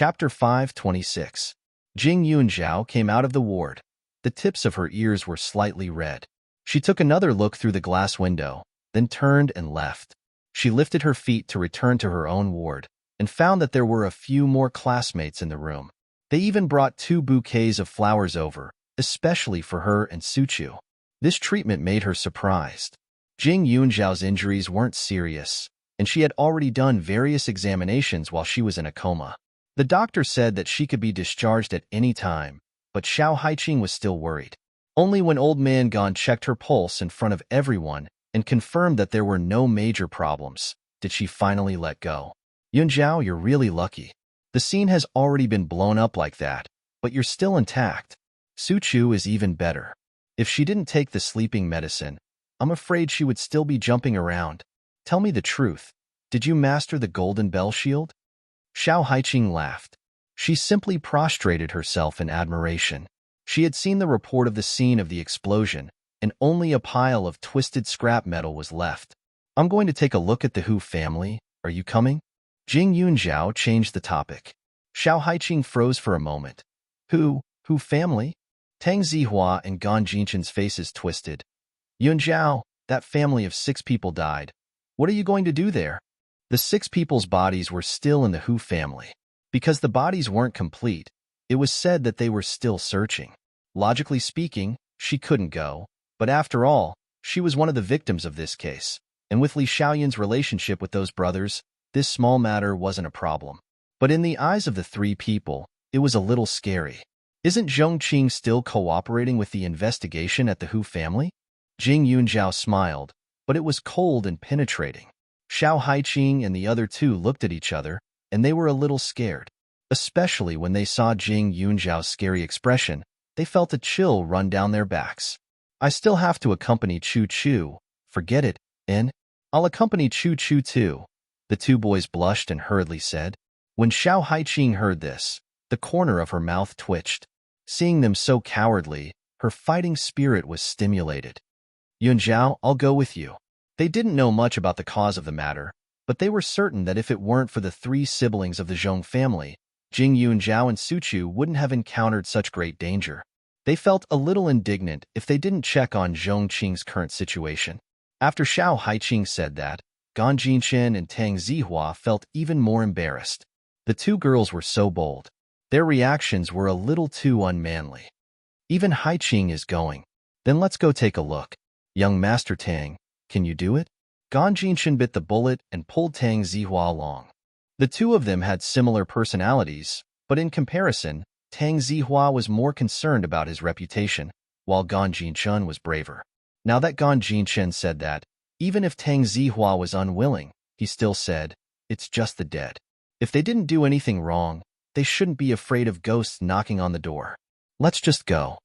Chapter 526. Jing Yunzhao came out of the ward. The tips of her ears were slightly red. She took another look through the glass window, then turned and left. She lifted her feet to return to her own ward, and found that there were a few more classmates in the room. They even brought 2 bouquets of flowers over, especially for her and Suchu. This treatment made her surprised. Jing Yunzhao's injuries weren't serious, and she had already done various examinations while she was in a coma. The doctor said that she could be discharged at any time, but Xiao Haiqing was still worried. Only when old man Gan checked her pulse in front of everyone and confirmed that there were no major problems did she finally let go. Yunzhao, you're really lucky. The scene has already been blown up like that, but you're still intact. Suchu is even better. If she didn't take the sleeping medicine, I'm afraid she would still be jumping around. Tell me the truth. Did you master the golden bell shield? Xiao Haiqing laughed. She simply prostrated herself in admiration. She had seen the report of the scene of the explosion, and only a pile of twisted scrap metal was left. I'm going to take a look at the Hu family. Are you coming? Jing Yunzhao changed the topic. Xiao Haiqing froze for a moment. Hu family? Tang Zihua and Gan Jinshan's faces twisted. Yunzhao, that family of 6 people died. What are you going to do there? The 6 people's bodies were still in the Hu family. Because the bodies weren't complete, it was said that they were still searching. Logically speaking, she couldn't go, but after all, she was one of the victims of this case, and with Li Xiaoyan's relationship with those brothers, this small matter wasn't a problem. But in the eyes of the 3 people, it was a little scary. Isn't Zhongqing still cooperating with the investigation at the Hu family? Jing Yunzhao smiled, but it was cold and penetrating. Xiao Haiqing and the other 2 looked at each other, and they were a little scared. Especially when they saw Jing Yunzhao's scary expression, they felt a chill run down their backs. I still have to accompany Chu Chu. Forget it, I'll accompany Chu Chu too. The 2 boys blushed and hurriedly said. When Xiao Haiqing heard this, the corner of her mouth twitched. Seeing them so cowardly, her fighting spirit was stimulated. Yunzhao, I'll go with you. They didn't know much about the cause of the matter, but they were certain that if it weren't for the 3 siblings of the Zhong family, Jing Yunzhao and Suchu wouldn't have encountered such great danger. They felt a little indignant if they didn't check on Zhongqing's current situation. After Xiao Haiqing said that, Gan Jinshan and Tang Zihua felt even more embarrassed. The 2 girls were so bold. Their reactions were a little too unmanly. Even Haiqing is going. Then let's go take a look. Young Master Tang, can you do it? Gan Jinshan bit the bullet and pulled Tang Zihua along. The 2 of them had similar personalities, but in comparison, Tang Zihua was more concerned about his reputation, while Gan Jinshan was braver. Now that Gan Jinshan said that, even if Tang Zihua was unwilling, he still said, it's just the dead. If they didn't do anything wrong, they shouldn't be afraid of ghosts knocking on the door. Let's just go.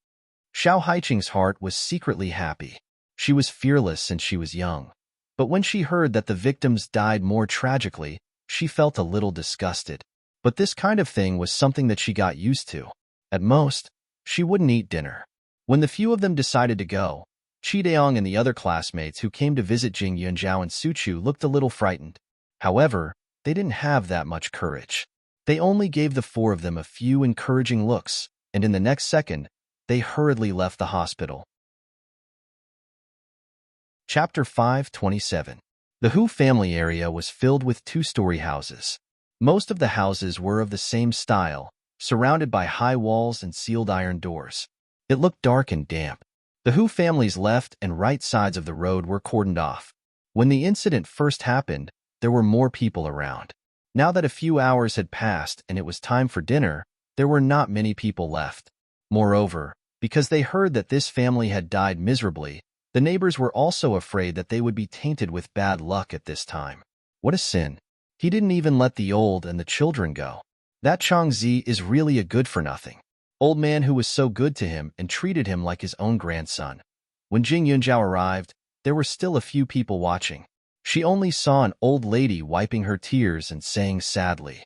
Xiao Haiqing's heart was secretly happy. She was fearless and she was young. But when she heard that the victims died more tragically, she felt a little disgusted. But this kind of thing was something that she got used to. At most, she wouldn't eat dinner. When the few of them decided to go, Chideong and the other classmates who came to visit Jing Yunzhao and Suchu looked a little frightened. However, they didn't have that much courage. They only gave the 4 of them a few encouraging looks, and in the next second, they hurriedly left the hospital. Chapter 527. The Hu family area was filled with 2-story houses. Most of the houses were of the same style, surrounded by high walls and sealed iron doors. It looked dark and damp. The Hu family's left and right sides of the road were cordoned off. When the incident first happened, there were more people around. Now that a few hours had passed and it was time for dinner, there were not many people left. Moreover, because they heard that this family had died miserably, the neighbors were also afraid that they would be tainted with bad luck at this time. What a sin. He didn't even let the old and the children go. That Changzi is really a good-for-nothing old man who was so good to him and treated him like his own grandson. When Jing Yunzhao arrived, there were still a few people watching. She only saw an old lady wiping her tears and saying sadly,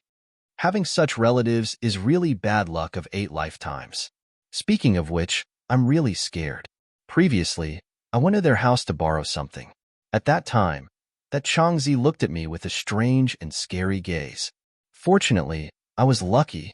having such relatives is really bad luck of 8 lifetimes. Speaking of which, I'm really scared. Previously, I went to their house to borrow something. At that time, that Changzi looked at me with a strange and scary gaze. Fortunately, I was lucky,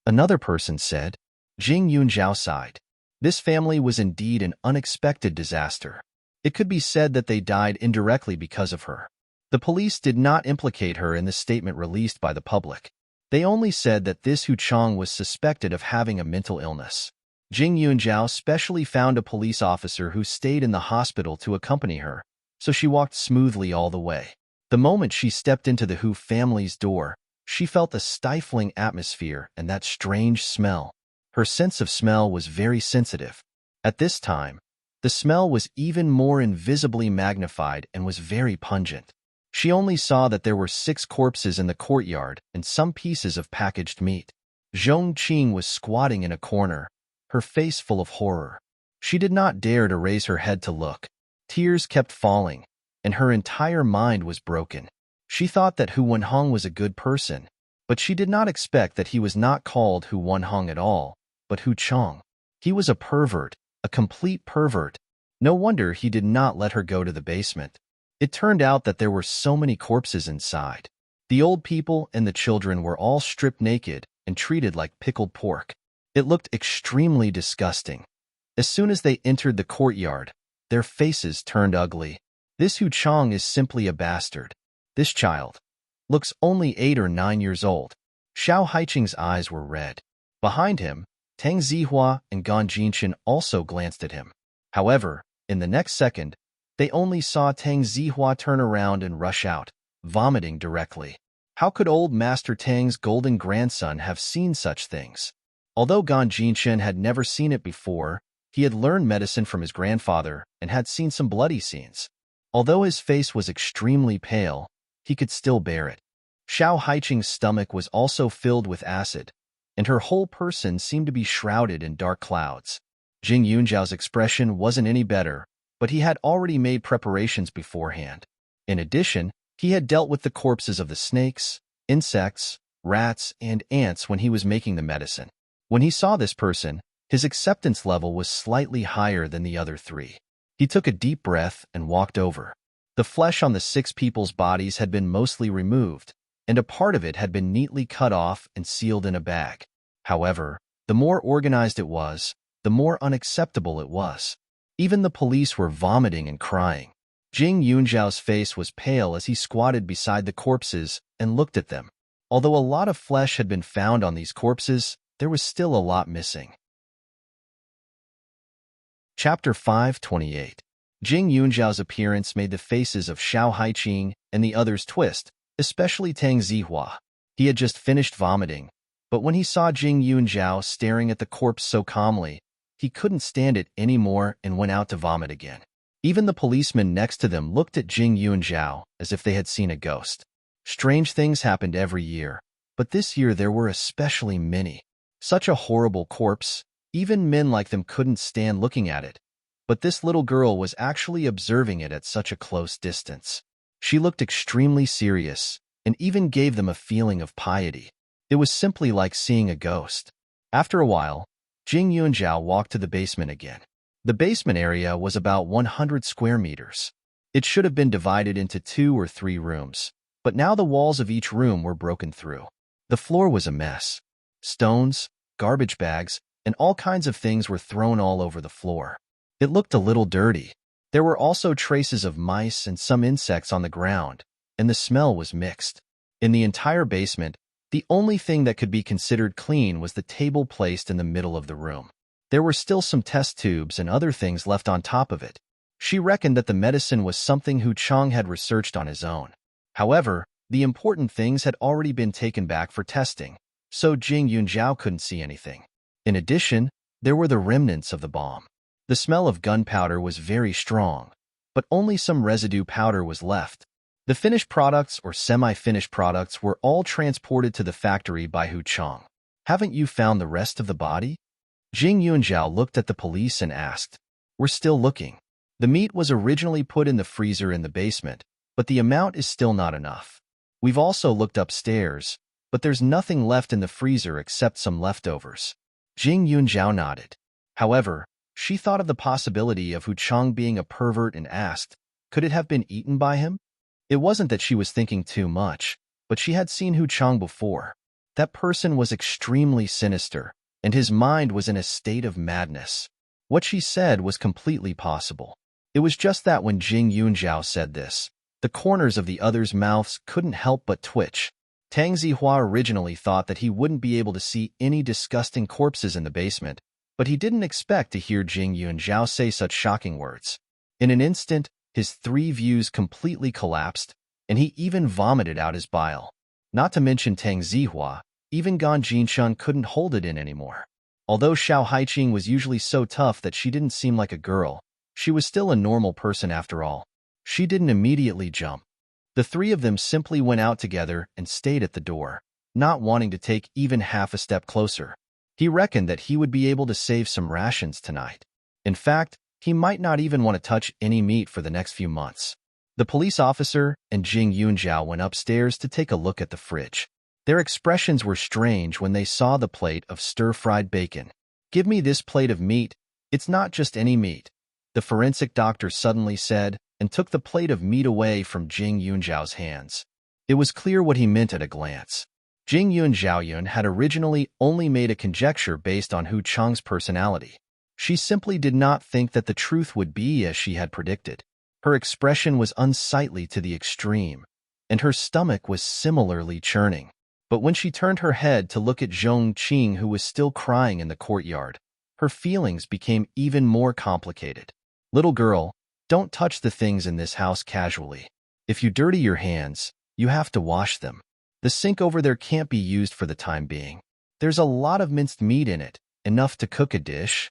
another person said. Jing Yunjiao sighed. This family was indeed an unexpected disaster. It could be said that they died indirectly because of her. The police did not implicate her in the statement released by the public. They only said that this Hu Chang was suspected of having a mental illness. Jing Yunjiao specially found a police officer who stayed in the hospital to accompany her, so she walked smoothly all the way. The moment she stepped into the Hu family's door, she felt the stifling atmosphere and that strange smell. Her sense of smell was very sensitive. At this time, the smell was even more invisibly magnified and was very pungent. She only saw that there were 6 corpses in the courtyard and some pieces of packaged meat. Zhong Qing was squatting in a corner, her face full of horror. She did not dare to raise her head to look. Tears kept falling, and her entire mind was broken. She thought that Hu Wenhong was a good person, but she did not expect that he was not called Hu Wenhong at all, but Hu Chang. He was a pervert, a complete pervert. No wonder he did not let her go to the basement. It turned out that there were so many corpses inside. The old people and the children were all stripped naked and treated like pickled pork. It looked extremely disgusting. As soon as they entered the courtyard, their faces turned ugly. This Hu Chang is simply a bastard. This child looks only 8 or 9 years old. Xiao Haiqing's eyes were red. Behind him, Tang Zihua and Gan Jinchen also glanced at him. However, in the next second, they only saw Tang Zihua turn around and rush out, vomiting directly. How could old Master Tang's golden grandson have seen such things? Although Gan Jinchen had never seen it before, he had learned medicine from his grandfather and had seen some bloody scenes. Although his face was extremely pale, he could still bear it. Xiao Haiqing's stomach was also filled with acid, and her whole person seemed to be shrouded in dark clouds. Jing Yunjiao's expression wasn't any better, but he had already made preparations beforehand. In addition, he had dealt with the corpses of the snakes, insects, rats, and ants when he was making the medicine. When he saw this person, his acceptance level was slightly higher than the other 3. He took a deep breath and walked over. The flesh on the 6 people's bodies had been mostly removed, and a part of it had been neatly cut off and sealed in a bag. However, the more organized it was, the more unacceptable it was. Even the police were vomiting and crying. Jing Yunjiao's face was pale as he squatted beside the corpses and looked at them. Although a lot of flesh had been found on these corpses, there was still a lot missing. Chapter 528. Jing Yunjiao's appearance made the faces of Xiao Haiqing and the others twist, especially Tang Zihua. He had just finished vomiting, but when he saw Jing Yunjiao staring at the corpse so calmly, he couldn't stand it anymore and went out to vomit again. Even the policeman next to them looked at Jing Yunjiao as if they had seen a ghost. Strange things happened every year, but this year there were especially many. Such a horrible corpse, even men like them couldn't stand looking at it. But this little girl was actually observing it at such a close distance. She looked extremely serious and even gave them a feeling of piety. It was simply like seeing a ghost. After a while, Jing Yunjiao walked to the basement again. The basement area was about 100 square meters. It should have been divided into 2 or 3 rooms, but now the walls of each room were broken through. The floor was a mess. Stones, garbage bags, and all kinds of things were thrown all over the floor. It looked a little dirty. There were also traces of mice and some insects on the ground, and the smell was mixed. In the entire basement, the only thing that could be considered clean was the table placed in the middle of the room. There were still some test tubes and other things left on top of it. She reckoned that the medicine was something Hu Chang had researched on his own. However, the important things had already been taken back for testing, so Jing Yunjiao couldn't see anything. In addition, there were the remnants of the bomb. The smell of gunpowder was very strong, but only some residue powder was left. The finished products or semi-finished products were all transported to the factory by Hu Chang. Haven't you found the rest of the body? Jing Yunjiao looked at the police and asked. We're still looking. The meat was originally put in the freezer in the basement, but the amount is still not enough. We've also looked upstairs, but there's nothing left in the freezer except some leftovers. Jing Yunjiao nodded. However, she thought of the possibility of Hu Chang being a pervert and asked, could it have been eaten by him? It wasn't that she was thinking too much, but she had seen Hu Chang before. That person was extremely sinister, and his mind was in a state of madness. What she said was completely possible. It was just that when Jing Yunjiao said this, the corners of the others' mouths couldn't help but twitch. Tang Zihua originally thought that he wouldn't be able to see any disgusting corpses in the basement, but he didn't expect to hear Jing Yunjiao say such shocking words. In an instant, his 3 views completely collapsed, and he even vomited out his bile. Not to mention Tang Zihua, even Gan Jinshun couldn't hold it in anymore. Although Xiao Haiqing was usually so tough that she didn't seem like a girl, she was still a normal person after all. She didn't immediately jump. The 3 of them simply went out together and stayed at the door, not wanting to take even half a step closer. He reckoned that he would be able to save some rations tonight. In fact, he might not even want to touch any meat for the next few months. The police officer and Jing Yunjiao went upstairs to take a look at the fridge. Their expressions were strange when they saw the plate of stir-fried bacon. "Give me this plate of meat. It's not just any meat," the forensic doctor suddenly said, and took the plate of meat away from Jing Yunjiao's hands. It was clear what he meant at a glance. Jing Yunjiao had originally only made a conjecture based on Hu Chang's personality. She simply did not think that the truth would be as she had predicted. Her expression was unsightly to the extreme, and her stomach was similarly churning. But when she turned her head to look at Zhong Qing, who was still crying in the courtyard, her feelings became even more complicated. "Little girl, don't touch the things in this house casually. If you dirty your hands, you have to wash them. The sink over there can't be used for the time being. There's a lot of minced meat in it, enough to cook a dish."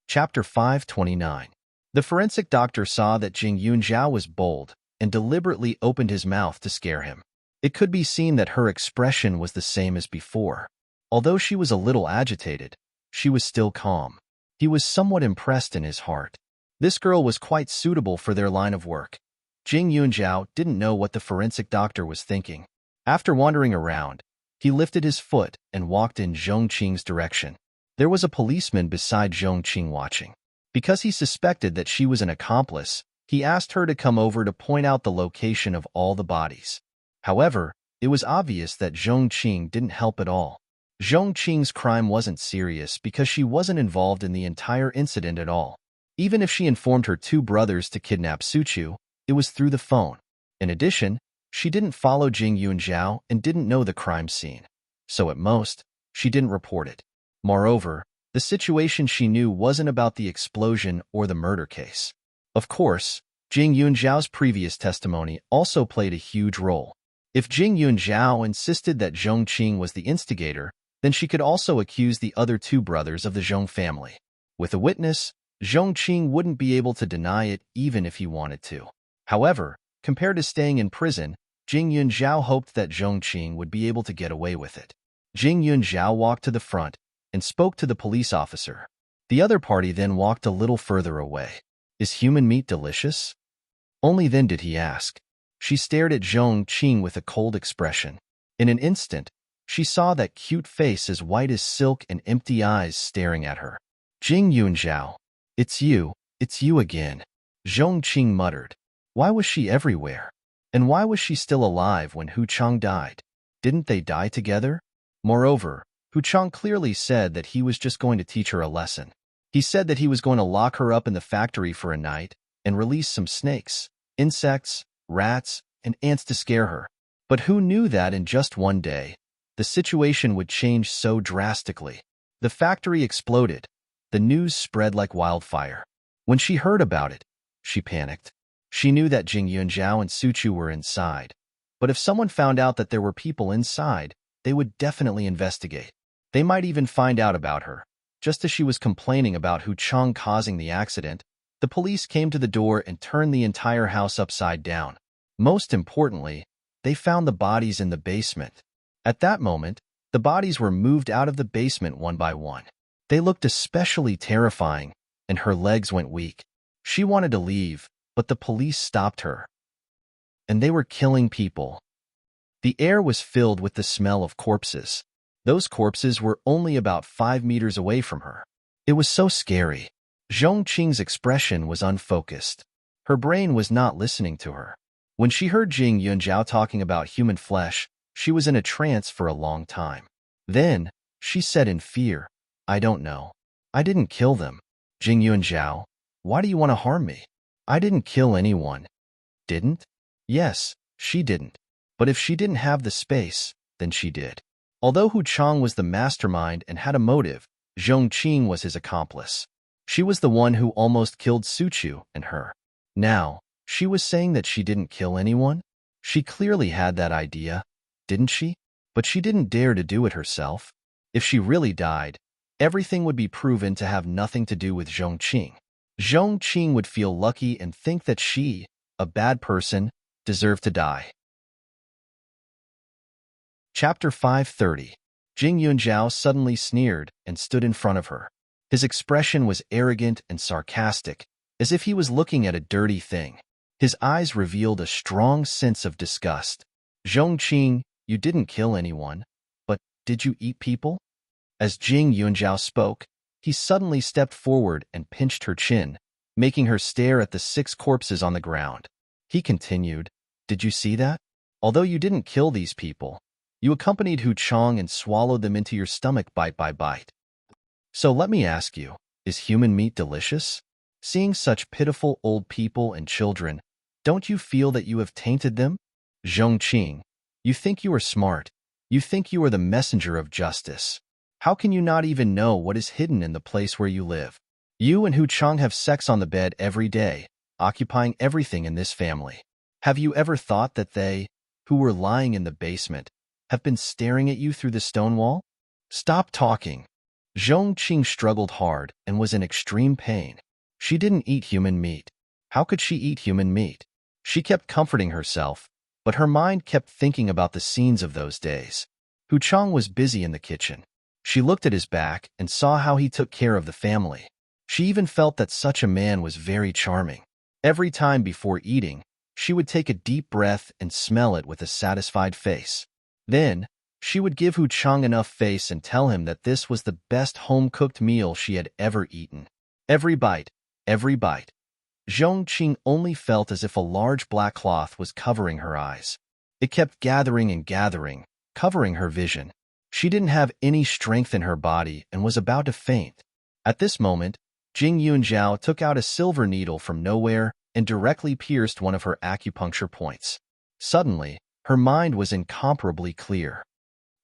Chapter 529. The forensic doctor saw that Jing Yunjiao was bold and deliberately opened his mouth to scare him. It could be seen that her expression was the same as before. Although she was a little agitated, she was still calm. He was somewhat impressed in his heart. This girl was quite suitable for their line of work. Jing Yunjiao didn't know what the forensic doctor was thinking. After wandering around, he lifted his foot and walked in Zhong Qing's direction. There was a policeman beside Zhong Qing watching. Because he suspected that she was an accomplice, he asked her to come over to point out the location of all the bodies. However, it was obvious that Zhong Qing didn't help at all. Zhong Qing's crime wasn't serious because she wasn't involved in the entire incident at all. Even if she informed her 2 brothers to kidnap Suchu, it was through the phone. In addition, she didn't follow Jing Yunjiao and didn't know the crime scene. So at most, she didn't report it. Moreover, the situation she knew wasn't about the explosion or the murder case. Of course, Jing Yunjiao's previous testimony also played a huge role. If Jing Yunjiao insisted that Zhong Qing was the instigator, then she could also accuse the other 2 brothers of the Zhong family. With a witness, Zhong Qing wouldn't be able to deny it even if he wanted to. However, compared to staying in prison, Jing Yunjiao hoped that Zhong Qing would be able to get away with it. Jing Yunjiao walked to the front and spoke to the police officer. The other party then walked a little further away. "Is human meat delicious?" Only then did he ask. She stared at Zhong Qing with a cold expression. In an instant, she saw that cute face as white as silk and empty eyes staring at her. "Jing Yunjiao, it's you again," Zhong Qing muttered. Why was she everywhere? And why was she still alive when Hu Chang died? Didn't they die together? Moreover, Hu Chang clearly said that he was just going to teach her a lesson. He said that he was going to lock her up in the factory for a night and release some snakes, insects, rats, and ants to scare her. But who knew that in just one day, the situation would change so drastically? The factory exploded. The news spread like wildfire. When she heard about it, she panicked. She knew that Jing Yunjiao and Suchu were inside. But if someone found out that there were people inside, they would definitely investigate. They might even find out about her. Just as she was complaining about Hu Chang causing the accident, the police came to the door and turned the entire house upside down. Most importantly, they found the bodies in the basement. At that moment, the bodies were moved out of the basement one by one. They looked especially terrifying, and her legs went weak. She wanted to leave, but the police stopped her. And they were killing people. The air was filled with the smell of corpses. Those corpses were only about 5 meters away from her. It was so scary. Zhong Qing's expression was unfocused. Her brain was not listening to her. When she heard Jing Yunjiao talking about human flesh, She was in a trance for a long time. Then, she said in fear, I don't know. I didn't kill them. Jing Yunzhao, why do you want to harm me? I didn't kill anyone. Didn't? Yes, she didn't. But if she didn't have the space, then she did. Although Hu Chang was the mastermind and had a motive, Zhong Qing was his accomplice. She was the one who almost killed Suchu and her. Now, she was saying that she didn't kill anyone? She clearly had that idea, didn't she? But she didn't dare to do it herself. If she really died, everything would be proven to have nothing to do with Zhong Qing. Zhong Qing would feel lucky and think that she, a bad person, deserved to die. Chapter 530. Jing Yunzhao suddenly sneered and stood in front of her. His expression was arrogant and sarcastic, as if he was looking at a dirty thing. His eyes revealed a strong sense of disgust. Zhong Qing, you didn't kill anyone, but did you eat people? As Jing Yunzhao spoke, he suddenly stepped forward and pinched her chin, making her stare at the 6 corpses on the ground. He continued, did you see that? Although you didn't kill these people, you accompanied Hu Chang and swallowed them into your stomach bite by bite. So let me ask you, is human meat delicious? Seeing such pitiful old people and children, don't you feel that you have tainted them? Zhong Qing, you think you are smart. You think you are the messenger of justice. How can you not even know what is hidden in the place where you live? You and Hu Chang have sex on the bed every day, occupying everything in this family. Have you ever thought that they, who were lying in the basement, have been staring at you through the stone wall? Stop talking. Zhong Qing struggled hard and was in extreme pain. She didn't eat human meat. How could she eat human meat? She kept comforting herself, but her mind kept thinking about the scenes of those days. Hu Chang was busy in the kitchen. She looked at his back and saw how he took care of the family. She even felt that such a man was very charming. Every time before eating, she would take a deep breath and smell it with a satisfied face. Then, she would give Hu Chang enough face and tell him that this was the best home-cooked meal she had ever eaten. Every bite, Zhong Qing only felt as if a large black cloth was covering her eyes. It kept gathering and gathering, covering her vision. She didn't have any strength in her body and was about to faint. At this moment, Jing Yunzhao took out a silver needle from nowhere and directly pierced one of her acupuncture points. Suddenly, her mind was incomparably clear.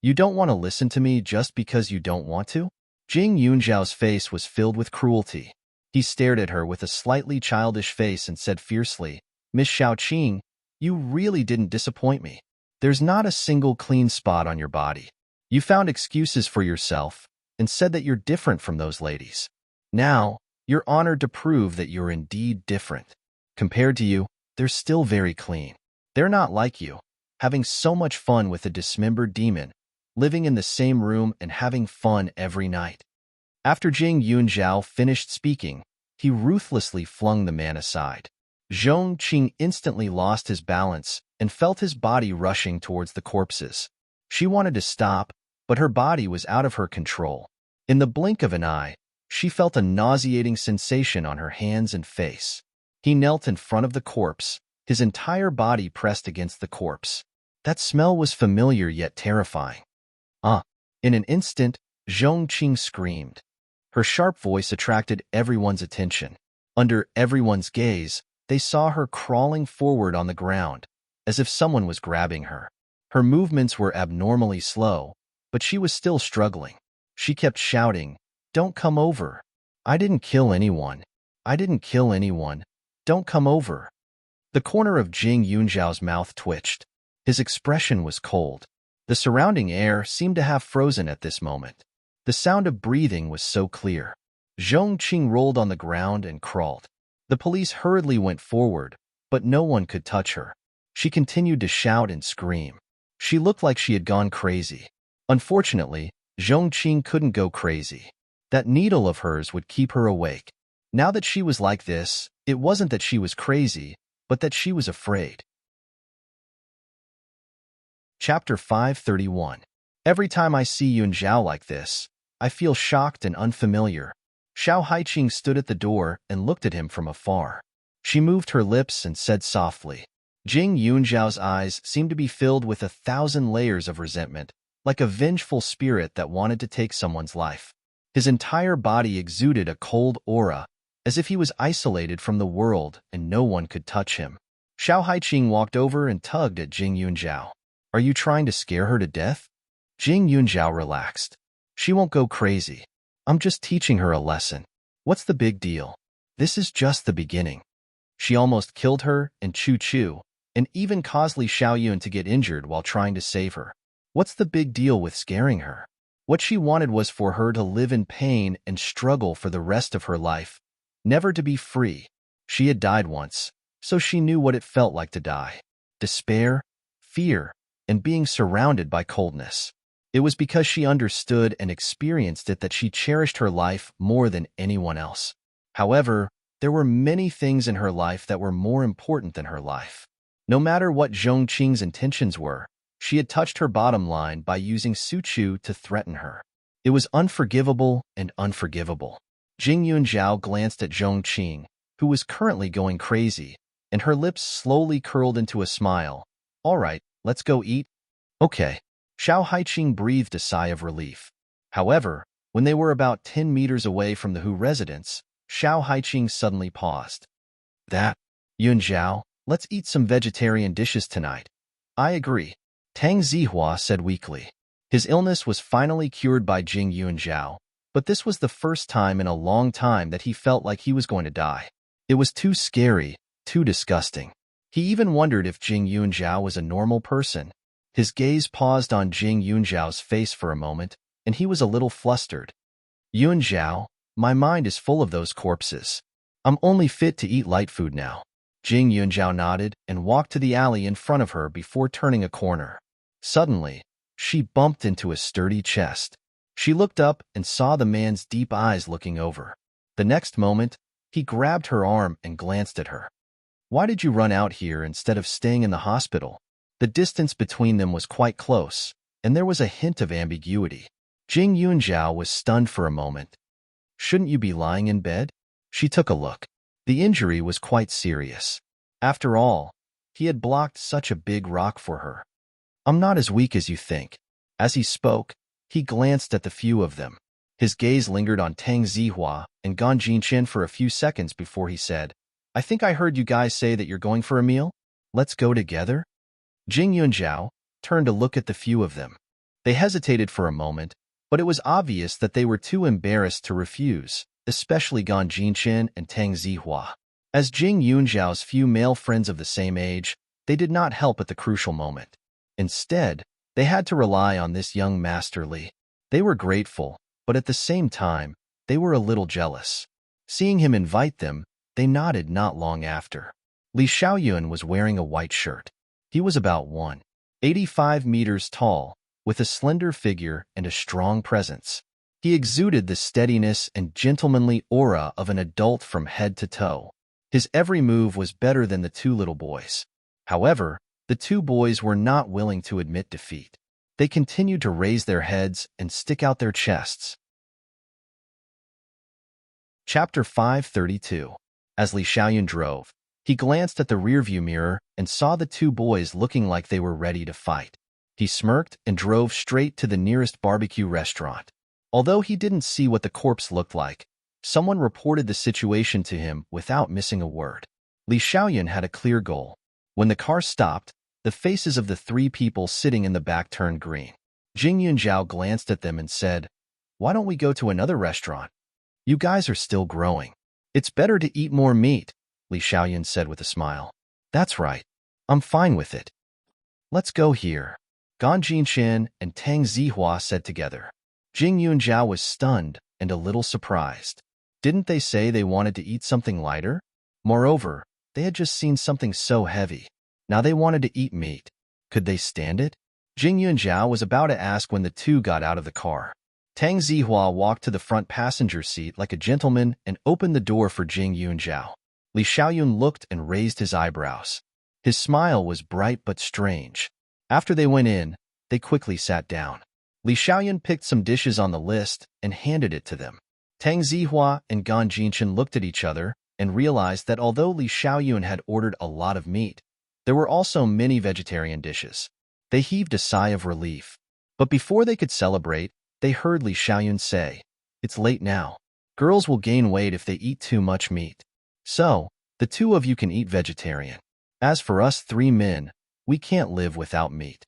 You don't want to listen to me just because you don't want to? Jing Yunzhao's face was filled with cruelty. He stared at her with a slightly childish face and said fiercely, Miss Xiaoqing, you really didn't disappoint me. There's not a single clean spot on your body. You found excuses for yourself and said that you're different from those ladies. Now, you're honored to prove that you're indeed different. Compared to you, they're still very clean. They're not like you, having so much fun with a dismembered demon, living in the same room and having fun every night. After Jing Yunzhao finished speaking, he ruthlessly flung the man aside. Zhong Qing instantly lost his balance and felt his body rushing towards the corpses. She wanted to stop, but her body was out of her control. In the blink of an eye, she felt a nauseating sensation on her hands and face. He knelt in front of the corpse, his entire body pressed against the corpse. That smell was familiar yet terrifying. In an instant, Zhong Qing screamed. Her sharp voice attracted everyone's attention. Under everyone's gaze, they saw her crawling forward on the ground, as if someone was grabbing her. Her movements were abnormally slow, but she was still struggling. She kept shouting, "Don't come over. I didn't kill anyone. I didn't kill anyone. Don't come over." The corner of Jing Yunzhao's mouth twitched. His expression was cold. The surrounding air seemed to have frozen at this moment. The sound of breathing was so clear. Zhong Qing rolled on the ground and crawled. The police hurriedly went forward, but no one could touch her. She continued to shout and scream. She looked like she had gone crazy. Unfortunately, Zhong Qing couldn't go crazy. That needle of hers would keep her awake. Now that she was like this, it wasn't that she was crazy, but that she was afraid. Chapter 531. Every time I see Yunzhao like this, I feel shocked and unfamiliar. Xiao Haiqing stood at the door and looked at him from afar. She moved her lips and said softly, Jing Yunzhao's eyes seemed to be filled with 1,000 layers of resentment, like a vengeful spirit that wanted to take someone's life. His entire body exuded a cold aura, as if he was isolated from the world and no one could touch him. Xiao Haiqing walked over and tugged at Jing Yunzhao. Are you trying to scare her to death? Jing Yunzhao relaxed. She won't go crazy. I'm just teaching her a lesson. What's the big deal? This is just the beginning. She almost killed her and Chu Chu, and even caused Li Xiaoyun to get injured while trying to save her. What's the big deal with scaring her? What she wanted was for her to live in pain and struggle for the rest of her life, never to be free. She had died once, so she knew what it felt like to die. Despair, fear, and being surrounded by coldness. It was because she understood and experienced it that she cherished her life more than anyone else. However, there were many things in her life that were more important than her life. No matter what Zhong Qing's intentions were, she had touched her bottom line by using Su Chu to threaten her. It was unforgivable and unforgivable. Jing Yunzhao glanced at Zhong Qing, who was currently going crazy, and her lips slowly curled into a smile. All right, let's go eat. Okay. Xiao Haiqing breathed a sigh of relief. However, when they were about 10 meters away from the Hu residence, Xiao Haiqing suddenly paused. Yunzhao, let's eat some vegetarian dishes tonight. I agree. Tang Zihua said weakly. His illness was finally cured by Jing Yunzhao, but this was the first time in a long time that he felt like he was going to die. It was too scary, too disgusting. He even wondered if Jing Yunzhao was a normal person. His gaze paused on Jing Yunzhao's face for a moment, and he was a little flustered. Yunzhao, my mind is full of those corpses. I'm only fit to eat light food now. Jing Yunzhao nodded and walked to the alley in front of her before turning a corner. Suddenly, she bumped into a sturdy chest. She looked up and saw the man's deep eyes looking over. The next moment, he grabbed her arm and glanced at her. Why did you run out here instead of staying in the hospital? The distance between them was quite close, and there was a hint of ambiguity. Jing Yunzhao was stunned for a moment. Shouldn't you be lying in bed? She took a look. The injury was quite serious. After all, he had blocked such a big rock for her. I'm not as weak as you think. As he spoke, he glanced at the few of them. His gaze lingered on Tang Zihua and Gan Jinchen for a few seconds before he said, I think I heard you guys say that you're going for a meal. Let's go together? Jing Yunzhao turned to look at the few of them. They hesitated for a moment, but it was obvious that they were too embarrassed to refuse, especially Gan Jinchen and Tang Zihua. As Jing Yunzhao's few male friends of the same age, they did not help at the crucial moment. Instead, they had to rely on this young Master Li. They were grateful, but at the same time, they were a little jealous. Seeing him invite them, they nodded not long after. Li Xiaoyun was wearing a white shirt. He was about 185 meters tall, with a slender figure and a strong presence. He exuded the steadiness and gentlemanly aura of an adult from head to toe. His every move was better than the two little boys. However, the two boys were not willing to admit defeat. They continued to raise their heads and stick out their chests. Chapter 532. As Li Xiaoyun drove, he glanced at the rearview mirror and saw the two boys looking like they were ready to fight. He smirked and drove straight to the nearest barbecue restaurant. Although he didn't see what the corpse looked like, someone reported the situation to him without missing a word. Li Xiaoyun had a clear goal. When the car stopped, the faces of the three people sitting in the back turned green. Jing Yunzhao glanced at them and said, Why don't we go to another restaurant? You guys are still growing. It's better to eat more meat, Li Xiaoyun said with a smile. That's right. I'm fine with it. Let's go here. Gan Jinchen and Tang Zihua said together. Jing Yunzhao was stunned and a little surprised. Didn't they say they wanted to eat something lighter? Moreover, they had just seen something so heavy. Now they wanted to eat meat. Could they stand it? Jing Yunzhao was about to ask when the two got out of the car. Tang Zihua walked to the front passenger seat like a gentleman and opened the door for Jing Yunzhao. Li Xiaoyun looked and raised his eyebrows. His smile was bright but strange. After they went in, they quickly sat down. Li Xiaoyun picked some dishes on the list and handed it to them. Tang Zihua and Gan Jinchen looked at each other and realized that although Li Xiaoyun had ordered a lot of meat, There were also many vegetarian dishes. They heaved a sigh of relief. But before they could celebrate, they heard Li Xiaoyun say, "It's late now. Girls will gain weight if they eat too much meat. So, the two of you can eat vegetarian. As for us three men, we can't live without meat."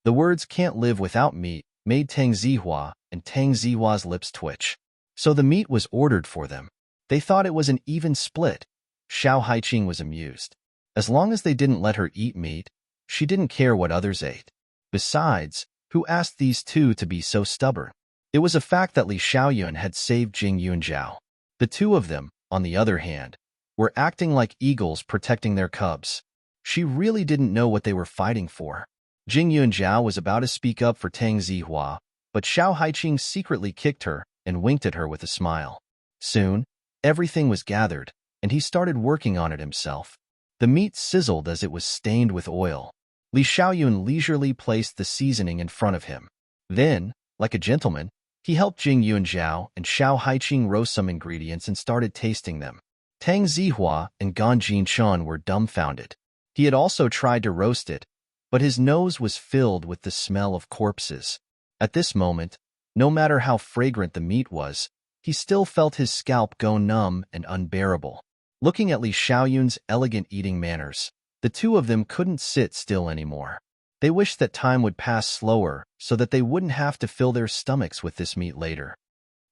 The words "can't live without meat" made Tang Zihua and Tang Zihua's lips twitch. So the meat was ordered for them. They thought it was an even split. Xiao Haiqing was amused. As long as they didn't let her eat meat, she didn't care what others ate. Besides, who asked these two to be so stubborn? It was a fact that Li Xiaoyun had saved Jing Yunjiao. The two of them, on the other hand, were acting like eagles protecting their cubs. She really didn't know what they were fighting for. Jing Yunjiao was about to speak up for Tang Zihua, but Xiao Haiqing secretly kicked her and winked at her with a smile. Soon, everything was gathered, and he started working on it himself. The meat sizzled as it was stained with oil. Li Xiaoyun leisurely placed the seasoning in front of him. Then, like a gentleman, he helped Jing Yunjiao and Xiao Haiqing roast some ingredients and started tasting them. Tang Zihua and Gan Jinchun were dumbfounded. He had also tried to roast it, but his nose was filled with the smell of corpses. At this moment, no matter how fragrant the meat was, he still felt his scalp go numb and unbearable. Looking at Li Xiaoyun's elegant eating manners, the two of them couldn't sit still anymore. They wished that time would pass slower so that they wouldn't have to fill their stomachs with this meat later.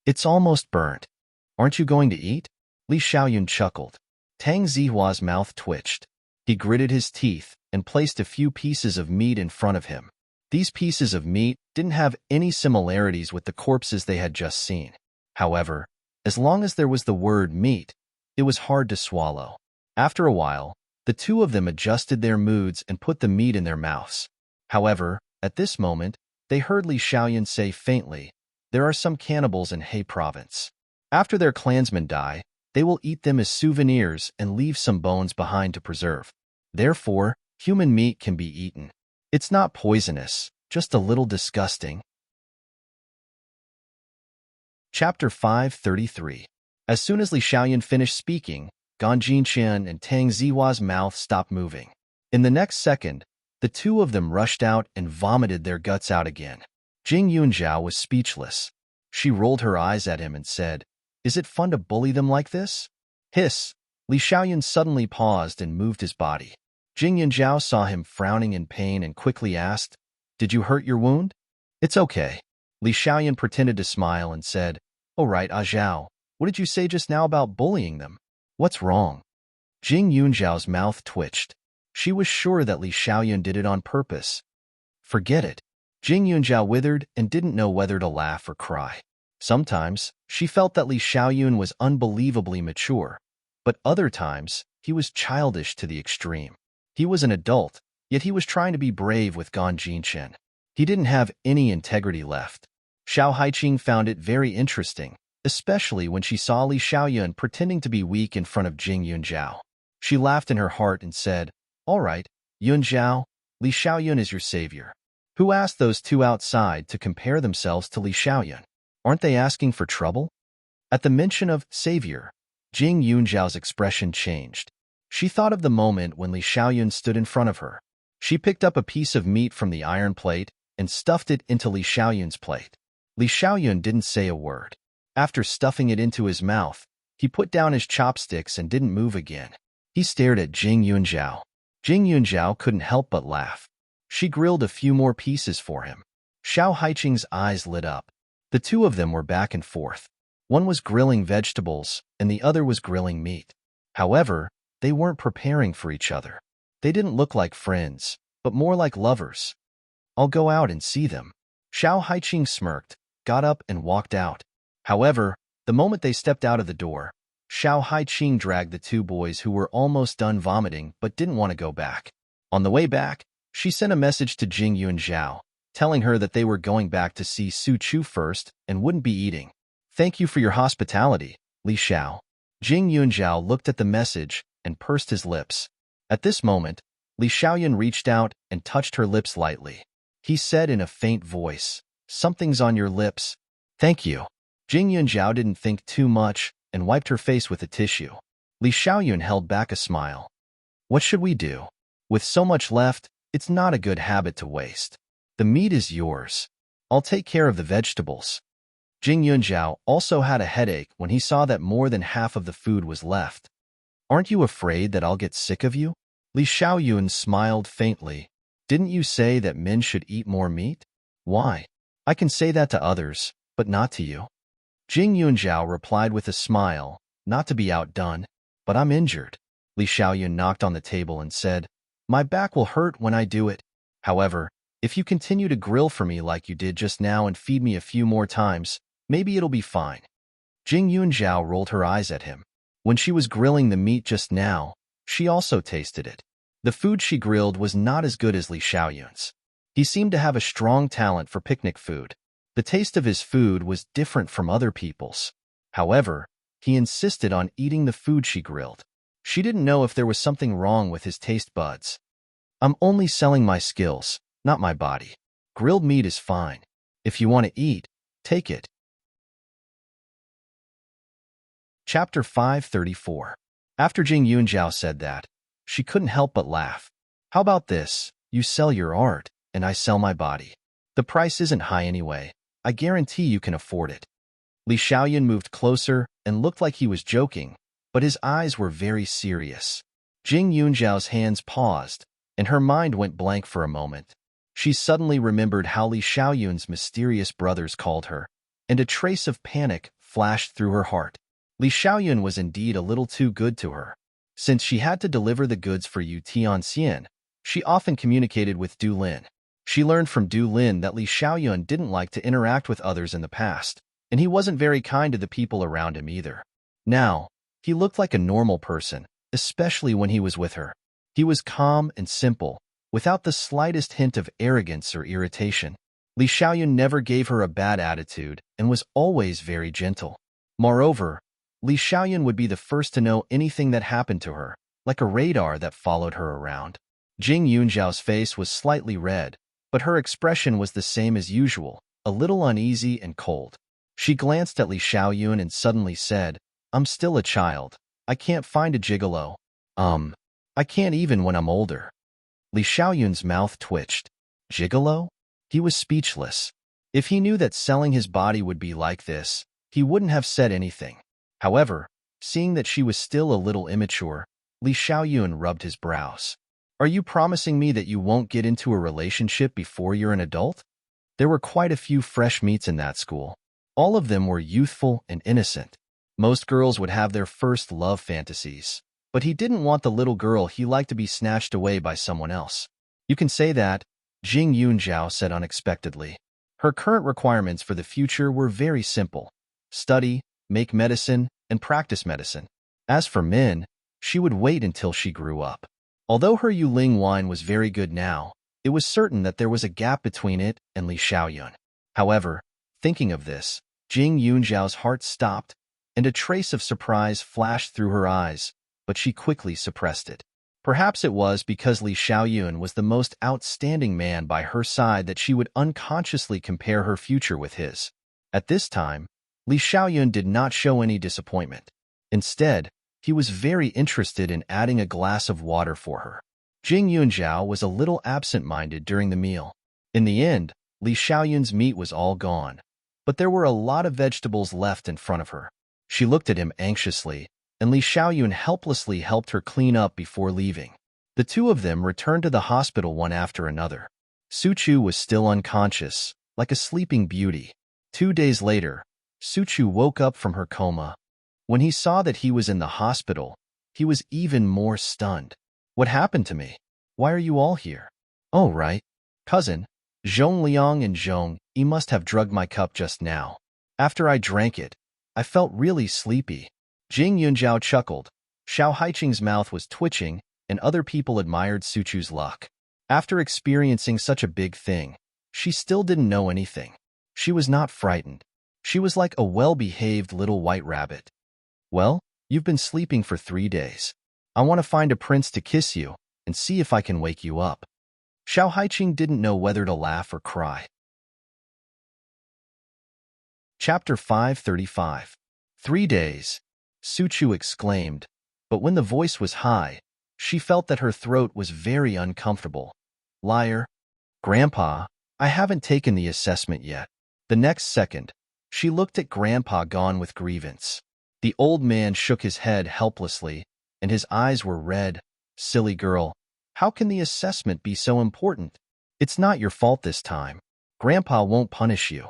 "It's almost burnt. Aren't you going to eat?" Li Xiaoyun chuckled. Tang Zihua's mouth twitched. He gritted his teeth and placed a few pieces of meat in front of him. These pieces of meat didn't have any similarities with the corpses they had just seen. However, as long as there was the word meat, it was hard to swallow. After a while, the two of them adjusted their moods and put the meat in their mouths. However, at this moment, they heard Li Xiaoyun say faintly, "There are some cannibals in He Province. After their clansmen die, they will eat them as souvenirs and leave some bones behind to preserve. Therefore, human meat can be eaten. It's not poisonous, just a little disgusting." Chapter 533. As soon as Li Xiaoyun finished speaking, Gan Jinchen and Tang Zihua's mouth stopped moving. In the next second, the two of them rushed out and vomited their guts out again. Jing Yunjiao was speechless. She rolled her eyes at him and said, "Is it fun to bully them like this?" Hiss! Li Xiaoyun suddenly paused and moved his body. Jing Yunjiao saw him frowning in pain and quickly asked, "Did you hurt your wound?" "It's okay." Li Xiaoyun pretended to smile and said, "Oh right, Zhao. What did you say just now about bullying them? What's wrong?" Jing Yunjiao's mouth twitched. She was sure that Li Xiaoyun did it on purpose. Forget it. Jing Yunjiao withered and didn't know whether to laugh or cry. Sometimes, she felt that Li Xiaoyun was unbelievably mature, but other times, he was childish to the extreme. He was an adult, yet he was trying to be brave with Gan Jinchen. He didn't have any integrity left. Xiao Haiqing found it very interesting, especially when she saw Li Xiaoyun pretending to be weak in front of Jing Yunjiao. She laughed in her heart and said, "All right, Yunjiao, Li Xiaoyun is your savior." Who asked those two outside to compare themselves to Li Xiaoyun? Aren't they asking for trouble? At the mention of savior, Jing Yunjiao's expression changed. She thought of the moment when Li Xiaoyun stood in front of her. She picked up a piece of meat from the iron plate and stuffed it into Li Xiaoyun's plate. Li Xiaoyun didn't say a word. After stuffing it into his mouth, he put down his chopsticks and didn't move again. He stared at Jing Yunjiao. Jing Yunjiao couldn't help but laugh. She grilled a few more pieces for him. Xiao Haiqing's eyes lit up. The two of them were back and forth. One was grilling vegetables, and the other was grilling meat. However, they weren't preparing for each other. They didn't look like friends, but more like lovers. "I'll go out and see them." Xiao Haiqing smirked, got up and walked out. However, the moment they stepped out of the door, Xiao Haiqing dragged the two boys who were almost done vomiting but didn't want to go back. On the way back, she sent a message to Jing Yunjiao, telling her that they were going back to see Su Chu first and wouldn't be eating. "Thank you for your hospitality, Li Xiao." Jing Yunjiao looked at the message and pursed his lips. At this moment, Li Xiaoyun reached out and touched her lips lightly. He said in a faint voice, "Something's on your lips." "Thank you." Jing Yunjiao didn't think too much and wiped her face with a tissue. Li Xiaoyun held back a smile. "What should we do?" With so much left, it's not a good habit to waste. The meat is yours. I'll take care of the vegetables. Jing Yunjiao also had a headache when he saw that more than half of the food was left. Aren't you afraid that I'll get sick of you? Li Xiaoyun smiled faintly. Didn't you say that men should eat more meat? Why? I can say that to others, but not to you. Jing Yunjiao replied with a smile, not to be outdone, but I'm injured. Li Xiaoyun knocked on the table and said, my back will hurt when I do it. However, if you continue to grill for me like you did just now and feed me a few more times, maybe it'll be fine. Jing Yunjiao rolled her eyes at him. When she was grilling the meat just now, she also tasted it. The food she grilled was not as good as Li Xiaoyun's. He seemed to have a strong talent for picnic food. The taste of his food was different from other people's. However, he insisted on eating the food she grilled. She didn't know if there was something wrong with his taste buds. I'm only selling my skills, not my body. Grilled meat is fine. If you want to eat, take it. Chapter 534. After Jing Yunjiao said that, she couldn't help but laugh. How about this? You sell your art, and I sell my body. The price isn't high anyway. I guarantee you can afford it. Li Xiaoyun moved closer and looked like he was joking, but his eyes were very serious. Jing Yunjiao's hands paused, and her mind went blank for a moment. She suddenly remembered how Li Xiaoyun's mysterious brothers called her, and a trace of panic flashed through her heart. Li Xiaoyun was indeed a little too good to her. Since she had to deliver the goods for Yu Tianxian, she often communicated with Du Lin. She learned from Du Lin that Li Xiaoyun didn't like to interact with others in the past, and he wasn't very kind to the people around him either. Now, he looked like a normal person, especially when he was with her. He was calm and simple, without the slightest hint of arrogance or irritation. Li Xiaoyun never gave her a bad attitude and was always very gentle. Moreover, Li Xiaoyun would be the first to know anything that happened to her, like a radar that followed her around. Jing Yunjiao's face was slightly red, but her expression was the same as usual, a little uneasy and cold. She glanced at Li Xiaoyun and suddenly said, I'm still a child. I can't find a gigolo. I can't even when I'm older. Li Xiaoyun's mouth twitched. Gigolo? He was speechless. If he knew that selling his body would be like this, he wouldn't have said anything. However, seeing that she was still a little immature, Li Xiaoyun rubbed his brows. Are you promising me that you won't get into a relationship before you're an adult? There were quite a few fresh meats in that school. All of them were youthful and innocent. Most girls would have their first love fantasies, but he didn't want the little girl he liked to be snatched away by someone else. You can say that, Jing Yunjiao said unexpectedly. Her current requirements for the future were very simple. Study, make medicine, and practice medicine. As for men, she would wait until she grew up. Although her Yuling wine was very good now, it was certain that there was a gap between it and Li Xiaoyun. However, thinking of this, Jing Yunjiao's heart stopped, and a trace of surprise flashed through her eyes, but she quickly suppressed it. Perhaps it was because Li Xiaoyun was the most outstanding man by her side that she would unconsciously compare her future with his. At this time, Li Xiaoyun did not show any disappointment. Instead, he was very interested in adding a glass of water for her. Jing Yunjiao was a little absent-minded during the meal. In the end, Li Xiaoyun's meat was all gone, but there were a lot of vegetables left in front of her. She looked at him anxiously, and Li Xiaoyun helplessly helped her clean up before leaving. The two of them returned to the hospital one after another. Su Chu was still unconscious, like a sleeping beauty. 2 days later, Su Chu woke up from her coma. When he saw that he was in the hospital, he was even more stunned. What happened to me? Why are you all here? Oh, right. Cousin, Zhong Liang and Zhong, you must have drugged my cup just now. After I drank it, I felt really sleepy. Jing Yunjiao chuckled. Xiao Haiqing's mouth was twitching, and other people admired Su Chu's luck. After experiencing such a big thing, she still didn't know anything. She was not frightened. She was like a well-behaved little white rabbit. Well, you've been sleeping for 3 days. I want to find a prince to kiss you and see if I can wake you up. Xiao Haiqing didn't know whether to laugh or cry. Chapter 535. 3 days, Su Chu exclaimed, but when the voice was high, She felt that her throat was very uncomfortable. Liar. Grandpa, I haven't taken the assessment yet. The next second, she looked at Grandpa gone with grievance. The old man shook his head helplessly, and his eyes were red. Silly girl, how can the assessment be so important? It's not your fault this time. Grandpa won't punish you.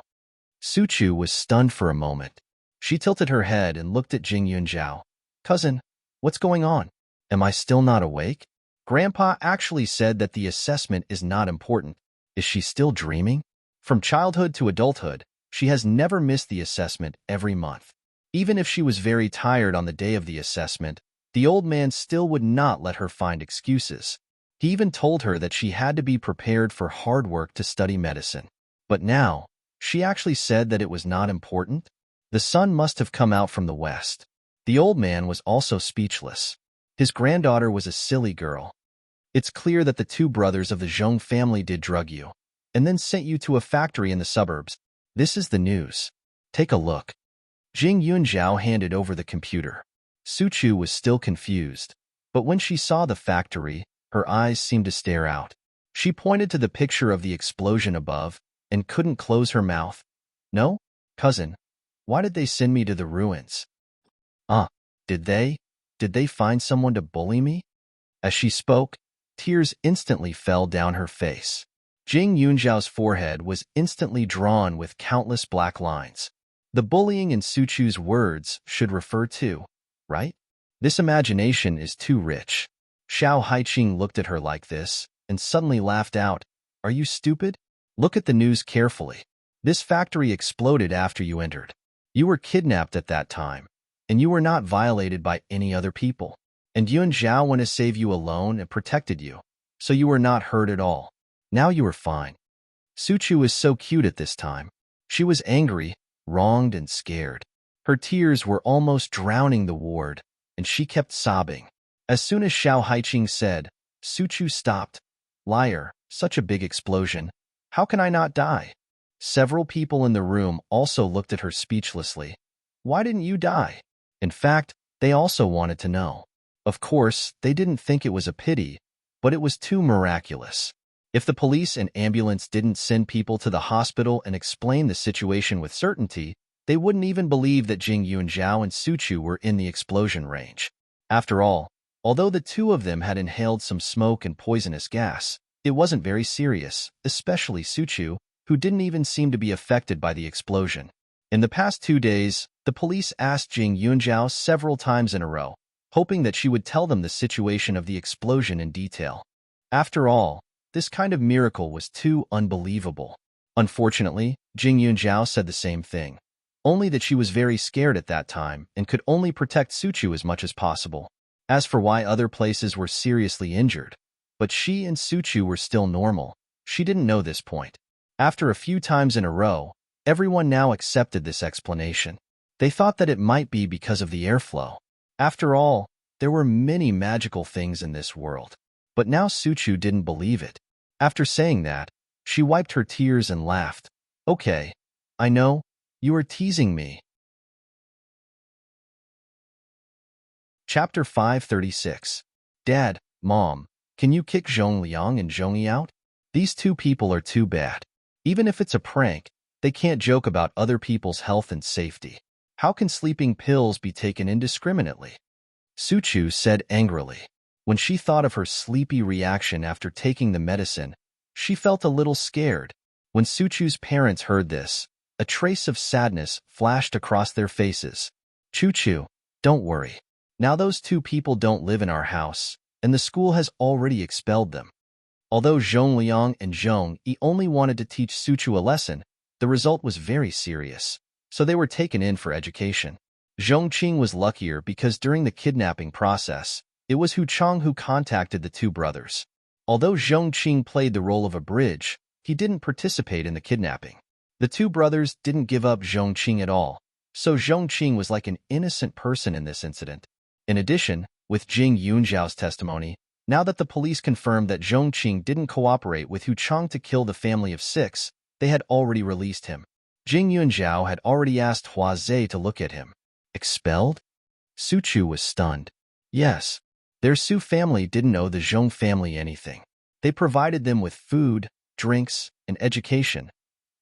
Suchu was stunned for a moment. She tilted her head and looked at Jing Yunjiao. Cousin, what's going on? Am I still not awake? Grandpa actually said that the assessment is not important. Is she still dreaming? From childhood to adulthood, she has never missed the assessment every month. Even if she was very tired on the day of the assessment, the old man still would not let her find excuses. He even told her that she had to be prepared for hard work to study medicine. But now, she actually said that it was not important? The sun must have come out from the west. The old man was also speechless. His granddaughter was a silly girl. It's clear that the two brothers of the Zhong family did drug you, and then sent you to a factory in the suburbs. This is the news. Take a look. Jing Yunjiao handed over the computer. Suchu was still confused, but when she saw the factory, her eyes seemed to stare out. She pointed to the picture of the explosion above and couldn't close her mouth. No, cousin, why did they send me to the ruins? Did they find someone to bully me? As she spoke, tears instantly fell down her face. Jing Yunjiao's forehead was instantly drawn with countless black lines. The bullying in Suchu's words should refer to, right? This imagination is too rich. Xiao Haiqing looked at her like this and suddenly laughed out. Are you stupid? Look at the news carefully. This factory exploded after you entered. You were kidnapped at that time, and you were not violated by any other people. And Yun Zhao went to save you alone and protected you, so you were not hurt at all. Now you are fine. Suchu is so cute at this time. She was angry, wronged, and scared. Her tears were almost drowning the ward, and she kept sobbing. As soon as Xiao Haiqing said, Suchu stopped. Liar, such a big explosion. How can I not die? Several people in the room also looked at her speechlessly. Why didn't you die? In fact, they also wanted to know. Of course, they didn't think it was a pity, but it was too miraculous. If the police and ambulance didn't send people to the hospital and explain the situation with certainty, they wouldn't even believe that Jing Yunjiao and Suchu were in the explosion range. After all, although the two of them had inhaled some smoke and poisonous gas, it wasn't very serious, especially Suchu, who didn't even seem to be affected by the explosion. In the past 2 days, the police asked Jing Yunjiao several times in a row, hoping that she would tell them the situation of the explosion in detail. After all, this kind of miracle was too unbelievable. Unfortunately, Jing Yunjiao said the same thing, only that she was very scared at that time and could only protect Suchu as much as possible. As for why other places were seriously injured, but she and Suchu were still normal, she didn't know this point. After a few times in a row, everyone now accepted this explanation. They thought that it might be because of the airflow. After all, there were many magical things in this world. But now Suchu didn't believe it. After saying that, she wiped her tears and laughed. Okay, I know, you are teasing me. Chapter 536. Dad, Mom, can you kick Zhong Liang and Zhongyi out? These two people are too bad. Even if it's a prank, they can't joke about other people's health and safety. How can sleeping pills be taken indiscriminately? Suchu said angrily. When she thought of her sleepy reaction after taking the medicine, she felt a little scared. When Suchu's parents heard this, a trace of sadness flashed across their faces. Chuchu, don't worry. Now those two people don't live in our house, and the school has already expelled them. Although Zhong Liang and Zhong Yi only wanted to teach Suchu a lesson, the result was very serious, so they were taken in for education. Zhong Qing was luckier because during the kidnapping process, it was Hu Chang who contacted the two brothers. Although Zhong Qing played the role of a bridge, he didn't participate in the kidnapping. The two brothers didn't give up Zhong Qing at all, so Zhong Qing was like an innocent person in this incident. In addition, with Jing Yunjiao's testimony, now that the police confirmed that Zhong Qing didn't cooperate with Hu Chang to kill the family of 6, they had already released him. Jing Yunjiao had already asked Hua Zhe to look at him. Expelled? Suchu was stunned. Yes. Their Su family didn't owe the Zhong family anything. They provided them with food, drinks, and education,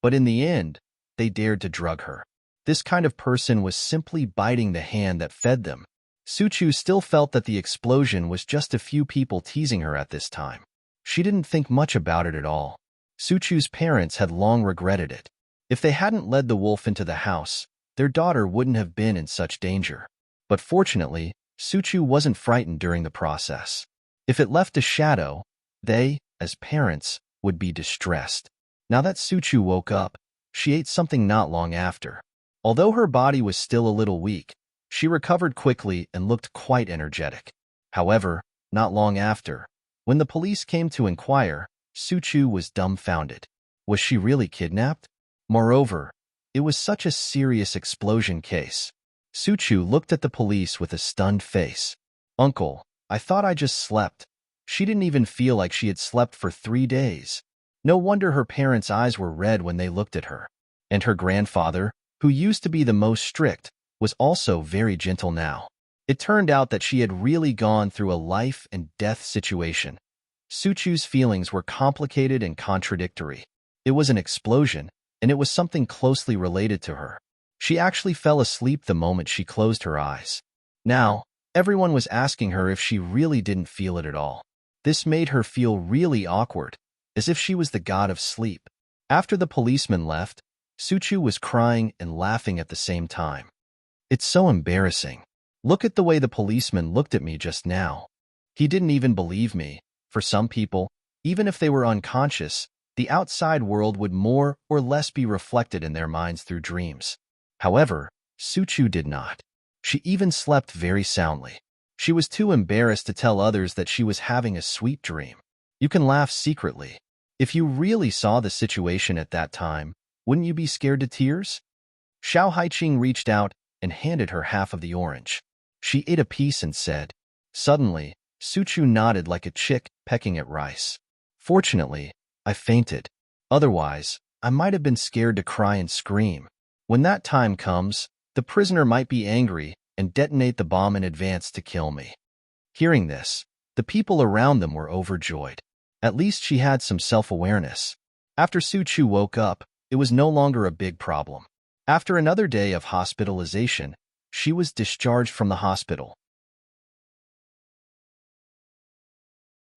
but in the end, they dared to drug her. This kind of person was simply biting the hand that fed them. Su Chu still felt that the explosion was just a few people teasing her at this time. She didn't think much about it at all. Su Chu's parents had long regretted it. If they hadn't led the wolf into the house, their daughter wouldn't have been in such danger. But fortunately, Su Chu wasn't frightened during the process. If it left a shadow, they, as parents, would be distressed. Now that Su Chu woke up, she ate something not long after. Although her body was still a little weak, she recovered quickly and looked quite energetic. However, not long after, when the police came to inquire, Su Chu was dumbfounded. Was she really kidnapped? Moreover, it was such a serious explosion case. Su Chu looked at the police with a stunned face. "Uncle, I thought I just slept." She didn't even feel like she had slept for 3 days. No wonder her parents' eyes were red when they looked at her. And her grandfather, who used to be the most strict, was also very gentle now. It turned out that she had really gone through a life and death situation. Su Chu's feelings were complicated and contradictory. It was an explosion, and it was something closely related to her. She actually fell asleep the moment she closed her eyes. Now, everyone was asking her if she really didn't feel it at all. This made her feel really awkward, as if she was the god of sleep. After the policeman left, Su Chu was crying and laughing at the same time. "It's so embarrassing. Look at the way the policeman looked at me just now. He didn't even believe me." For some people, even if they were unconscious, the outside world would more or less be reflected in their minds through dreams. However, Su Chu did not. She even slept very soundly. She was too embarrassed to tell others that she was having a sweet dream. You can laugh secretly. If you really saw the situation at that time, wouldn't you be scared to tears? Xiao Haiqing reached out and handed her half of the orange. She ate a piece and said. Suddenly, Su Chu nodded like a chick pecking at rice. "Fortunately, I fainted. Otherwise, I might have been scared to cry and scream. When that time comes, the prisoner might be angry and detonate the bomb in advance to kill me." Hearing this, the people around them were overjoyed. At least she had some self-awareness. After Su Chu woke up, it was no longer a big problem. After another day of hospitalization, she was discharged from the hospital.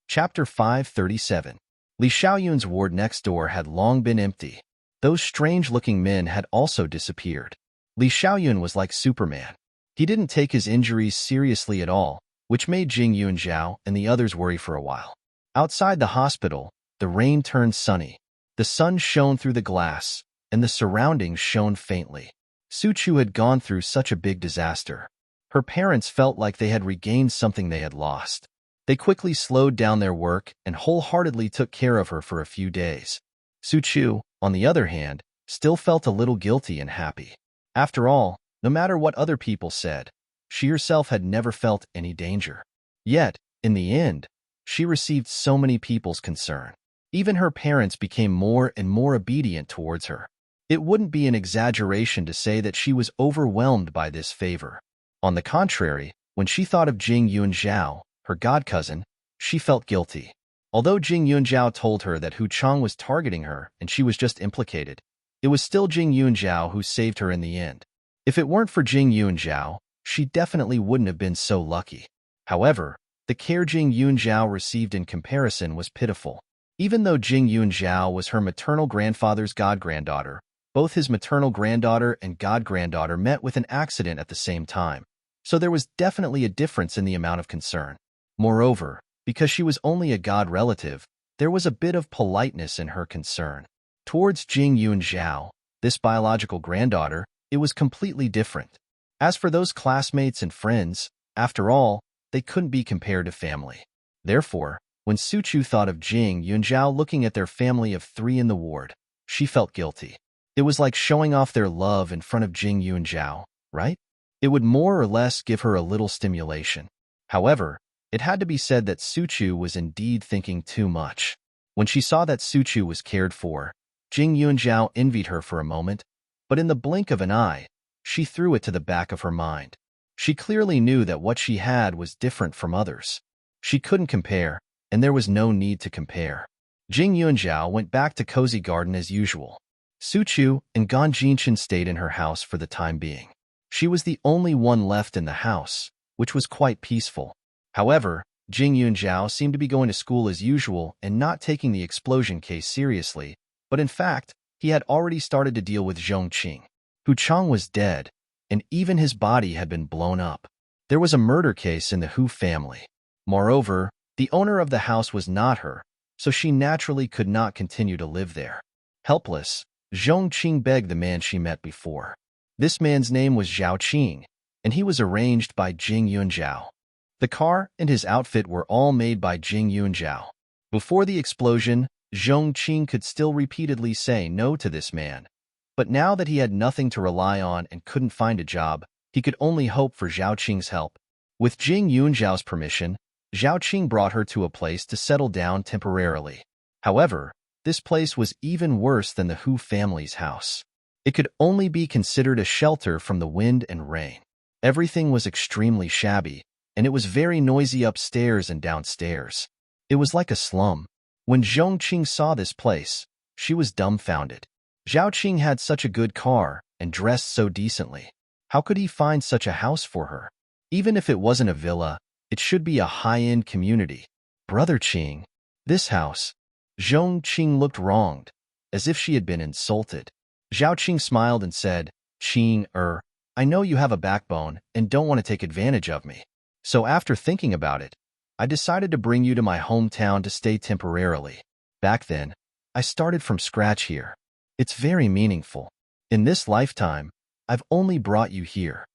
Chapter 537. Li Xiaoyun's ward next door had long been empty. Those strange-looking men had also disappeared. Li Xiaoyun was like Superman. He didn't take his injuries seriously at all, which made Jing Yunzhao and the others worry for a while. Outside the hospital, the rain turned sunny. The sun shone through the glass, and the surroundings shone faintly. Su Chu had gone through such a big disaster. Her parents felt like they had regained something they had lost. They quickly slowed down their work and wholeheartedly took care of her for a few days. Su Chu, on the other hand, still felt a little guilty and happy. After all, no matter what other people said, she herself had never felt any danger. Yet, in the end, she received so many people's concern. Even her parents became more and more obedient towards her. It wouldn't be an exaggeration to say that she was overwhelmed by this favor. On the contrary, when she thought of Jing Yunzhao, her god-cousin, she felt guilty. Although Jing Yunzhao told her that Hu Chang was targeting her and she was just implicated, it was still Jing Yunzhao who saved her in the end. If it weren't for Jing Yunzhao, she definitely wouldn't have been so lucky. However, the care Jing Yunzhao received in comparison was pitiful. Even though Jing Yunzhao was her maternal grandfather's god-granddaughter, both his maternal granddaughter and god-granddaughter met with an accident at the same time, so there was definitely a difference in the amount of concern. Moreover, because she was only a god relative, there was a bit of politeness in her concern. Towards Jing Yunzhao, this biological granddaughter, it was completely different. As for those classmates and friends, after all, they couldn't be compared to family. Therefore, when Su Chu thought of Jing Yunzhao looking at their family of 3 in the ward, she felt guilty. It was like showing off their love in front of Jing Yunzhao, right? It would more or less give her a little stimulation. However, it had to be said that Su Chu was indeed thinking too much. When she saw that Su Chu was cared for, Jing Yunzhao envied her for a moment, but in the blink of an eye, she threw it to the back of her mind. She clearly knew that what she had was different from others. She couldn't compare, and there was no need to compare. Jing Yunzhao went back to Cozy Garden as usual. Su Chu and Gan Jinchen stayed in her house for the time being. She was the only one left in the house, which was quite peaceful. However, Jing Yunzhao seemed to be going to school as usual and not taking the explosion case seriously, but in fact, he had already started to deal with Zhong Qing. Hu Chang was dead, and even his body had been blown up. There was a murder case in the Hu family. Moreover, the owner of the house was not her, so she naturally could not continue to live there. Helpless, Zhong Qing begged the man she met before. This man's name was Zhao Qing, and he was arranged by Jing Yunzhao. The car and his outfit were all made by Jing Yunzhao. Before the explosion, Zhong Qing could still repeatedly say no to this man. But now that he had nothing to rely on and couldn't find a job, he could only hope for Zhao Qing's help. With Jing Yunzhao's permission, Zhao Qing brought her to a place to settle down temporarily. However, this place was even worse than the Hu family's house. It could only be considered a shelter from the wind and rain. Everything was extremely shabby, and it was very noisy upstairs and downstairs. It was like a slum. When Zhong Qing saw this place, she was dumbfounded. Zhao Qing had such a good car and dressed so decently. How could he find such a house for her? Even if it wasn't a villa, it should be a high-end community. Brother Qing, this house. Zhong Qing looked wronged, as if she had been insulted. Zhao Qing smiled and said, Qing, I know you have a backbone and don't want to take advantage of me. So after thinking about it, I decided to bring you to my hometown to stay temporarily. Back then, I started from scratch here. It's very meaningful. In this lifetime, I've only brought you here.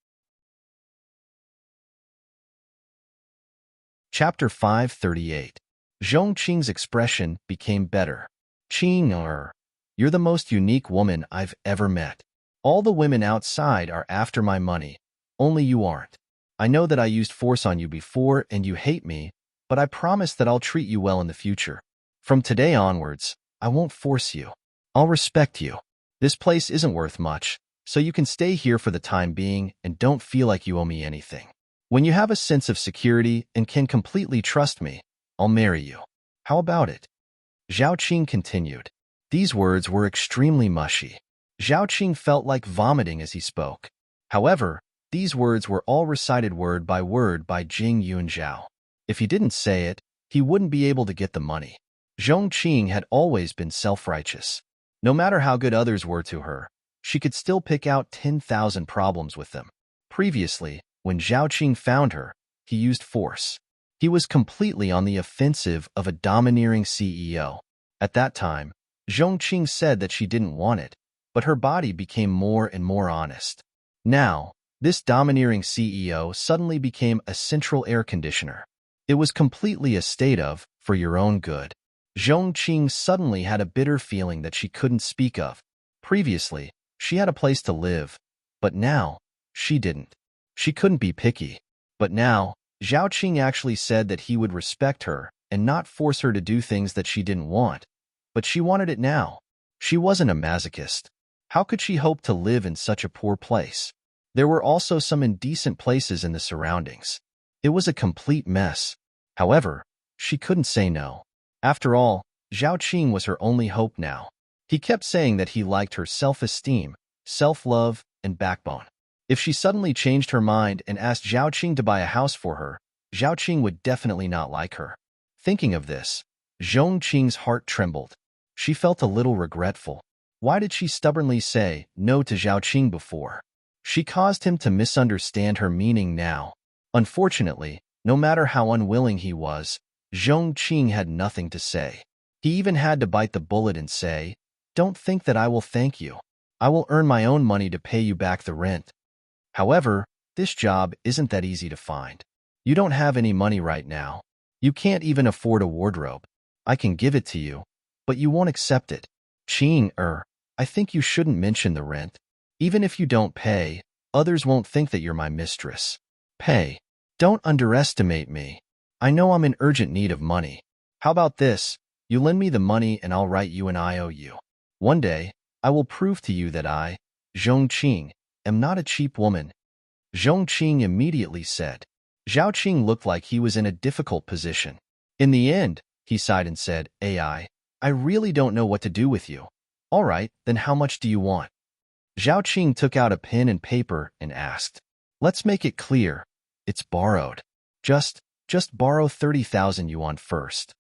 Chapter 538. Zhong Qing's expression became better. Qing, you're the most unique woman I've ever met. All the women outside are after my money. Only you aren't. I know that I used force on you before and you hate me, but I promise that I'll treat you well in the future. From today onwards, I won't force you. I'll respect you. This place isn't worth much, so you can stay here for the time being and don't feel like you owe me anything. When you have a sense of security and can completely trust me, I'll marry you. How about it? Zhao Qing continued. These words were extremely mushy. Zhao Qing felt like vomiting as he spoke. However, these words were all recited word by Jing Yunzhao. If he didn't say it, he wouldn't be able to get the money. Zhong Qing had always been self-righteous. No matter how good others were to her, she could still pick out 10,000 problems with them. Previously, when Zhao Qing found her, he used force. He was completely on the offensive of a domineering CEO. At that time, Zhong Qing said that she didn't want it, but her body became more and more honest. Now, this domineering CEO suddenly became a central air conditioner. It was completely a state of, for your own good. Zhong Qing suddenly had a bitter feeling that she couldn't speak of. Previously, she had a place to live, but now, she didn't. She couldn't be picky. But now, Zhao Qing actually said that he would respect her and not force her to do things that she didn't want. But she wanted it now. She wasn't a masochist. How could she hope to live in such a poor place? There were also some indecent places in the surroundings. It was a complete mess. However, she couldn't say no. After all, Zhao Qing was her only hope now. He kept saying that he liked her self-esteem, self-love, and backbone. If she suddenly changed her mind and asked Zhao Qing to buy a house for her, Zhao Qing would definitely not like her. Thinking of this, Zhong Qing's heart trembled. She felt a little regretful. Why did she stubbornly say no to Zhao Qing before? She caused him to misunderstand her meaning now. Unfortunately, no matter how unwilling he was, Zhong Qing had nothing to say. He even had to bite the bullet and say, "Don't think that I will thank you. I will earn my own money to pay you back the rent." However, this job isn't that easy to find. You don't have any money right now. You can't even afford a wardrobe. I can give it to you, but you won't accept it. Qing, I think you shouldn't mention the rent. Even if you don't pay, others won't think that you're my mistress. Pay. Don't underestimate me. I know I'm in urgent need of money. How about this? You lend me the money and I'll write you an IOU. One day, I will prove to you that I, Zhong Qing, am not a cheap woman. Zhong Qing immediately said, Zhao Qing looked like he was in a difficult position. In the end, he sighed and said, I really don't know what to do with you. All right, then how much do you want? Zhao Qing took out a pen and paper and asked, Let's make it clear. It's borrowed. Just borrow 30,000 yuan first.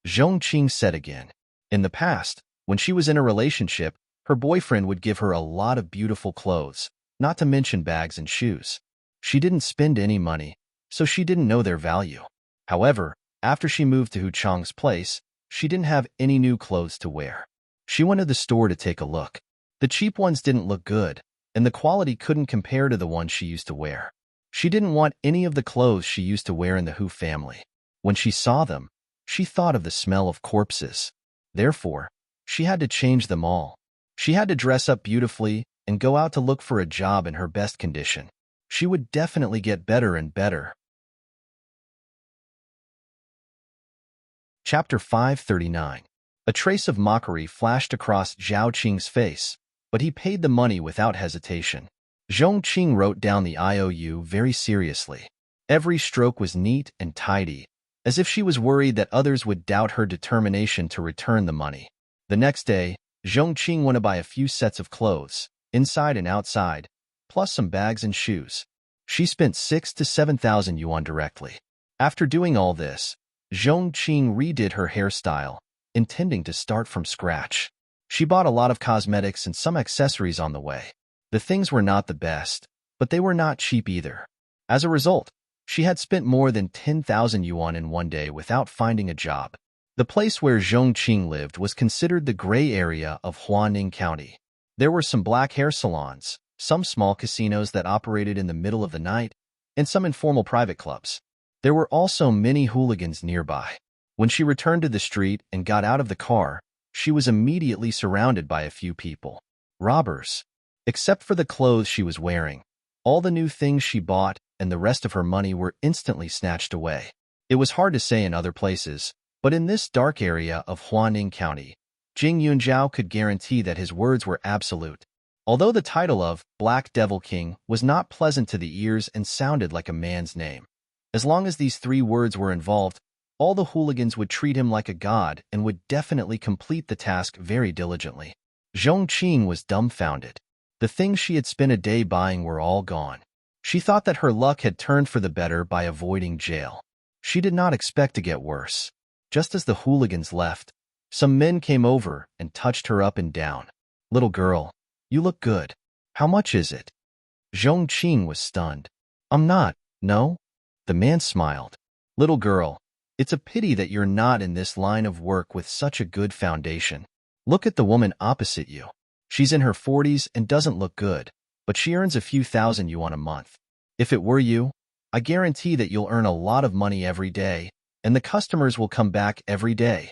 Zhong Qing said again. In the past, when she was in a relationship, her boyfriend would give her a lot of beautiful clothes, not to mention bags and shoes. She didn't spend any money, so she didn't know their value. However, after she moved to Hu Chang's place, she didn't have any new clothes to wear. She went to the store to take a look. The cheap ones didn't look good, and the quality couldn't compare to the ones she used to wear. She didn't want any of the clothes she used to wear in the Hu family. When she saw them, she thought of the smell of corpses. Therefore, she had to change them all. She had to dress up beautifully and go out to look for a job in her best condition. She would definitely get better and better. Chapter 539. A trace of mockery flashed across Zhao Qing's face, but he paid the money without hesitation. Zhong Qing wrote down the IOU very seriously. Every stroke was neat and tidy, as if she was worried that others would doubt her determination to return the money. The next day, Zhong Qing went to buy a few sets of clothes, inside and outside, plus some bags and shoes. She spent 6,000 to 7,000 yuan directly. After doing all this, Zhong Qing redid her hairstyle, intending to start from scratch. She bought a lot of cosmetics and some accessories on the way. The things were not the best, but they were not cheap either. As a result, she had spent more than 10,000 yuan in one day without finding a job. The place where Zhong Qing lived was considered the gray area of Huaning County. There were some black hair salons, some small casinos that operated in the middle of the night, and some informal private clubs. There were also many hooligans nearby. When she returned to the street and got out of the car, she was immediately surrounded by a few people. Robbers. Except for the clothes she was wearing, all the new things she bought and the rest of her money were instantly snatched away. It was hard to say in other places, but in this dark area of Huaning County, Jing Yunzhao could guarantee that his words were absolute. Although the title of Black Devil King was not pleasant to the ears and sounded like a man's name, as long as these 3 words were involved, all the hooligans would treat him like a god and would definitely complete the task very diligently. Zhong Qing was dumbfounded. The things she had spent a day buying were all gone. She thought that her luck had turned for the better by avoiding jail. She did not expect to get worse. Just as the hooligans left, some men came over and touched her up and down. Little girl, you look good. How much is it? Zhong Qing was stunned. I'm not, no? The man smiled. Little girl, it's a pity that you're not in this line of work with such a good foundation. Look at the woman opposite you. She's in her 40s and doesn't look good, but she earns a few thousand yuan a month. If it were you, I guarantee that you'll earn a lot of money every day, and the customers will come back every day.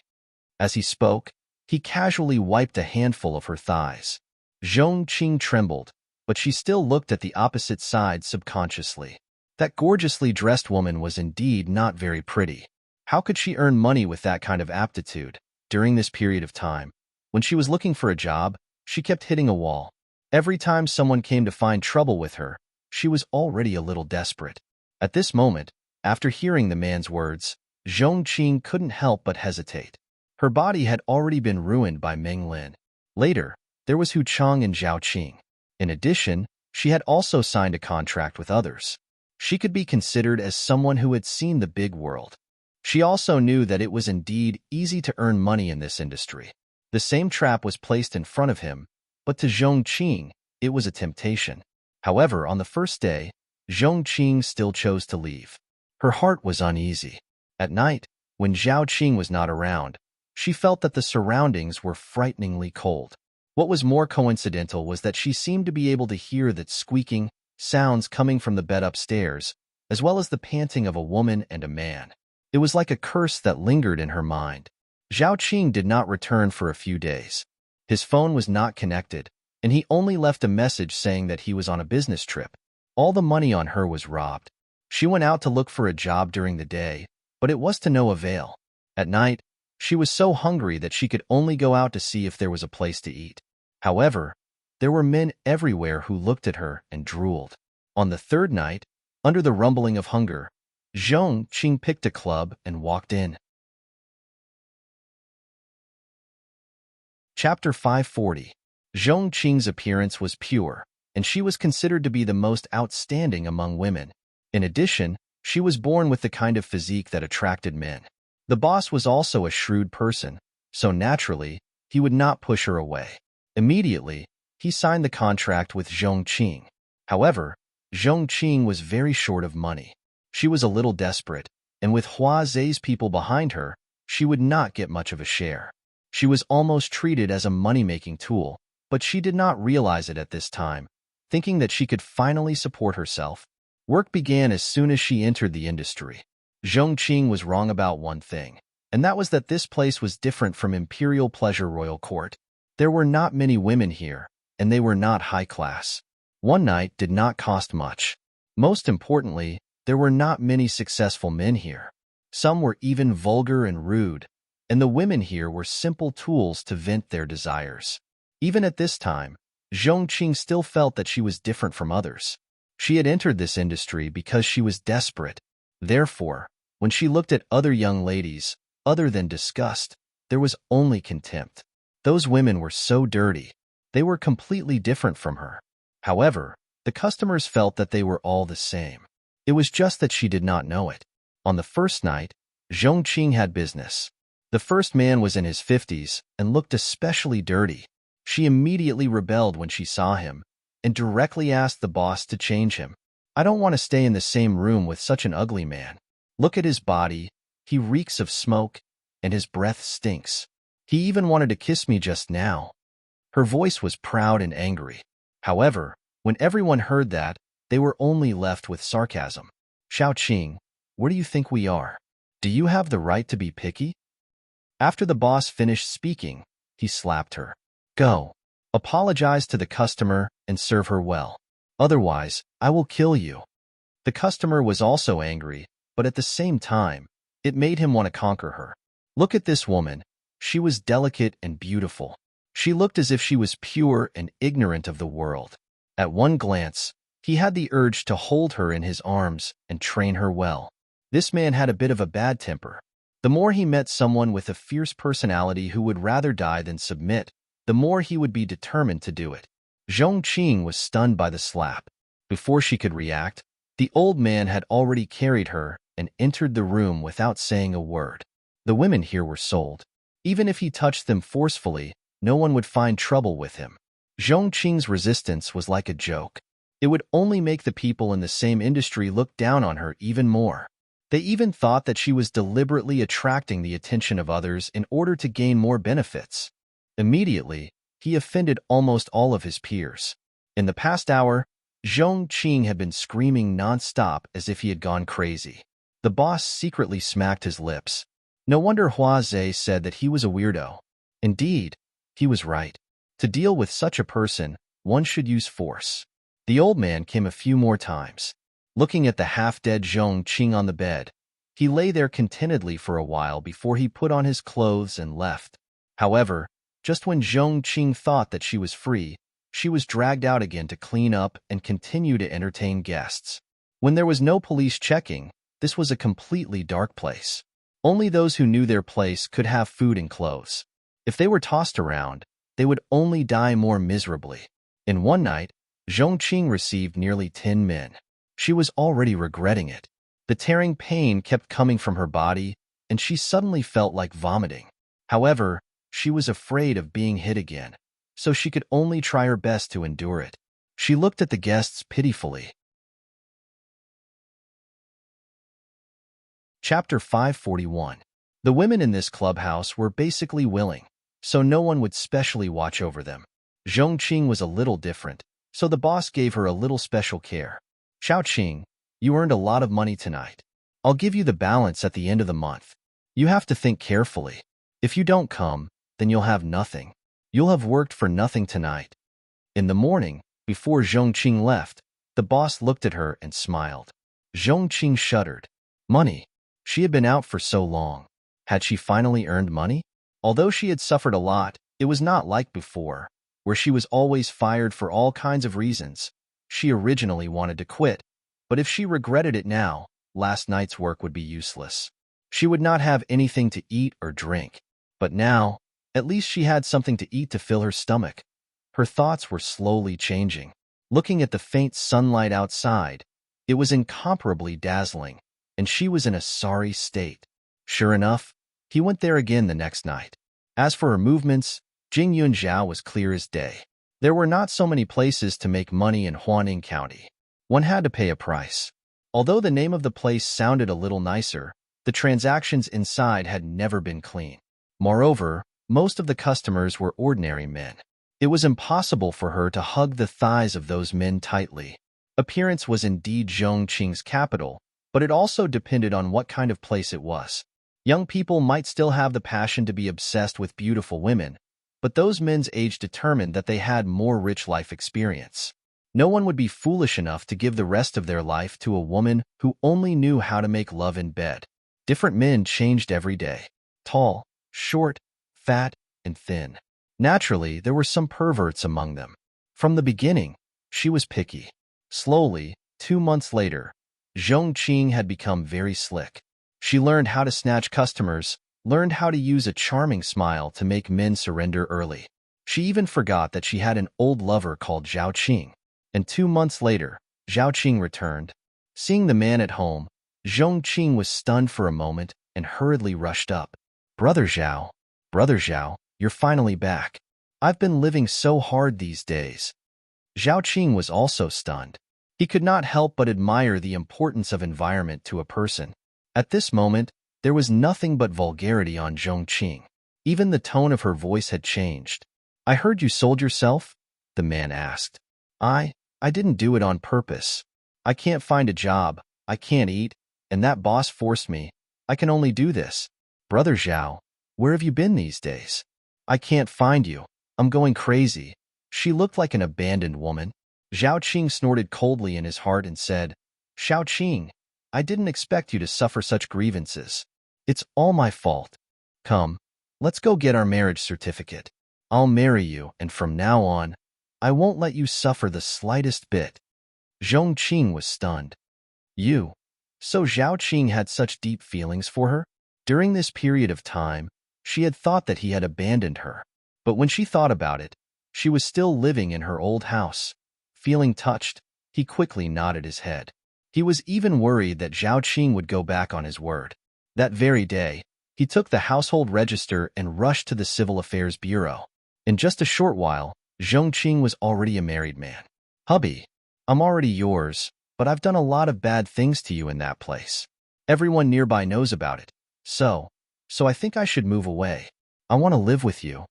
As he spoke, he casually wiped a handful of her thighs. Zhong Qing trembled, but she still looked at the opposite side subconsciously. That gorgeously dressed woman was indeed not very pretty. How could she earn money with that kind of aptitude? During this period of time, when she was looking for a job, she kept hitting a wall. Every time someone came to find trouble with her, she was already a little desperate. At this moment, after hearing the man's words, Zhong Qing couldn't help but hesitate. Her body had already been ruined by Meng Lin. Later, there was Hu Chang and Zhao Qing. In addition, she had also signed a contract with others. She could be considered as someone who had seen the big world. She also knew that it was indeed easy to earn money in this industry. The same trap was placed in front of him, but to Zhong Qing, it was a temptation. However, on the first day, Zhong Qing still chose to leave. Her heart was uneasy. At night, when Zhao Qing was not around, she felt that the surroundings were frighteningly cold. What was more coincidental was that she seemed to be able to hear that squeaking sounds coming from the bed upstairs, as well as the panting of a woman and a man. It was like a curse that lingered in her mind. Zhao Qing did not return for a few days. His phone was not connected, and he only left a message saying that he was on a business trip. All the money on her was robbed. She went out to look for a job during the day, but it was to no avail. At night, she was so hungry that she could only go out to see if there was a place to eat. However, there were men everywhere who looked at her and drooled. On the third night, under the rumbling of hunger, Zhong Qing picked a club and walked in. Chapter 540. Zhong Qing's appearance was pure, and she was considered to be the most outstanding among women. In addition, she was born with the kind of physique that attracted men. The boss was also a shrewd person, so naturally, he would not push her away. Immediately, he signed the contract with Zhong Qing. However, Zhong Qing was very short of money. She was a little desperate, and with Hua Zhe's people behind her, she would not get much of a share. She was almost treated as a money-making tool, but she did not realize it at this time, thinking that she could finally support herself. Work began as soon as she entered the industry. Zhong Qing was wrong about one thing, and that was that this place was different from Imperial Pleasure Royal Court. There were not many women here, and they were not high class. One night did not cost much. Most importantly, there were not many successful men here. Some were even vulgar and rude, and the women here were simple tools to vent their desires. Even at this time, Zhong Qing still felt that she was different from others. She had entered this industry because she was desperate. Therefore, when she looked at other young ladies, other than disgust, there was only contempt. Those women were so dirty. They were completely different from her. However, the customers felt that they were all the same. It was just that she did not know it. On the first night, Zhong Qing had business. The first man was in his 50s and looked especially dirty. She immediately rebelled when she saw him and directly asked the boss to change him. "I don't want to stay in the same room with such an ugly man. Look at his body. He reeks of smoke, and his breath stinks. He even wanted to kiss me just now." Her voice was proud and angry. However, when everyone heard that, they were only left with sarcasm. "Xiao Qing, where do you think we are? Do you have the right to be picky?" After the boss finished speaking, he slapped her. "Go. Apologize to the customer and serve her well. Otherwise, I will kill you." The customer was also angry, but at the same time, it made him want to conquer her. Look at this woman. She was delicate and beautiful. She looked as if she was pure and ignorant of the world. At one glance, he had the urge to hold her in his arms and train her well. This man had a bit of a bad temper. The more he met someone with a fierce personality who would rather die than submit, the more he would be determined to do it. Zhong Qing was stunned by the slap. Before she could react, the old man had already carried her and entered the room without saying a word. The women here were sold. Even if he touched them forcefully, no one would find trouble with him. Zhong Qing's resistance was like a joke. It would only make the people in the same industry look down on her even more. They even thought that she was deliberately attracting the attention of others in order to gain more benefits. Immediately, he offended almost all of his peers. In the past hour, Zhong Qing had been screaming non-stop as if he had gone crazy. The boss secretly smacked his lips. No wonder Hua Zhe said that he was a weirdo. Indeed, he was right. To deal with such a person, one should use force. The old man came a few more times. Looking at the half-dead Zhong Qing on the bed, he lay there contentedly for a while before he put on his clothes and left. However, just when Zhong Qing thought that she was free, she was dragged out again to clean up and continue to entertain guests. When there was no police checking, this was a completely dark place. Only those who knew their place could have food and clothes. If they were tossed around, they would only die more miserably. In one night, Zhong Qing received nearly 10 men. She was already regretting it. The tearing pain kept coming from her body, and she suddenly felt like vomiting. However, she was afraid of being hit again, so she could only try her best to endure it. She looked at the guests pitifully. Chapter 541. The women in this clubhouse were basically willing, so no one would specially watch over them. Zhong Qing was a little different, so the boss gave her a little special care. "Xiao Qing, you earned a lot of money tonight. I'll give you the balance at the end of the month. You have to think carefully. If you don't come, then you'll have nothing. You'll have worked for nothing tonight." In the morning, before Zhong Qing left, the boss looked at her and smiled. Zhong Qing shuddered. Money. She had been out for so long. Had she finally earned money? Although she had suffered a lot, it was not like before, where she was always fired for all kinds of reasons. She originally wanted to quit, but if she regretted it now, last night's work would be useless. She would not have anything to eat or drink. But now, at least she had something to eat to fill her stomach. Her thoughts were slowly changing. Looking at the faint sunlight outside, it was incomparably dazzling, and she was in a sorry state. Sure enough, he went there again the next night. As for her movements, Jing Yunzhao was clear as day. There were not so many places to make money in Huaning County. One had to pay a price. Although the name of the place sounded a little nicer, the transactions inside had never been clean. Moreover, most of the customers were ordinary men. It was impossible for her to hug the thighs of those men tightly. Appearance was indeed Zhongqing's capital, but it also depended on what kind of place it was. Young people might still have the passion to be obsessed with beautiful women, but those men's age determined that they had more rich life experience. No one would be foolish enough to give the rest of their life to a woman who only knew how to make love in bed. Different men changed every day. Tall, short, fat, and thin. Naturally, there were some perverts among them. From the beginning, she was picky. Slowly, 2 months later, Zhongqing had become very slick. She learned how to snatch customers, learned how to use a charming smile to make men surrender early. She even forgot that she had an old lover called Zhao Qing. And 2 months later, Zhao Qing returned. Seeing the man at home, Zhongqing was stunned for a moment and hurriedly rushed up. Brother Zhao, you're finally back. I've been living so hard these days." Zhao Qing was also stunned. He could not help but admire the importance of environment to a person. At this moment, there was nothing but vulgarity on Zhongqing. Even the tone of her voice had changed. "I heard you sold yourself?" the man asked. I didn't do it on purpose. I can't find a job, I can't eat, and that boss forced me. I can only do this. Brother Zhao, where have you been these days? I can't find you. I'm going crazy." She looked like an abandoned woman. Zhao Qing snorted coldly in his heart and said, "Xiao Qing, I didn't expect you to suffer such grievances. It's all my fault. Come, let's go get our marriage certificate. I'll marry you, and from now on, I won't let you suffer the slightest bit." Zhongqing was stunned. "You?" So Zhao Qing had such deep feelings for her? During this period of time, she had thought that he had abandoned her. But when she thought about it, she was still living in her old house. Feeling touched, he quickly nodded his head. He was even worried that Zhao Qing would go back on his word. That very day, he took the household register and rushed to the Civil Affairs Bureau. In just a short while, Zhongqing was already a married man. "Hubby, I'm already yours, but I've done a lot of bad things to you in that place. Everyone nearby knows about it. So I think I should move away. I want to live with you."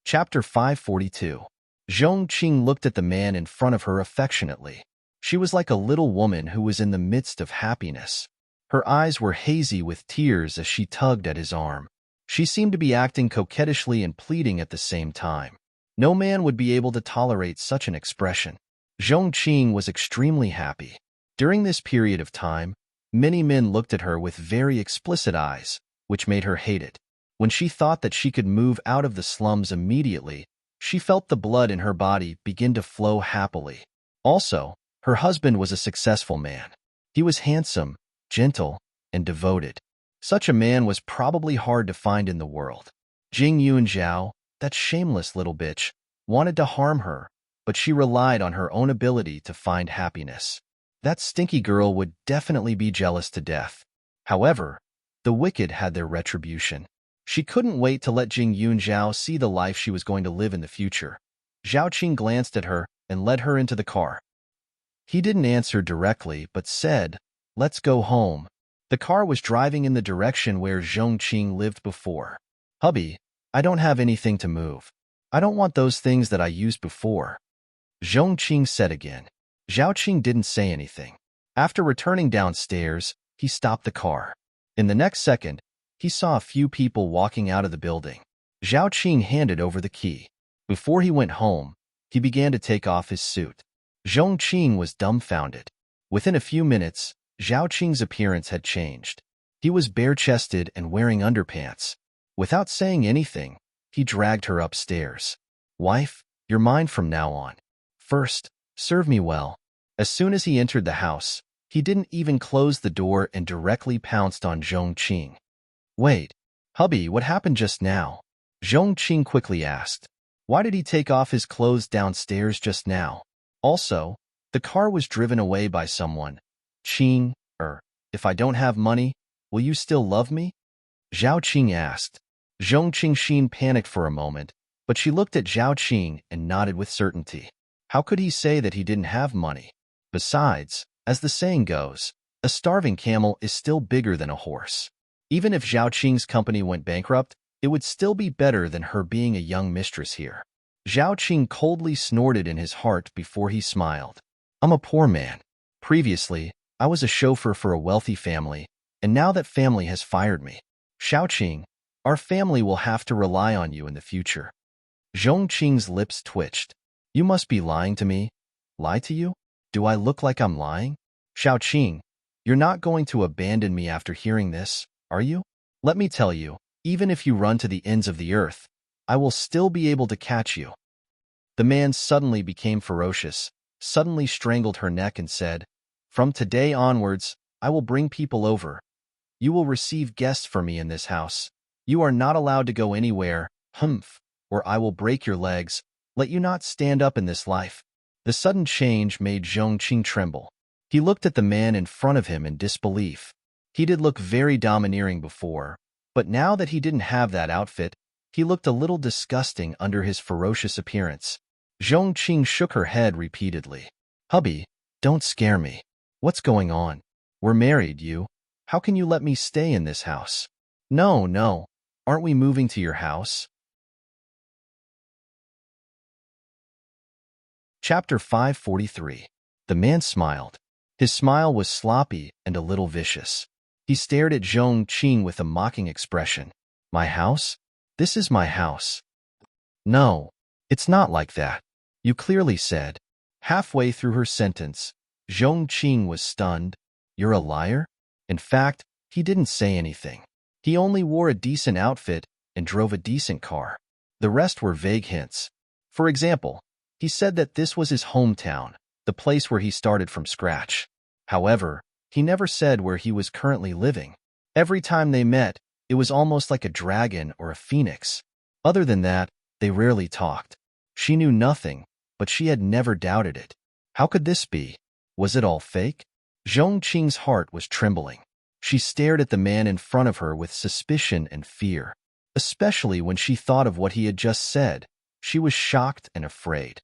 Chapter 542. Zhongqing looked at the man in front of her affectionately. She was like a little woman who was in the midst of happiness. Her eyes were hazy with tears as she tugged at his arm. She seemed to be acting coquettishly and pleading at the same time. No man would be able to tolerate such an expression. Zhongqing was extremely happy. During this period of time, many men looked at her with very explicit eyes, which made her hate it. When she thought that she could move out of the slums immediately, she felt the blood in her body begin to flow happily. Also, her husband was a successful man. He was handsome, gentle, and devoted. Such a man was probably hard to find in the world. Jing Yunzhao, that shameless little bitch, wanted to harm her, but she relied on her own ability to find happiness. That stinky girl would definitely be jealous to death. However, the wicked had their retribution. She couldn't wait to let Jing Yunzhao see the life she was going to live in the future. Zhao Qing glanced at her and led her into the car. He didn't answer directly, but said, "Let's go home." The car was driving in the direction where Zhongqing lived before. "Hubby, I don't have anything to move. I don't want those things that I used before," Zhongqing said again. Zhao Qing didn't say anything. After returning downstairs, he stopped the car. In the next second, he saw a few people walking out of the building. Zhao Qing handed over the key. Before he went home, he began to take off his suit. Zhongqing was dumbfounded. Within a few minutes, Zhao Qing's appearance had changed. He was bare-chested and wearing underpants. Without saying anything, he dragged her upstairs. "Wife, you're mine from now on. First, serve me well. As soon as he entered the house, he didn't even close the door and directly pounced on Zhong Qing. Wait, hubby, what happened just now? Zhong Qing quickly asked. Why did he take off his clothes downstairs just now? Also, the car was driven away by someone. Qing, if I don't have money, will you still love me? Zhao Qing asked. Zhong Qing panicked for a moment, but she looked at Zhao Qing and nodded with certainty. How could he say that he didn't have money? Besides, as the saying goes, a starving camel is still bigger than a horse. Even if Zhao Qing's company went bankrupt, it would still be better than her being a young mistress here. Zhao Qing coldly snorted in his heart before he smiled. I'm a poor man. Previously, I was a chauffeur for a wealthy family, and now that family has fired me. Zhao Qing, our family will have to rely on you in the future. Zhong Qing's lips twitched. You must be lying to me. Lie to you? Do I look like I'm lying? Zhao Qing, you're not going to abandon me after hearing this, are you? Let me tell you, even if you run to the ends of the earth, I will still be able to catch you. The man suddenly became ferocious, suddenly strangled her neck and said, From today onwards, I will bring people over. You will receive guests for me in this house. You are not allowed to go anywhere, or I will break your legs, let you not stand up in this life. The sudden change made Zhong Qing tremble. He looked at the man in front of him in disbelief. He did look very domineering before, but now that he didn't have that outfit, he looked a little disgusting under his ferocious appearance. Zhong Qing shook her head repeatedly. Hubby, don't scare me. What's going on? We're married, you. How can you let me stay in this house? No. Aren't we moving to your house? Chapter 543. The man smiled. His smile was sloppy and a little vicious. He stared at Zhong Qing with a mocking expression. My house? This is my house. No, it's not like that. You clearly said. Halfway through her sentence, Zhong Qing was stunned. You're a liar? In fact, he didn't say anything. He only wore a decent outfit and drove a decent car. The rest were vague hints. For example, he said that this was his hometown, the place where he started from scratch. However, he never said where he was currently living. Every time they met, it was almost like a dragon or a phoenix. Other than that, they rarely talked. She knew nothing, but she had never doubted it. How could this be? Was it all fake? Zhong Qing's heart was trembling. She stared at the man in front of her with suspicion and fear. Especially when she thought of what he had just said, she was shocked and afraid.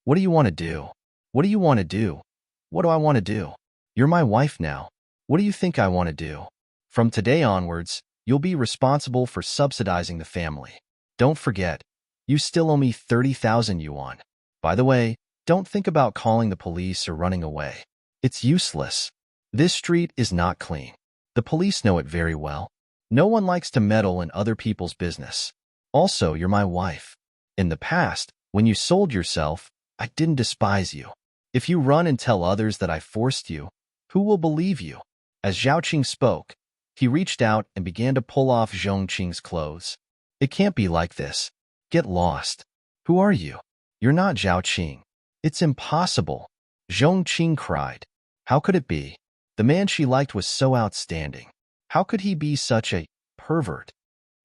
What do you want to do? What do you want to do? What do I want to do? You're my wife now. What do you think I want to do? From today onwards, you'll be responsible for subsidizing the family. Don't forget, you still owe me 30,000 yuan. By the way, don't think about calling the police or running away. It's useless. This street is not clean. The police know it very well. No one likes to meddle in other people's business. Also, you're my wife. In the past, when you sold yourself, I didn't despise you. If you run and tell others that I forced you, who will believe you? As Zhao Qing spoke, he reached out and began to pull off Zhong Qing's clothes. It can't be like this. Get lost. Who are you? You're not Zhao Qing. It's impossible. Zhong Qing cried. How could it be? The man she liked was so outstanding. How could he be such a pervert?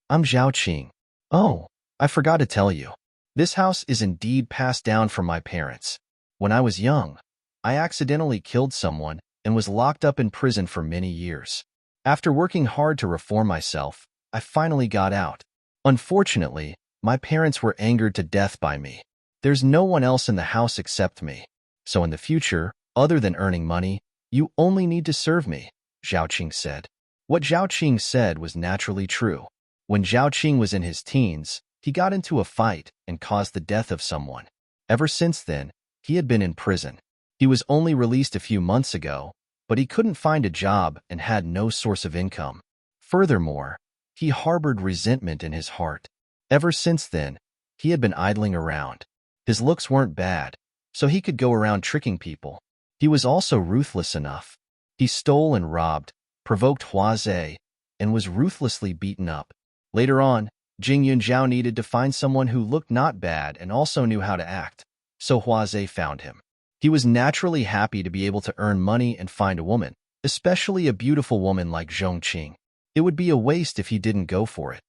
I'm Zhao Qing. Oh, I forgot to tell you. This house is indeed passed down from my parents. When I was young, I accidentally killed someone and was locked up in prison for many years. After working hard to reform myself, I finally got out. Unfortunately, my parents were angered to death by me. There's no one else in the house except me. So in the future, other than earning money, you only need to serve me, Zhao Qing said. What Zhao Qing said was naturally true. When Zhao Qing was in his teens, he got into a fight and caused the death of someone. Ever since then, he had been in prison. He was only released a few months ago, but he couldn't find a job and had no source of income. Furthermore, he harbored resentment in his heart. Ever since then, he had been idling around. His looks weren't bad, so he could go around tricking people. He was also ruthless enough. He stole and robbed, provoked Huaze, and was ruthlessly beaten up. Later on, Jing Yunzhao needed to find someone who looked not bad and also knew how to act, so Huaze found him. He was naturally happy to be able to earn money and find a woman, especially a beautiful woman like Zhongqing. It would be a waste if he didn't go for it.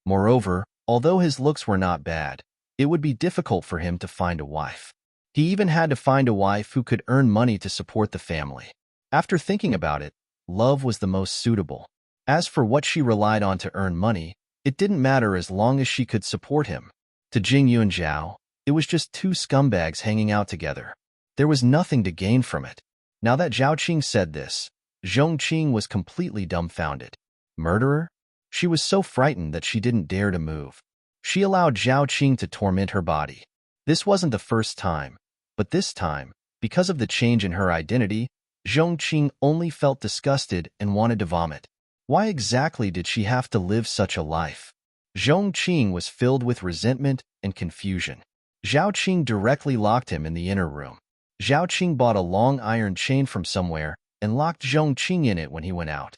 Moreover, although his looks were not bad, it would be difficult for him to find a wife. He even had to find a wife who could earn money to support the family. After thinking about it, love was the most suitable. As for what she relied on to earn money, it didn't matter as long as she could support him. To Jing Yunzhao, it was just two scumbags hanging out together. There was nothing to gain from it. Now that Zhao Qing said this, Zhongqing was completely dumbfounded. Murderer? She was so frightened that she didn't dare to move. She allowed Zhao Qing to torment her body. This wasn't the first time, but this time, because of the change in her identity, Zhongqing only felt disgusted and wanted to vomit. Why exactly did she have to live such a life? Zhongqing was filled with resentment and confusion. Zhao Qing directly locked him in the inner room. Zhao Qing bought a long iron chain from somewhere and locked Zhongqing in it when he went out.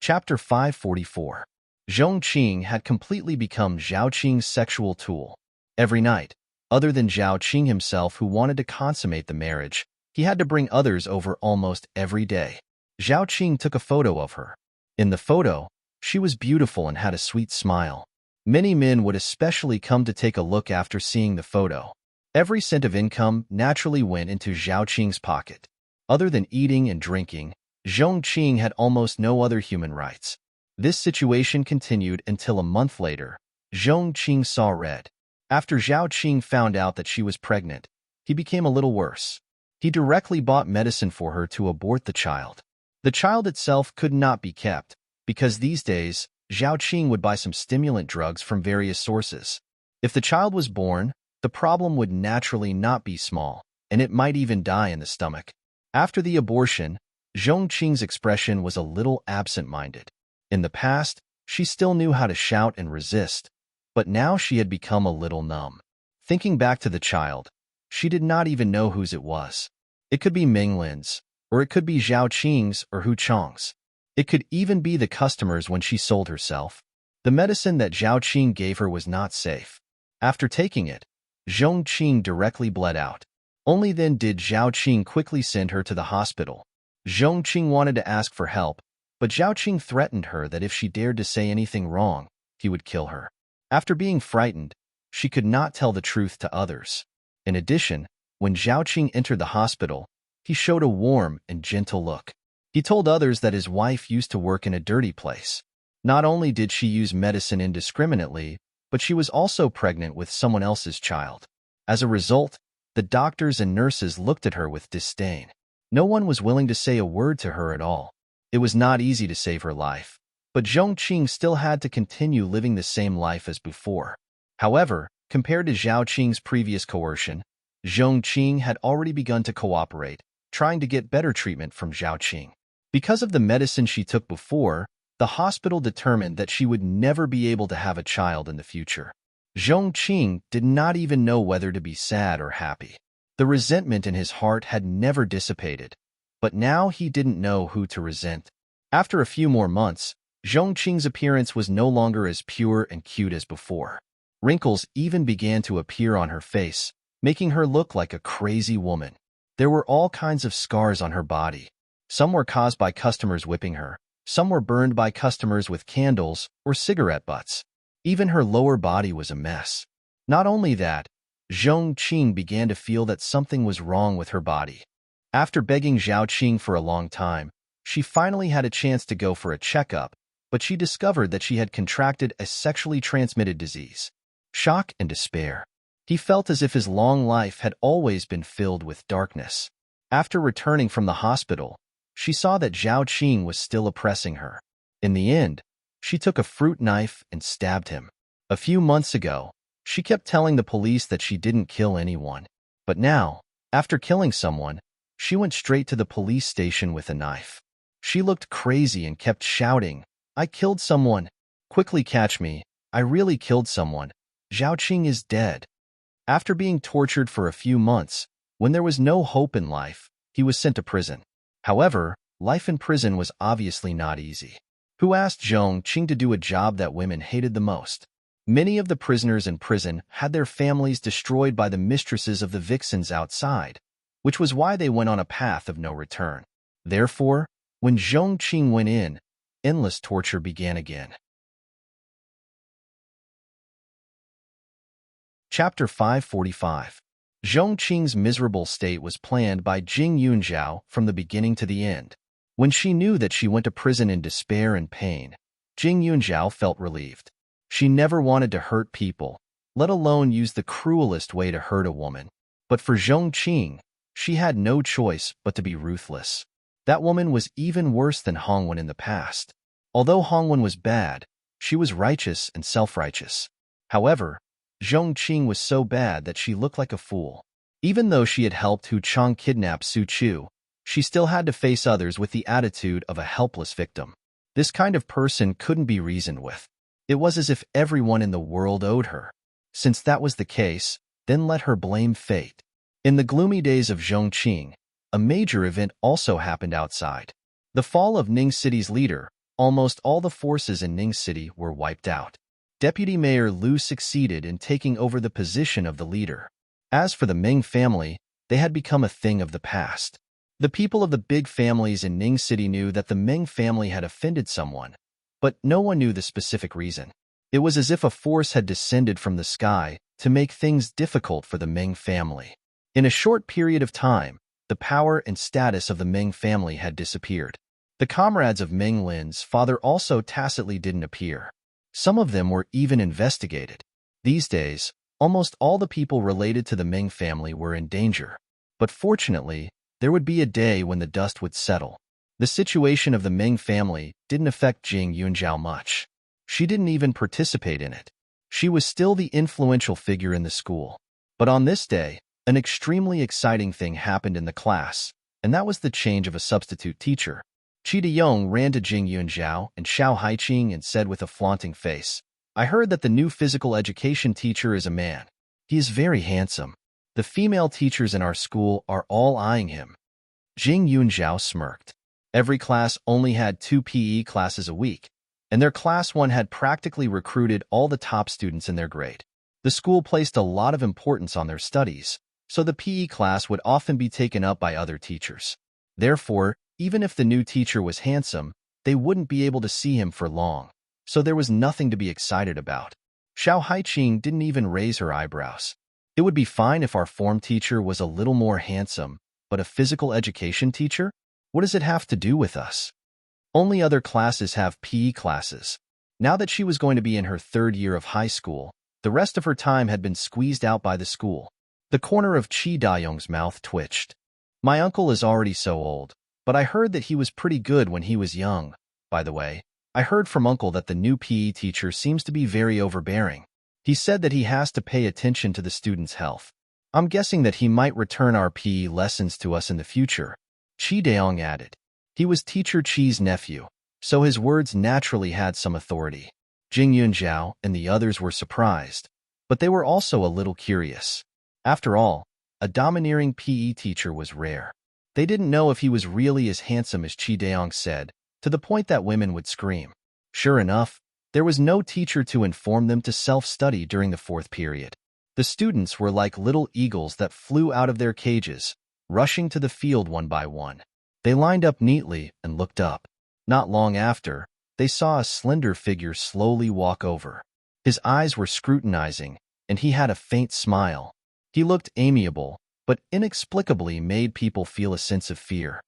Chapter 544. Zhongqing had completely become Zhao Qing's sexual tool. Every night, other than Zhao Qing himself who wanted to consummate the marriage, he had to bring others over almost every day. Zhao Qing took a photo of her. In the photo, she was beautiful and had a sweet smile. Many men would especially come to take a look after seeing the photo. Every cent of income naturally went into Zhao Qing's pocket. Other than eating and drinking, Zhongqing had almost no other human rights. This situation continued until a month later. Zhongqing saw red. After Zhao Qing found out that she was pregnant, he became a little worse. He directly bought medicine for her to abort the child. The child itself could not be kept, because these days, Zhao Qing would buy some stimulant drugs from various sources. If the child was born, the problem would naturally not be small, and it might even die in the stomach. After the abortion, Zhongqing's expression was a little absent-minded. In the past, she still knew how to shout and resist, but now she had become a little numb. Thinking back to the child, she did not even know whose it was. It could be Minglin's, or it could be Zhao Qing's or Hu Chong's. It could even be the customers when she sold herself. The medicine that Zhao Qing gave her was not safe. After taking it, Zhongqing directly bled out. Only then did Zhao Qing quickly send her to the hospital. Zhongqing wanted to ask for help, but Zhao Qing threatened her that if she dared to say anything wrong, he would kill her. After being frightened, she could not tell the truth to others. In addition, when Zhao Qing entered the hospital, he showed a warm and gentle look. He told others that his wife used to work in a dirty place. Not only did she use medicine indiscriminately, but she was also pregnant with someone else's child. As a result, the doctors and nurses looked at her with disdain. No one was willing to say a word to her at all. It was not easy to save her life, but Zhongqing still had to continue living the same life as before. However, compared to Zhao Qing's previous coercion, Zhongqing had already begun to cooperate, trying to get better treatment from Zhao Qing. Because of the medicine she took before, the hospital determined that she would never be able to have a child in the future. Zhongqing did not even know whether to be sad or happy. The resentment in his heart had never dissipated, but now he didn't know who to resent. After a few more months, Zhongqing's appearance was no longer as pure and cute as before. Wrinkles even began to appear on her face, making her look like a crazy woman. There were all kinds of scars on her body. Some were caused by customers whipping her. Some were burned by customers with candles or cigarette butts. Even her lower body was a mess. Not only that, Zhongqing began to feel that something was wrong with her body. After begging Zhao Qing for a long time, she finally had a chance to go for a checkup, but she discovered that she had contracted a sexually transmitted disease. Shock and despair. He felt as if his long life had always been filled with darkness. After returning from the hospital, she saw that Zhao Qing was still oppressing her. In the end, she took a fruit knife and stabbed him. A few months ago, she kept telling the police that she didn't kill anyone. But now, after killing someone, she went straight to the police station with a knife. She looked crazy and kept shouting, "I killed someone! Quickly catch me! I really killed someone! Zhao Qing is dead!" After being tortured for a few months, when there was no hope in life, he was sent to prison. However, life in prison was obviously not easy. Who asked Zhongqing to do a job that women hated the most? Many of the prisoners in prison had their families destroyed by the mistresses of the vixens outside, which was why they went on a path of no return. Therefore, when Zhong Qing went in, endless torture began again. Chapter 545. Zhong Qing's miserable state was planned by Jing Yunzhao from the beginning to the end. When she knew that she went to prison in despair and pain, Jing Yunzhao felt relieved. She never wanted to hurt people, let alone use the cruelest way to hurt a woman. But for Zhong Qing, she had no choice but to be ruthless. That woman was even worse than Hongwen in the past. Although Hongwen was bad, she was righteous and self-righteous. However, Zhong Qing was so bad that she looked like a fool. Even though she had helped Hu Chang kidnap Su Chu, she still had to face others with the attitude of a helpless victim. This kind of person couldn't be reasoned with. It was as if everyone in the world owed her. Since that was the case, then let her blame fate. In the gloomy days of Zhong Qing, a major event also happened outside. The fall of Ning City's leader. Almost all the forces in Ning City were wiped out. Deputy Mayor Liu succeeded in taking over the position of the leader. As for the Ming family, they had become a thing of the past. The people of the big families in Ning City knew that the Ming family had offended someone, but no one knew the specific reason. It was as if a force had descended from the sky to make things difficult for the Ming family. In a short period of time, the power and status of the Ming family had disappeared. The comrades of Ming Lin's father also tacitly didn't appear. Some of them were even investigated. These days, almost all the people related to the Ming family were in danger. But fortunately, there would be a day when the dust would settle. The situation of the Ming family didn't affect Jing Yunzhao much. She didn't even participate in it. She was still the influential figure in the school. But on this day, an extremely exciting thing happened in the class, and that was the change of a substitute teacher. Qi Deyong ran to Jing Yunzhao and Xiao Haiqing and said with a flaunting face, "I heard that the new physical education teacher is a man. He is very handsome. The female teachers in our school are all eyeing him." Jing Yunzhao smirked. Every class only had 2 PE classes a week, and their class 1 had practically recruited all the top students in their grade. The school placed a lot of importance on their studies, so the PE class would often be taken up by other teachers. Therefore, even if the new teacher was handsome, they wouldn't be able to see him for long, so there was nothing to be excited about. Xiao Haiqing didn't even raise her eyebrows. It would be fine if our form teacher was a little more handsome, but a physical education teacher? What does it have to do with us? Only other classes have PE classes. Now that she was going to be in her 3rd year of high school, the rest of her time had been squeezed out by the school. The corner of Qi Dayong's mouth twitched. "My uncle is already so old, but I heard that he was pretty good when he was young. By the way, I heard from Uncle that the new PE teacher seems to be very overbearing. He said that he has to pay attention to the students' health. I'm guessing that he might return our PE lessons to us in the future." Qi Dayong added. He was Teacher Qi's nephew, so his words naturally had some authority. Jing Yunzhao and the others were surprised, but they were also a little curious. After all, a domineering PE teacher was rare. They didn't know if he was really as handsome as Qi Dayong said, to the point that women would scream. Sure enough, there was no teacher to inform them to self-study during the 4th period. The students were like little eagles that flew out of their cages, rushing to the field one by one. They lined up neatly and looked up. Not long after, they saw a slender figure slowly walk over. His eyes were scrutinizing, and he had a faint smile. He looked amiable, but inexplicably made people feel a sense of fear.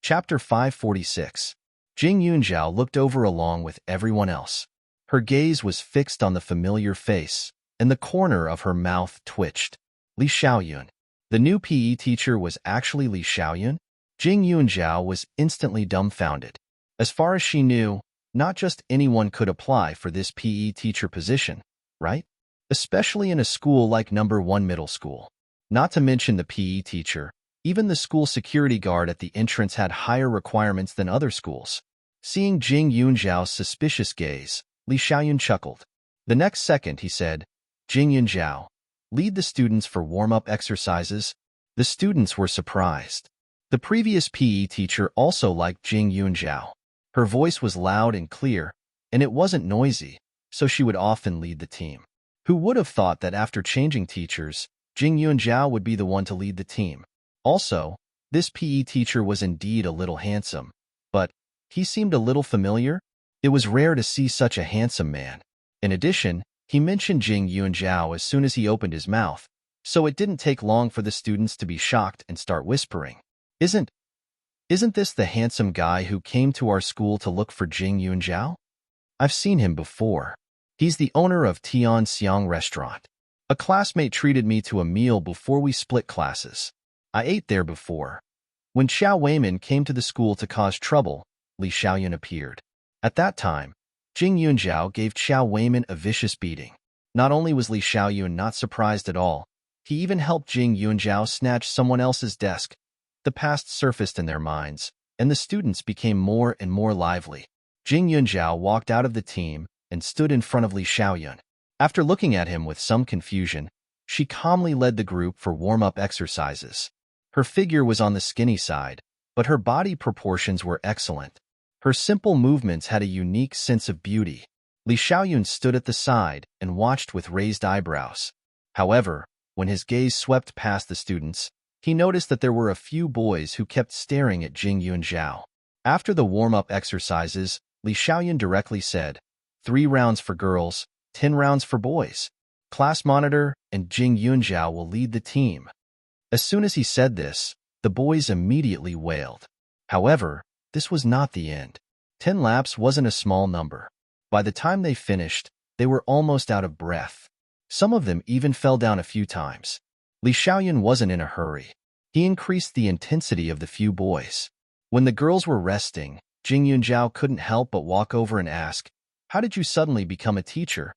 Chapter 546. Jing Yunzhao looked over along with everyone else. Her gaze was fixed on the familiar face, and the corner of her mouth twitched. Li Xiaoyun. The new PE teacher was actually Li Xiaoyun? Jing Yunzhao was instantly dumbfounded. As far as she knew, not just anyone could apply for this PE teacher position, right? Especially in a school like No. 1 Middle School. Not to mention the PE teacher, even the school security guard at the entrance had higher requirements than other schools. Seeing Jing Yunzhao's suspicious gaze, Li Xiaoyun chuckled. The next second, he said, "Jing Yunzhao, lead the students for warm-up exercises." The students were surprised. The previous PE teacher also liked Jing Yunzhao. Her voice was loud and clear, and it wasn't noisy, so she would often lead the team. Who would have thought that after changing teachers, Jing Yunjiao would be the one to lead the team? Also, this PE teacher was indeed a little handsome, but he seemed a little familiar. It was rare to see such a handsome man. In addition, he mentioned Jing Yunjiao as soon as he opened his mouth, so it didn't take long for the students to be shocked and start whispering, Isn't this the handsome guy who came to our school to look for Jing Yunjiao? I've seen him before. He's the owner of Tian Xiang Restaurant. A classmate treated me to a meal before we split classes. I ate there before. When Xiao Weimin came to the school to cause trouble, Li Xiaoyun appeared. At that time, Jing Yunjiao gave Xiao Weimin a vicious beating. Not only was Li Xiaoyun not surprised at all, he even helped Jing Yunjiao snatch someone else's desk. The past surfaced in their minds, and the students became more and more lively. Jing Yunjiao walked out of the team and stood in front of Li Xiaoyun. After looking at him with some confusion, she calmly led the group for warm-up exercises. Her figure was on the skinny side, but her body proportions were excellent. Her simple movements had a unique sense of beauty. Li Xiaoyun stood at the side and watched with raised eyebrows. However, when his gaze swept past the students, he noticed that there were a few boys who kept staring at Jing Yunjiao. After the warm-up exercises, Li Xiaoyun directly said, 3 rounds for girls, 10 rounds for boys. Class monitor and Jing Yunjiao will lead the team. As soon as he said this, the boys immediately wailed. However, this was not the end. 10 laps wasn't a small number. By the time they finished, they were almost out of breath. Some of them even fell down a few times. Li Xiaoyun wasn't in a hurry. He increased the intensity of the few boys. When the girls were resting, Jing Yunjiao couldn't help but walk over and ask, How did you suddenly become a teacher?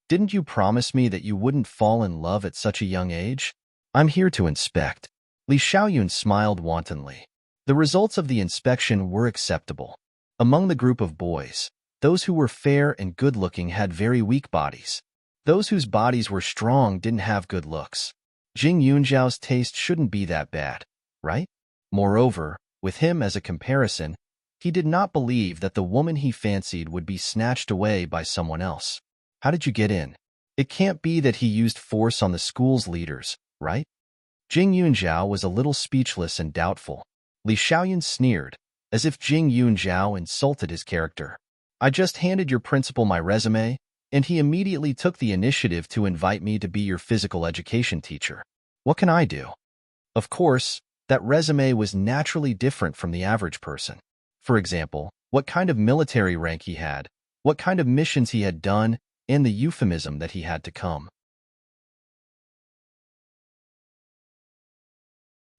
Didn't you promise me that you wouldn't fall in love at such a young age? I'm here to inspect. Li Xiaoyun smiled wantonly. The results of the inspection were acceptable. Among the group of boys, those who were fair and good-looking had very weak bodies. Those whose bodies were strong didn't have good looks. Jing Yunjiao's taste shouldn't be that bad, right? Moreover, with him as a comparison, he did not believe that the woman he fancied would be snatched away by someone else. How did you get in? It can't be that he used force on the school's leaders, right? Jing Yunjiao was a little speechless and doubtful. Li Xiaoyun sneered, as if Jing Yunjiao insulted his character. I just handed your principal my resume, and he immediately took the initiative to invite me to be your physical education teacher. What can I do? Of course, that resume was naturally different from the average person. For example, what kind of military rank he had, what kind of missions he had done, and the euphemism that he had to come.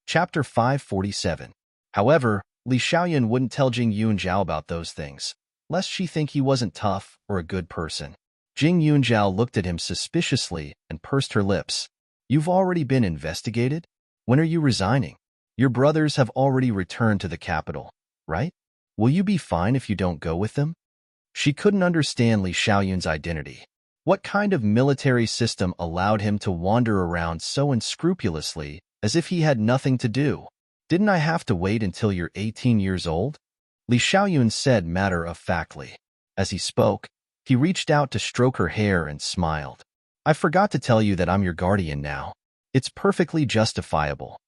Chapter 547. However, Li Xiaoyun wouldn't tell Jing Yunjiao about those things, lest she think he wasn't tough or a good person. Jing Yunjiao looked at him suspiciously and pursed her lips. You've already been investigated? When are you resigning? Your brothers have already returned to the capital, right? Will you be fine if you don't go with them? She couldn't understand Li Xiaoyun's identity. What kind of military system allowed him to wander around so unscrupulously as if he had nothing to do? Didn't I have to wait until you're 18 years old? Li Xiaoyun said matter-of-factly. As he spoke, he reached out to stroke her hair and smiled. I forgot to tell you that I'm your guardian now. It's perfectly justifiable.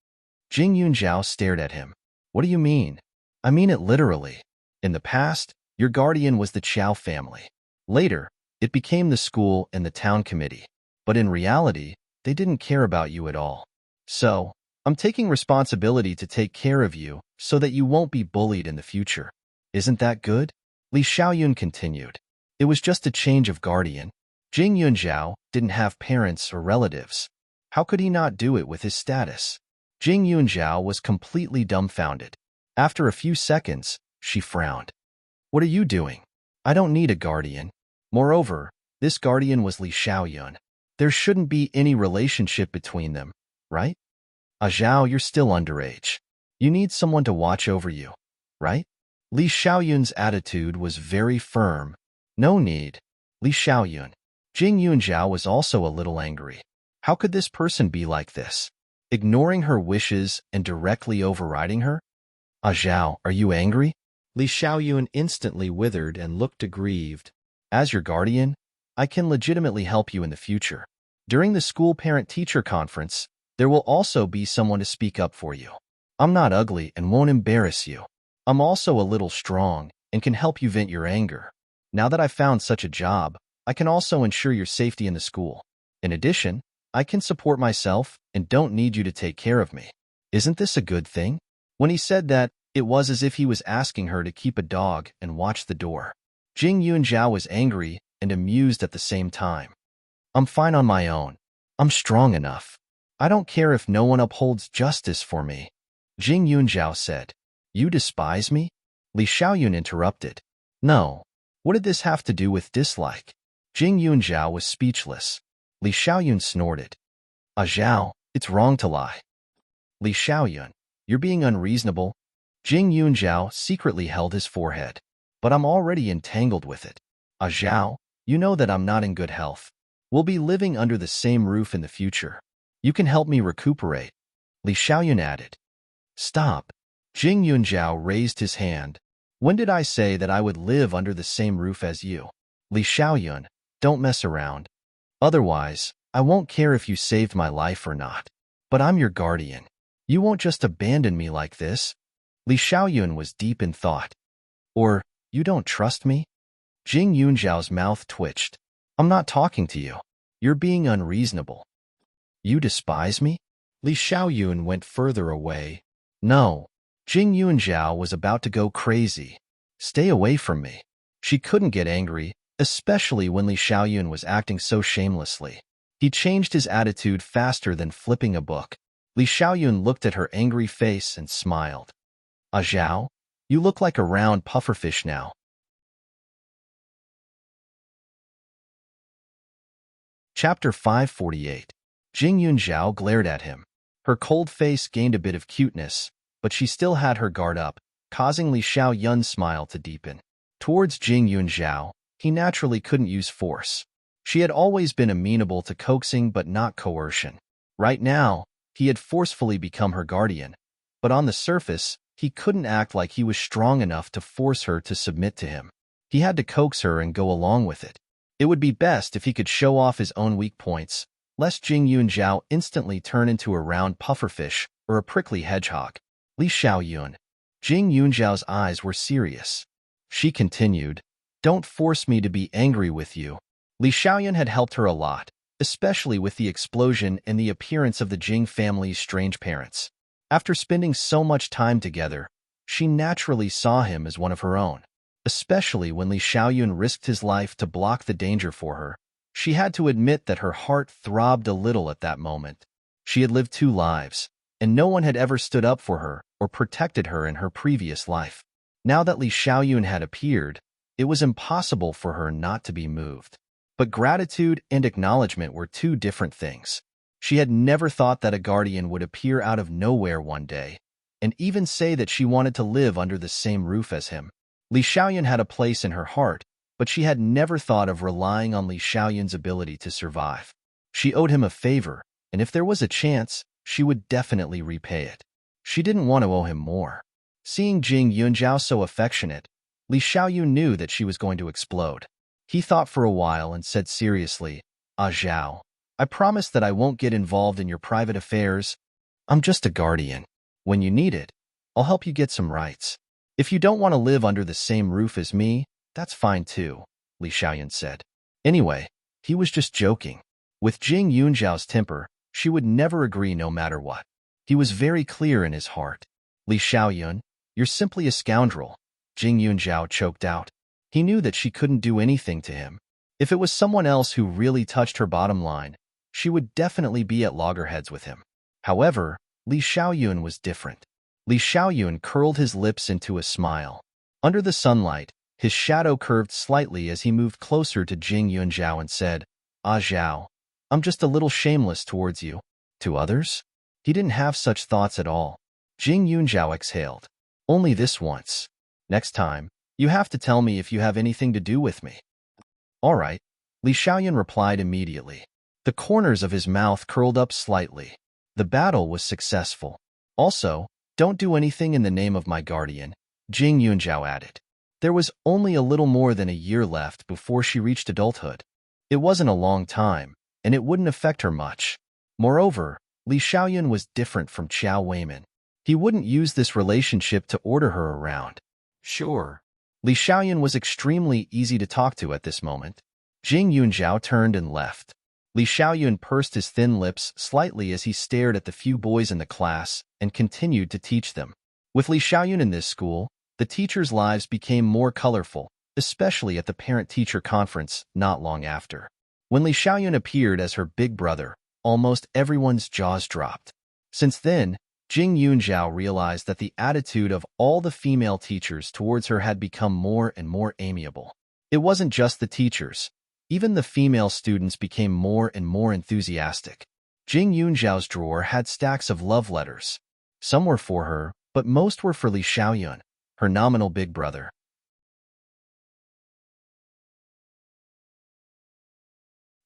Jing Yunjiao stared at him. What do you mean? I mean it literally. In the past, your guardian was the Qiao family. Later, it became the school and the town committee. But in reality, they didn't care about you at all. So, I'm taking responsibility to take care of you so that you won't be bullied in the future. Isn't that good? Li Xiaoyun continued. It was just a change of guardian. Jing Yunjiao didn't have parents or relatives. How could he not do it with his status? Jing Yunjiao was completely dumbfounded. After a few seconds, she frowned. What are you doing? I don't need a guardian. Moreover, this guardian was Li Xiaoyun. There shouldn't be any relationship between them, right? Zhao, you're still underage. You need someone to watch over you, right? Li Xiaoyun's attitude was very firm. No need. Li Xiaoyun. Jing Yunjiao was also a little angry. How could this person be like this? Ignoring her wishes and directly overriding her? Zhao, are you angry? Li Xiaoyun instantly withered and looked aggrieved. As your guardian, I can legitimately help you in the future. During the school parent-teacher conference, there will also be someone to speak up for you. I'm not ugly and won't embarrass you. I'm also a little strong and can help you vent your anger. Now that I've found such a job, I can also ensure your safety in the school. In addition, I can support myself and don't need you to take care of me. Isn't this a good thing? When he said that, it was as if he was asking her to keep a dog and watch the door. Jing Yunzhao was angry and amused at the same time. I'm fine on my own. I'm strong enough. I don't care if no one upholds justice for me. Jing Yunzhao said. You despise me? Li Xiaoyun interrupted. No. What did this have to do with dislike? Jing Yunzhao was speechless. Li Xiaoyun snorted. Zhao, it's wrong to lie. Li Xiaoyun, you're being unreasonable. Jing Yunzhao secretly held his forehead. But I'm already entangled with it. Zhao, you know that I'm not in good health. We'll be living under the same roof in the future. You can help me recuperate. Li Xiaoyun added. Stop. Jing Yunzhao raised his hand. When did I say that I would live under the same roof as you? Li Xiaoyun, don't mess around. Otherwise, I won't care if you saved my life or not. But I'm your guardian. You won't just abandon me like this. Li Xiaoyun was deep in thought. Or, you don't trust me? Jing Yunzhao's mouth twitched. I'm not talking to you. You're being unreasonable. You despise me? Li Xiaoyun went further away. No. Jing Yunzhao was about to go crazy. Stay away from me. She couldn't get angry, especially when Li Xiaoyun was acting so shamelessly. He changed his attitude faster than flipping a book. Li Xiaoyun looked at her angry face and smiled. Zhao, you look like a round pufferfish now. Chapter 548. Jing Yunzhao glared at him. Her cold face gained a bit of cuteness, but she still had her guard up, causing Li Xiaoyun's smile to deepen. Towards Jing Yunzhao, he naturally couldn't use force. She had always been amenable to coaxing but not coercion. Right now, he had forcefully become her guardian, but on the surface, he couldn't act like he was strong enough to force her to submit to him. He had to coax her and go along with it. It would be best if he could show off his own weak points, lest Jing Yunzhao instantly turn into a round pufferfish or a prickly hedgehog. Li Xiaoyun. Jing Yunzhao's eyes were serious. She continued, Don't force me to be angry with you. Li Xiaoyun had helped her a lot, especially with the explosion and the appearance of the Jing family's strange parents. After spending so much time together, she naturally saw him as one of her own. Especially when Li Xiaoyun risked his life to block the danger for her, she had to admit that her heart throbbed a little at that moment. She had lived 2 lives, and no one had ever stood up for her or protected her in her previous life. Now that Li Xiaoyun had appeared, it was impossible for her not to be moved. But gratitude and acknowledgement were 2 different things. She had never thought that a guardian would appear out of nowhere one day, and even say that she wanted to live under the same roof as him. Li Xiaoyun had a place in her heart, but she had never thought of relying on Li Xiaoyun's ability to survive. She owed him a favor, and if there was a chance, she would definitely repay it. She didn't want to owe him more. Seeing Jing Yunzhao so affectionate, Li Xiaoyun knew that she was going to explode. He thought for a while and said seriously, Zhao, I promise that I won't get involved in your private affairs. I'm just a guardian. When you need it, I'll help you get some rights. If you don't want to live under the same roof as me, that's fine too, Li Xiaoyun said. Anyway, he was just joking. With Jing Yunzhao's temper, she would never agree no matter what. He was very clear in his heart. Li Xiaoyun, you're simply a scoundrel, Jing Yunzhao choked out. He knew that she couldn't do anything to him. If it was someone else who really touched her bottom line, she would definitely be at loggerheads with him. However, Li Xiaoyun was different. Li Xiaoyun curled his lips into a smile. Under the sunlight, his shadow curved slightly as he moved closer to Jing Yunzhao and said, Zhao, I'm just a little shameless towards you. To others? He didn't have such thoughts at all. Jing Yunzhao exhaled. Only this once. Next time, you have to tell me if you have anything to do with me. All right, Li Xiaoyun replied immediately. The corners of his mouth curled up slightly. The battle was successful. Also, don't do anything in the name of my guardian. Jing Yunzhao added. There was only a little more than a year left before she reached adulthood. It wasn't a long time, and it wouldn't affect her much. Moreover, Li Xiaoyun was different from Qiao Weiman. He wouldn't use this relationship to order her around. Sure. Li Xiaoyun was extremely easy to talk to at this moment. Jing Yunzhao turned and left. Li Xiaoyun pursed his thin lips slightly as he stared at the few boys in the class and continued to teach them. With Li Xiaoyun in this school, the teachers' lives became more colorful, especially at the parent-teacher conference not long after. When Li Xiaoyun appeared as her big brother, almost everyone's jaws dropped. Since then, Jing Yunzhao realized that the attitude of all the female teachers towards her had become more and more amiable. It wasn't just the teachers. Even the female students became more and more enthusiastic. Jing Yunzhao's drawer had stacks of love letters. Some were for her, but most were for Li Xiaoyun, her nominal big brother.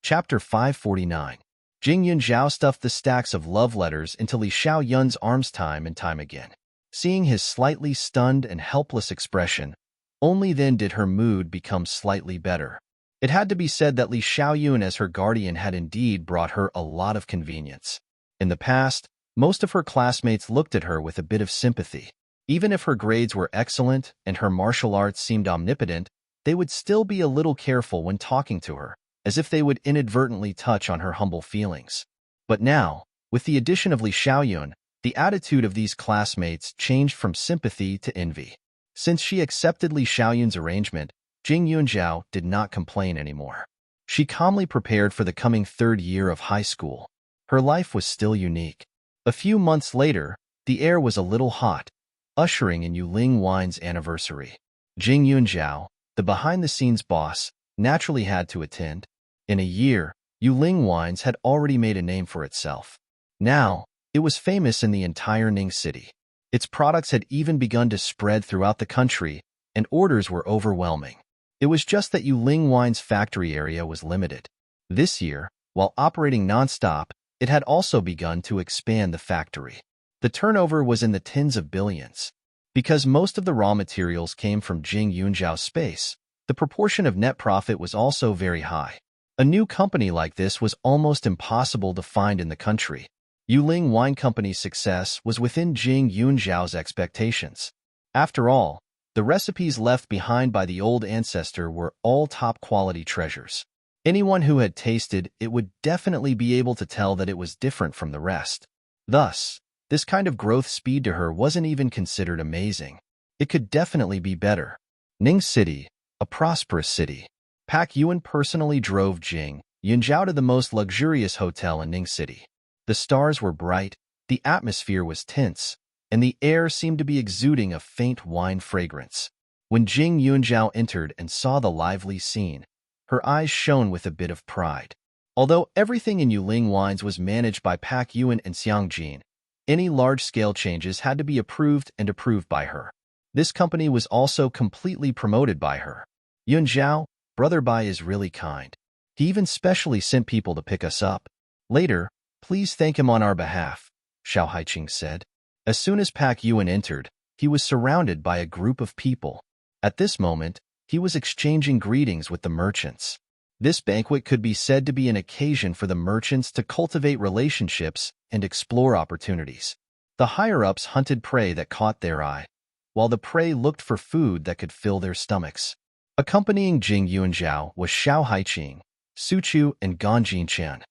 Chapter 549. Jing Yunzhao stuffed the stacks of love letters into Li Xiaoyun's arms time and time again. Seeing his slightly stunned and helpless expression, only then did her mood become slightly better. It had to be said that Li Xiaoyun as her guardian had indeed brought her a lot of convenience. In the past, most of her classmates looked at her with a bit of sympathy. Even if her grades were excellent and her martial arts seemed omnipotent, they would still be a little careful when talking to her, as if they would inadvertently touch on her humble feelings. But now, with the addition of Li Xiaoyun, the attitude of these classmates changed from sympathy to envy. Since she accepted Li Xiaoyun's arrangement, Jing Yunzhao did not complain anymore. She calmly prepared for the coming third year of high school. Her life was still unique. A few months later, the air was a little hot, ushering in Yuling Wine's anniversary. Jing Yunzhao, the behind-the-scenes boss, naturally had to attend. In a year, Yuling Wines had already made a name for itself. Now, it was famous in the entire Ning city. Its products had even begun to spread throughout the country, and orders were overwhelming. It was just that Yuling Wine's factory area was limited. This year, while operating non-stop, it had also begun to expand the factory. The turnover was in the tens of billions. Because most of the raw materials came from Jing Yunzhao's space, the proportion of net profit was also very high. A new company like this was almost impossible to find in the country. Yuling Wine Company's success was within Jing Yunzhao's expectations. After all, the recipes left behind by the old ancestor were all top-quality treasures. Anyone who had tasted it would definitely be able to tell that it was different from the rest. Thus, this kind of growth speed to her wasn't even considered amazing. It could definitely be better. Ning City, a prosperous city. Pak Yuan personally drove Jing Yunzhao to the most luxurious hotel in Ning City. The stars were bright, the atmosphere was tense, and the air seemed to be exuding a faint wine fragrance. When Jing Yunzhao entered and saw the lively scene, her eyes shone with a bit of pride. Although everything in Yuling Wines was managed by Pak Yuan and Xiang Jin, any large-scale changes had to be approved and approved by her. This company was also completely promoted by her. Yunzhao, Brother Bai is really kind. He even specially sent people to pick us up. Later, please thank him on our behalf, Xiao Haiqing said. As soon as Pak Yuan entered, he was surrounded by a group of people. At this moment, he was exchanging greetings with the merchants. This banquet could be said to be an occasion for the merchants to cultivate relationships and explore opportunities. The higher-ups hunted prey that caught their eye, while the prey looked for food that could fill their stomachs. Accompanying Jing Yunzhao was Xiao Haiqing, Su Chu, and Gan Jinchen.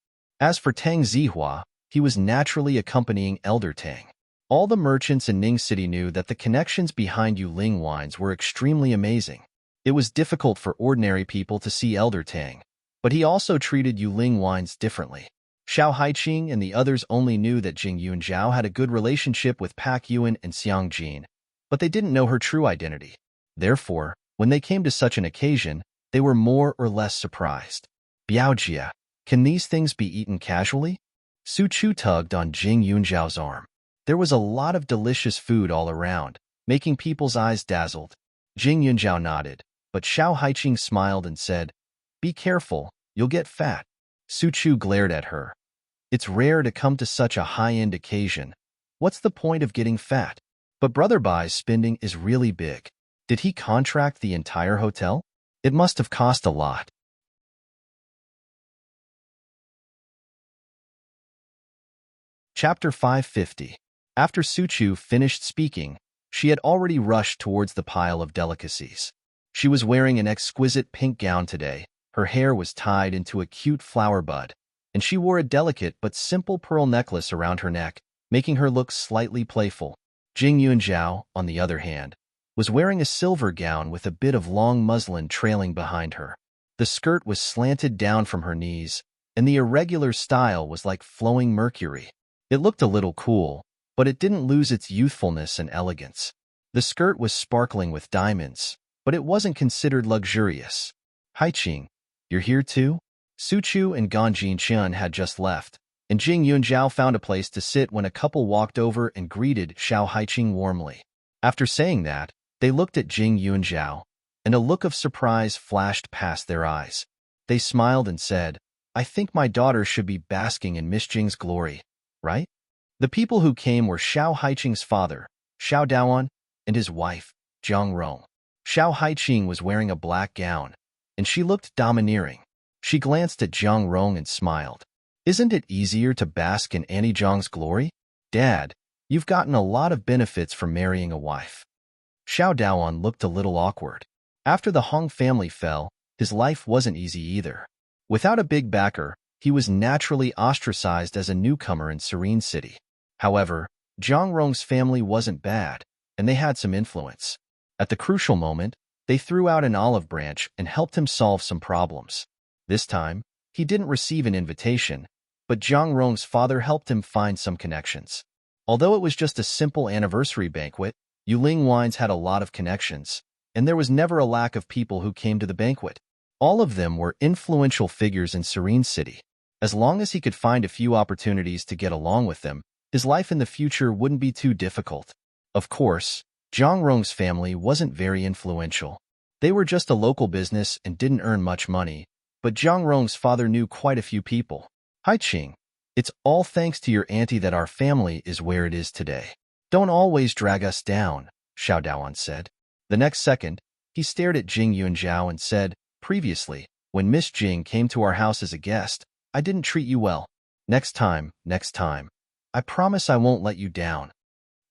As for Tang Zihua, he was naturally accompanying Elder Tang. All the merchants in Ning City knew that the connections behind Yuling Wines were extremely amazing. It was difficult for ordinary people to see Elder Tang, but he also treated Yuling Wines differently. Xiao Haiqing and the others only knew that Jing Yunzhao had a good relationship with Pak Yuan and Xiang Jin, but they didn't know her true identity. Therefore, when they came to such an occasion, they were more or less surprised. Biaojia, can these things be eaten casually? Su Chu tugged on Jing Yunzhao's arm. There was a lot of delicious food all around, making people's eyes dazzled. Jing Yunzhao nodded, but Xiao Haiqing smiled and said, "Be careful, you'll get fat." Su Chu glared at her. "It's rare to come to such a high-end occasion. What's the point of getting fat?" But Brother Bai's spending is really big. Did he contract the entire hotel? It must have cost a lot. Chapter 550. After Suchu finished speaking, she had already rushed towards the pile of delicacies. She was wearing an exquisite pink gown today, her hair was tied into a cute flower bud, and she wore a delicate but simple pearl necklace around her neck, making her look slightly playful. Jing Yunzhao, on the other hand, was wearing a silver gown with a bit of long muslin trailing behind her. The skirt was slanted down from her knees, and the irregular style was like flowing mercury. It looked a little cool, but it didn't lose its youthfulness and elegance. The skirt was sparkling with diamonds, but it wasn't considered luxurious. Haiqing, you're here too? Suchu and Ganjin Qian had just left, and Jing Yunzhao found a place to sit when a couple walked over and greeted Xiao Haiqing warmly. After saying that, they looked at Jing Yunzhao, and a look of surprise flashed past their eyes. They smiled and said, I think my daughter should be basking in Miss Jing's glory, right? The people who came were Xiao Haiqing's father, Xiao Daoan, and his wife, Jiang Rong. Xiao Haiqing was wearing a black gown, and she looked domineering. She glanced at Jiang Rong and smiled. Isn't it easier to bask in Annie Zhang's glory? Dad, you've gotten a lot of benefits from marrying a wife. Xiao Daoan looked a little awkward. After the Hong family fell, his life wasn't easy either. Without a big backer, he was naturally ostracized as a newcomer in Serene City. However, Jiang Rong's family wasn't bad, and they had some influence. At the crucial moment, they threw out an olive branch and helped him solve some problems. This time, he didn't receive an invitation, but Jiang Rong's father helped him find some connections. Although it was just a simple anniversary banquet, Yuling Wines had a lot of connections, and there was never a lack of people who came to the banquet. All of them were influential figures in Serene City. As long as he could find a few opportunities to get along with them, his life in the future wouldn't be too difficult. Of course, Jiang Rong's family wasn't very influential. They were just a local business and didn't earn much money, but Jiang Rong's father knew quite a few people. Haiqing, it's all thanks to your auntie that our family is where it is today. Don't always drag us down, Xiao Daoan said. The next second, he stared at Jing Yunzhao and said, previously, when Miss Jing came to our house as a guest, I didn't treat you well. Next time. I promise I won't let you down.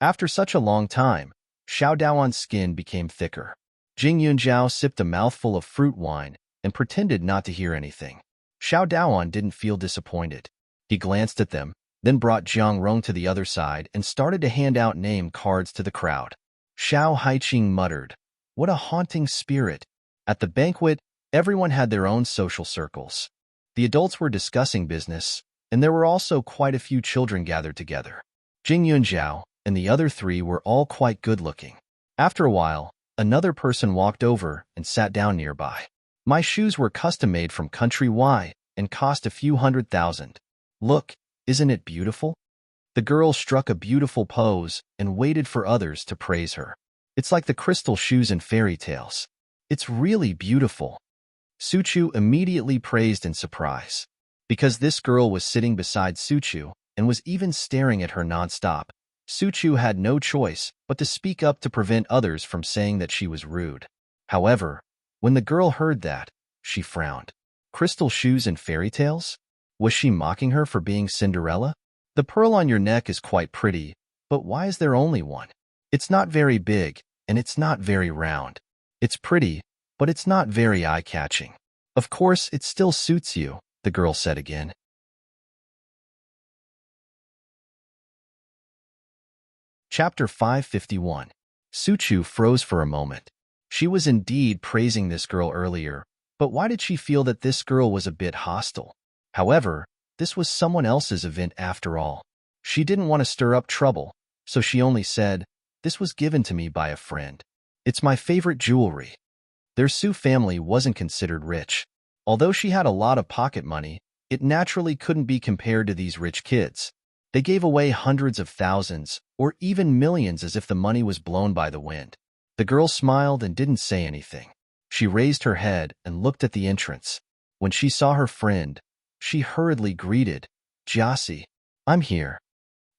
After such a long time, Xiao Daoan's skin became thicker. Jing Yunzhao sipped a mouthful of fruit wine and pretended not to hear anything. Xiao Daoan didn't feel disappointed. He glanced at them, then brought Jiang Rong to the other side and started to hand out name cards to the crowd. Xiao Haiqing muttered, what a haunting spirit. At the banquet, everyone had their own social circles. The adults were discussing business, and there were also quite a few children gathered together. Jing Yunzhao and the other three were all quite good-looking. After a while, another person walked over and sat down nearby. My shoes were custom-made from Country Y and cost a few $100,000. Look, isn't it beautiful? The girl struck a beautiful pose and waited for others to praise her. It's like the crystal shoes in fairy tales. It's really beautiful. Suchu immediately praised in surprise. Because this girl was sitting beside Suchu and was even staring at her nonstop, Suchu had no choice but to speak up to prevent others from saying that she was rude. However, when the girl heard that, she frowned. Crystal shoes and fairy tales? Was she mocking her for being Cinderella? The pearl on your neck is quite pretty, but why is there only one? It's not very big, and it's not very round. It's pretty, but it's not very eye-catching. Of course, it still suits you, the girl said again. Chapter 551. Suchu froze for a moment. She was indeed praising this girl earlier, but why did she feel that this girl was a bit hostile? However, this was someone else's event after all. She didn't want to stir up trouble, so she only said, this was given to me by a friend. It's my favorite jewelry. Their Su family wasn't considered rich. Although she had a lot of pocket money, it naturally couldn't be compared to these rich kids. They gave away hundreds of thousands, or even millions as if the money was blown by the wind. The girl smiled and didn't say anything. She raised her head and looked at the entrance. When she saw her friend, she hurriedly greeted, Jiasi, I'm here.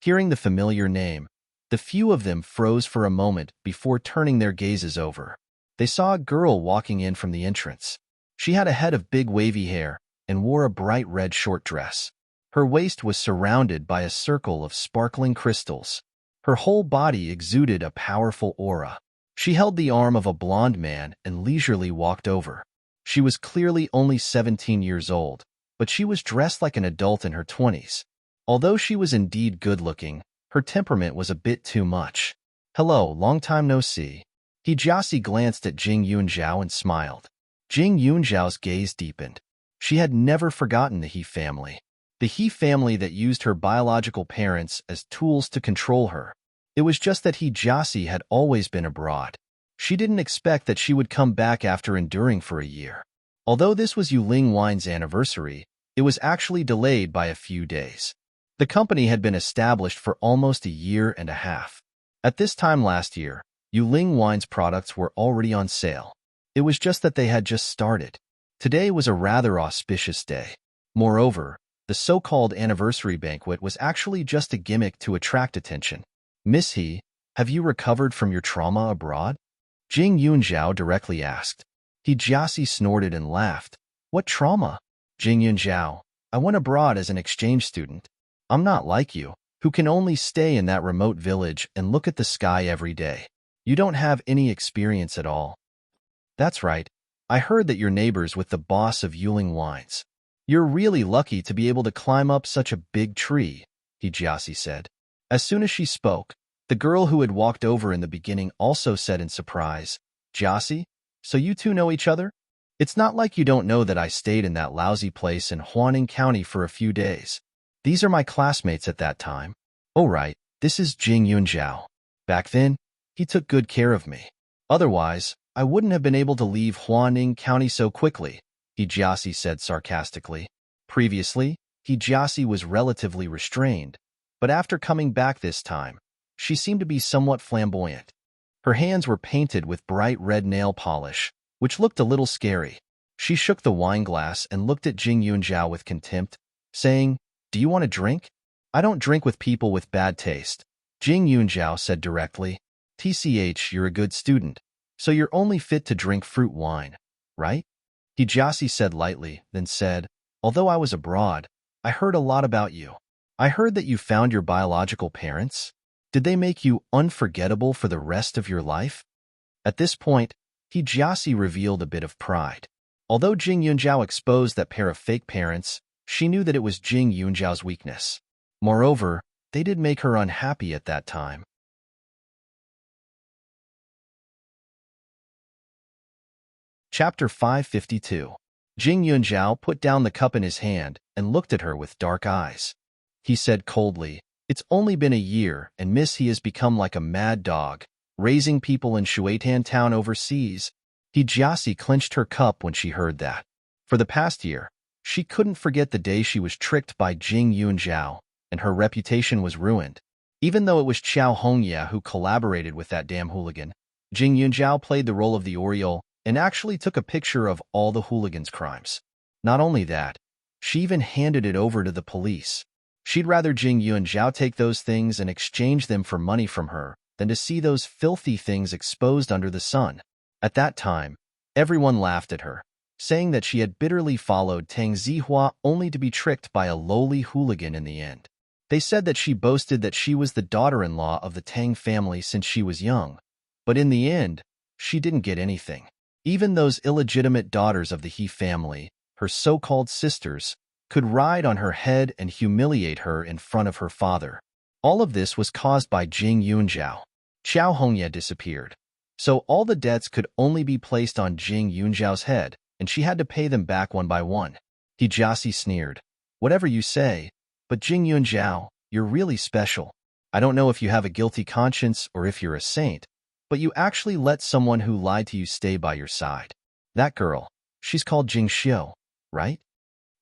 Hearing the familiar name, The few of them froze for a moment before turning their gazes over. They saw a girl walking in from the entrance. She had a head of big wavy hair and wore a bright red short dress. Her waist was surrounded by a circle of sparkling crystals. Her whole body exuded a powerful aura. She held the arm of a blond man and leisurely walked over. She was clearly only 17 years old, but she was dressed like an adult in her 20s. Although she was indeed good-looking, her temperament was a bit too much. "Hello, long time no see." Hijasi glanced at Jing Yunzhao and smiled. Jing Yunzhao's gaze deepened. She had never forgotten the He family. The He family that used her biological parents as tools to control her. It was just that Hijasi had always been abroad. She didn't expect that she would come back after enduring for a year. Although this was Yuling Wine's anniversary, it was actually delayed by a few days. The company had been established for almost a year and a half. At this time last year, Yuling Wine's products were already on sale. It was just that they had just started. Today was a rather auspicious day. Moreover, the so-called anniversary banquet was actually just a gimmick to attract attention. "Miss He, have you recovered from your trauma abroad?" Jing Yunzhao directly asked. Hijasi snorted and laughed. "What trauma?" "Jing Yunzhao, I went abroad as an exchange student. I'm not like you, who can only stay in that remote village and look at the sky every day. You don't have any experience at all." "That's right. I heard that you're neighbors with the boss of Yuling Wines. You're really lucky to be able to climb up such a big tree," Hijasi said. As soon as she spoke, the girl who had walked over in the beginning also said in surprise, "Jasi, so you two know each other? It's not like you don't know that I stayed in that lousy place in Huaning County for a few days. These are my classmates at that time." "Oh right, this is Jing Yunzhao. Back then, he took good care of me. Otherwise, I wouldn't have been able to leave Huaning County so quickly," Hijasi said sarcastically. Previously, Hijasi was relatively restrained, but after coming back this time, she seemed to be somewhat flamboyant. Her hands were painted with bright red nail polish, which looked a little scary. She shook the wine glass and looked at Jing Yunzhao with contempt, saying, "Do you want a drink?" "I don't drink with people with bad taste," Jing Yunzhao said directly. "TCH, you're a good student, so you're only fit to drink fruit wine, right?" Hijasi said lightly, then said, "Although I was abroad, I heard a lot about you. I heard that you found your biological parents. Did they make you unforgettable for the rest of your life?" At this point, Hijasi revealed a bit of pride. Although Jing Yunzhao exposed that pair of fake parents, she knew that it was Jing Yunzhao's weakness. Moreover, they did make her unhappy at that time. Chapter 552. Jing Yunzhao put down the cup in his hand and looked at her with dark eyes. He said coldly, "It's only been a year, and Miss He has become like a mad dog, raising people in Shuitan town overseas." Hijasi clenched her cup when she heard that. For the past year, she couldn't forget the day she was tricked by Jing Yunzhao, and her reputation was ruined. Even though it was Qiao Hongya who collaborated with that damn hooligan, Jing Yunzhao played the role of the Oriole and actually took a picture of all the hooligan's crimes. Not only that, she even handed it over to the police. She'd rather Jing Yunzhao take those things and exchange them for money from her than to see those filthy things exposed under the sun. At that time, everyone laughed at her, saying that she had bitterly followed Tang Zihua only to be tricked by a lowly hooligan in the end. They said that she boasted that she was the daughter-in-law of the Tang family since she was young, but in the end, she didn't get anything. Even those illegitimate daughters of the He family, her so-called sisters, could ride on her head and humiliate her in front of her father. All of this was caused by Jing Yunzhao. Qiao Hongya disappeared, so all the debts could only be placed on Jing Yunzhao's head, and she had to pay them back one by one. Hijasi sneered, "Whatever you say, but Jing Yunzhao, you're really special. I don't know if you have a guilty conscience or if you're a saint, but you actually let someone who lied to you stay by your side. That girl, she's called Jing Xiu, right?"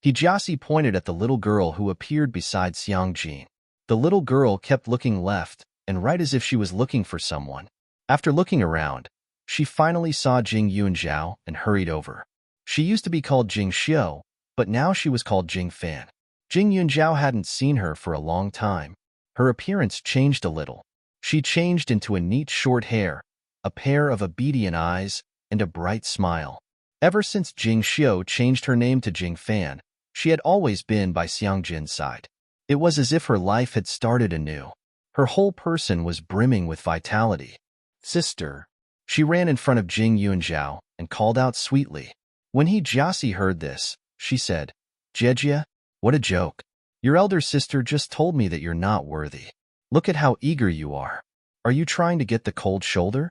Hijasi pointed at the little girl who appeared beside Xiang Jin. The little girl kept looking left and right as if she was looking for someone. After looking around, she finally saw Jing Yunzhao and hurried over. She used to be called Jing Xiu, but now she was called Jing Fan. Jing Yunzhao hadn't seen her for a long time. Her appearance changed a little. She changed into a neat short hair, a pair of obedient eyes, and a bright smile. Ever since Jing Xiu changed her name to Jing Fan, she had always been by Xiang Jin's side. It was as if her life had started anew. Her whole person was brimming with vitality. "Sister." She ran in front of Jing Yunzhao and called out sweetly. When He Jiasi heard this, she said, "Jejia, what a joke. Your elder sister just told me that you're not worthy. Look at how eager you are. Are you trying to get the cold shoulder?"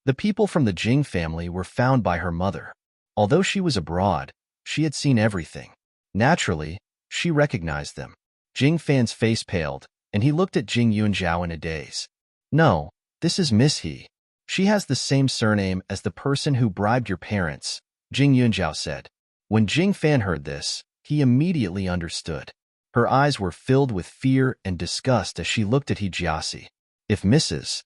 The people from the Jing family were found by her mother. Although she was abroad, she had seen everything. Naturally, she recognized them. Jing Fan's face paled, and he looked at Jing Yunzhao in a daze. "No, this is Miss He. She has the same surname as the person who bribed your parents," Jing Yunzhao said. When Jing Fan heard this, he immediately understood. Her eyes were filled with fear and disgust as she looked at He Jiasi. If Mrs.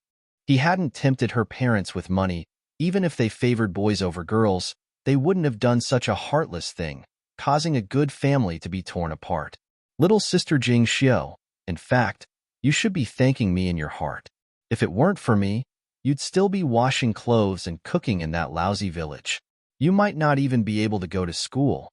He hadn't tempted her parents with money, even if they favored boys over girls, they wouldn't have done such a heartless thing, causing a good family to be torn apart. "Little sister Jing Xiu, in fact, you should be thanking me in your heart. If it weren't for me, you'd still be washing clothes and cooking in that lousy village. You might not even be able to go to school."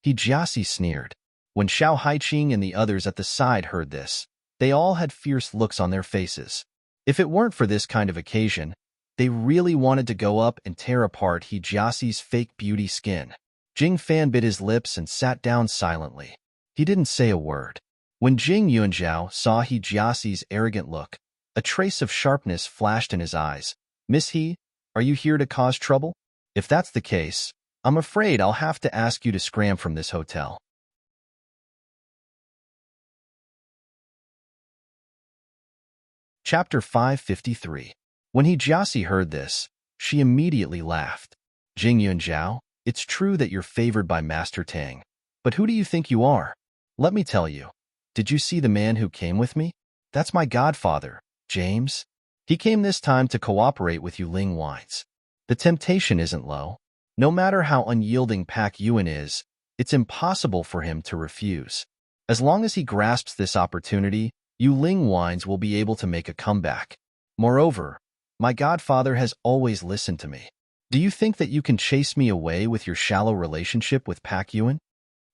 He Jiasi sneered. When Xiao Haiqing and the others at the side heard this, they all had fierce looks on their faces. If it weren't for this kind of occasion, they really wanted to go up and tear apart He Jiasi's fake beauty skin. Jing Fan bit his lips and sat down silently. He didn't say a word. When Jing Yunzhao saw He Jiasi's arrogant look, a trace of sharpness flashed in his eyes. "Miss He, are you here to cause trouble? If that's the case, I'm afraid I'll have to ask you to scram from this hotel." Chapter 553. When He Jiasi heard this, she immediately laughed. "Jing Yunzhao, it's true that you're favored by Master Tang, but who do you think you are? Let me tell you. Did you see the man who came with me? That's my godfather, James. He came this time to cooperate with you Ling Wines. The temptation isn't low. No matter how unyielding Pak Yuan is, it's impossible for him to refuse. As long as he grasps this opportunity, you Ling Wines will be able to make a comeback. Moreover, my godfather has always listened to me. Do you think that you can chase me away with your shallow relationship with Pak Yuan?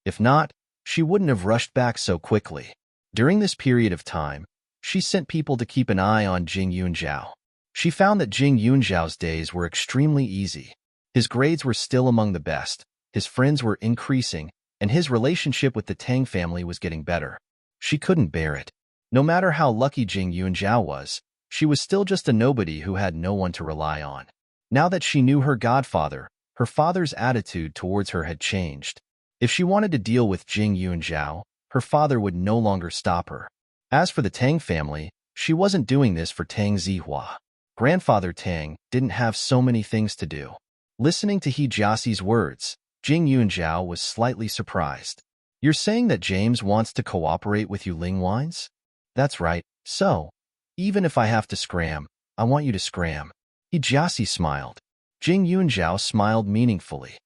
If not, she wouldn't have rushed back so quickly." During this period of time, she sent people to keep an eye on Jing Yunzhao. She found that Jing Yunzhao's days were extremely easy. His grades were still among the best, his friends were increasing, and his relationship with the Tang family was getting better. She couldn't bear it. No matter how lucky Jing Yunzhao was, she was still just a nobody who had no one to rely on. Now that she knew her godfather, her father's attitude towards her had changed. If she wanted to deal with Jing Yunzhao, her father would no longer stop her. As for the Tang family, she wasn't doing this for Tang Zihua. Grandfather Tang didn't have so many things to do. Listening to He Jiasi's words, Jing Yunzhao was slightly surprised. "You're saying that James wants to cooperate with you Ling Wines?" "That's right. So, even if I have to scram, I want you to scram." He Jiasi smiled. Jing Yunzhao smiled meaningfully.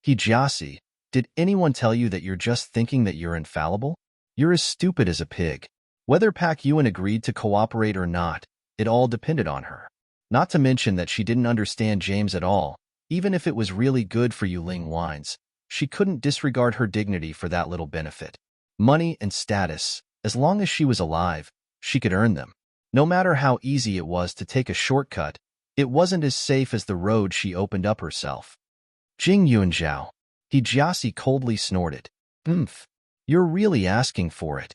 "He Jiasi, did anyone tell you that you're just thinking that you're infallible? You're as stupid as a pig." Whether Pak Yuan agreed to cooperate or not, it all depended on her. Not to mention that she didn't understand James at all. Even if it was really good for you Ling Wines, she couldn't disregard her dignity for that little benefit. Money and status, as long as she was alive, she could earn them. No matter how easy it was to take a shortcut, it wasn't as safe as the road she opened up herself. "Jing Yunzhao." He Jiasi coldly snorted. "Oomph. You're really asking for it."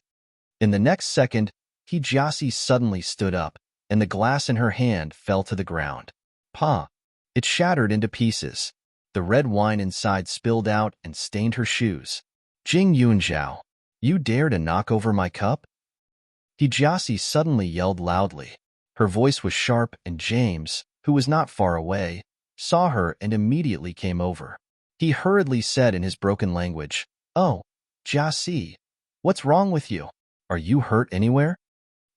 In the next second, He Jiasi suddenly stood up, and the glass in her hand fell to the ground. Pa! It shattered into pieces. The red wine inside spilled out and stained her shoes. "Jing Yunzhao, you dare to knock over my cup?" He Jiasi suddenly yelled loudly. Her voice was sharp, and James, who was not far away, saw her and immediately came over. He hurriedly said in his broken language, "Oh, Jiasi, what's wrong with you? Are you hurt anywhere?"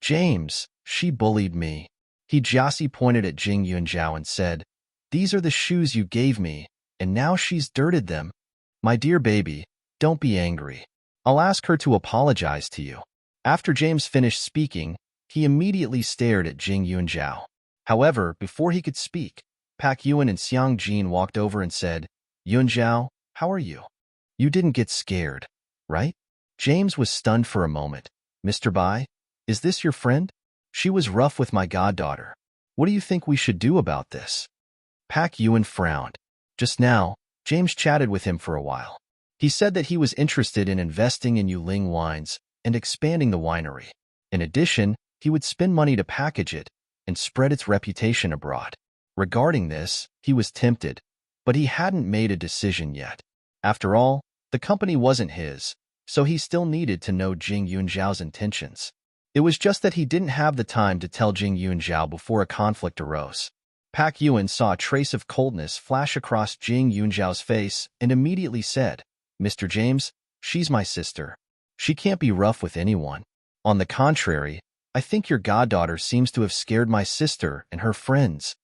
"James, she bullied me." He Jiasi pointed at Jing Yunzhao and said, "These are the shoes you gave me, and now she's dirted them. My dear baby, don't be angry. I'll ask her to apologize to you." After James finished speaking, He immediately stared at Jing Yunzhao. However, before he could speak, Pak Yuan and Xiang Jin walked over and said, Yunzhao, how are you? You didn't get scared, right? James was stunned for a moment. Mr. Bai, is this your friend? She was rough with my goddaughter. What do you think we should do about this? Pak Yuan frowned. Just now, James chatted with him for a while. He said that he was interested in investing in Yuling wines and expanding the winery. In addition, he would spend money to package it and spread its reputation abroad. Regarding this, he was tempted, but he hadn't made a decision yet. After all, the company wasn't his, so he still needed to know Jing Yunzhao's intentions. It was just that he didn't have the time to tell Jing Yunzhao before a conflict arose. Pak Yuan saw a trace of coldness flash across Jing Yunzhao's face and immediately said, Mr. James, she's my sister. She can't be rough with anyone. On the contrary, I think your goddaughter seems to have scared my sister and her friends.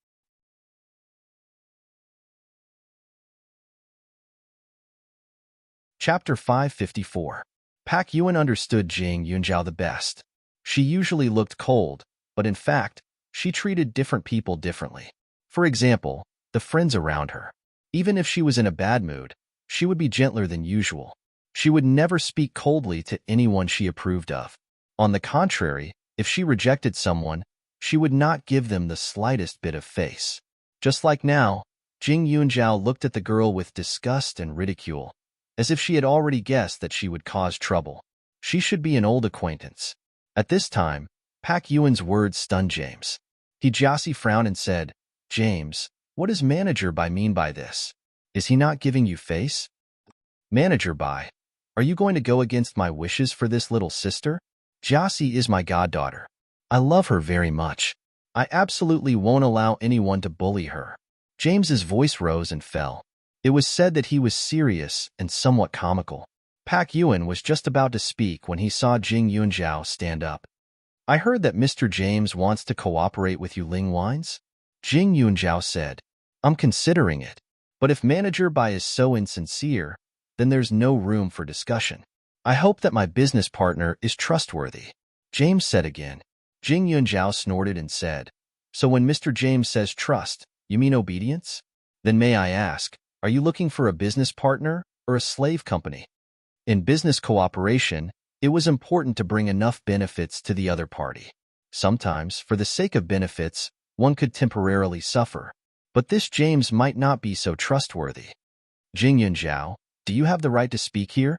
Chapter 554. Pak Yuan understood Jing Yunzhao the best. She usually looked cold, but in fact, she treated different people differently. For example, the friends around her. Even if she was in a bad mood, she would be gentler than usual. She would never speak coldly to anyone she approved of. On the contrary, if she rejected someone, she would not give them the slightest bit of face. Just like now, Jing Yunzhao looked at the girl with disgust and ridicule, as if she had already guessed that she would cause trouble. She should be an old acquaintance. At this time, Pak Yuan's words stunned James. He Jiasi frowned and said, James, what does manager Bai mean by this? Is he not giving you face? Manager Bai, are you going to go against my wishes for this little sister? Jiasi is my goddaughter. I love her very much. I absolutely won't allow anyone to bully her. James's voice rose and fell. It was said that he was serious and somewhat comical. Pak Yuan was just about to speak when he saw Jing Yunzhao stand up. I heard that Mr. James wants to cooperate with Yuling Wines? Jing Yunzhao said, I'm considering it. But if Manager Bai is so insincere, then there's no room for discussion. I hope that my business partner is trustworthy. James said again. Jing Yunzhao snorted and said, So when Mr. James says trust, you mean obedience? Then may I ask, are you looking for a business partner or a slave company? In business cooperation, it was important to bring enough benefits to the other party. Sometimes, for the sake of benefits, one could temporarily suffer. But this James might not be so trustworthy. Jing Yunzhao, do you have the right to speak here?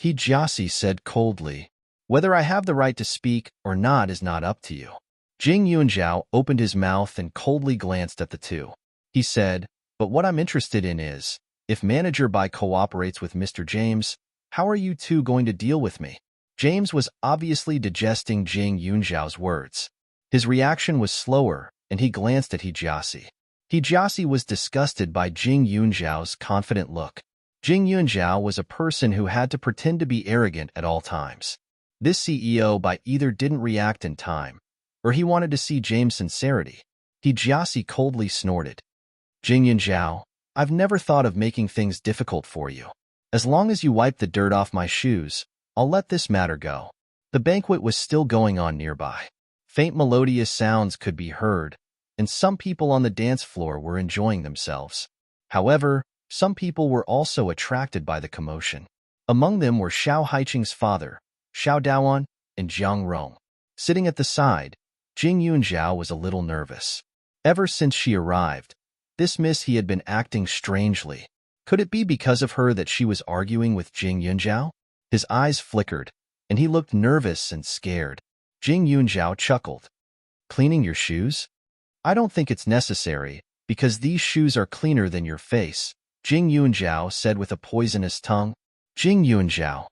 He Jiasi said coldly. Whether I have the right to speak or not is not up to you. Jing Yunzhao opened his mouth and coldly glanced at the two. He said, But what I'm interested in is, if Manager Bai cooperates with Mr. James, how are you two going to deal with me? James was obviously digesting Jing Yunzhao's words. His reaction was slower, and he glanced at Hijiasi. Hijiasi was disgusted by Jing Yunzhao's confident look. Jing Yunzhao was a person who had to pretend to be arrogant at all times. This CEO Bai either didn't react in time, or he wanted to see James' sincerity. Hijiasi coldly snorted. Jing Yunzhao, I've never thought of making things difficult for you. As long as you wipe the dirt off my shoes, I'll let this matter go. The banquet was still going on nearby. Faint melodious sounds could be heard, and some people on the dance floor were enjoying themselves. However, some people were also attracted by the commotion. Among them were Xiao Haiqing's father, Xiao Daoan, and Jiang Rong. Sitting at the side, Jing Yunzhao was a little nervous. Ever since she arrived, this miss he had been acting strangely. Could it be because of her that she was arguing with Jing Yunzhao? His eyes flickered, and he looked nervous and scared. Jing Yunzhao chuckled. Cleaning your shoes? I don't think it's necessary, because these shoes are cleaner than your face, Jing Yunzhao said with a poisonous tongue. Jing Yunzhao.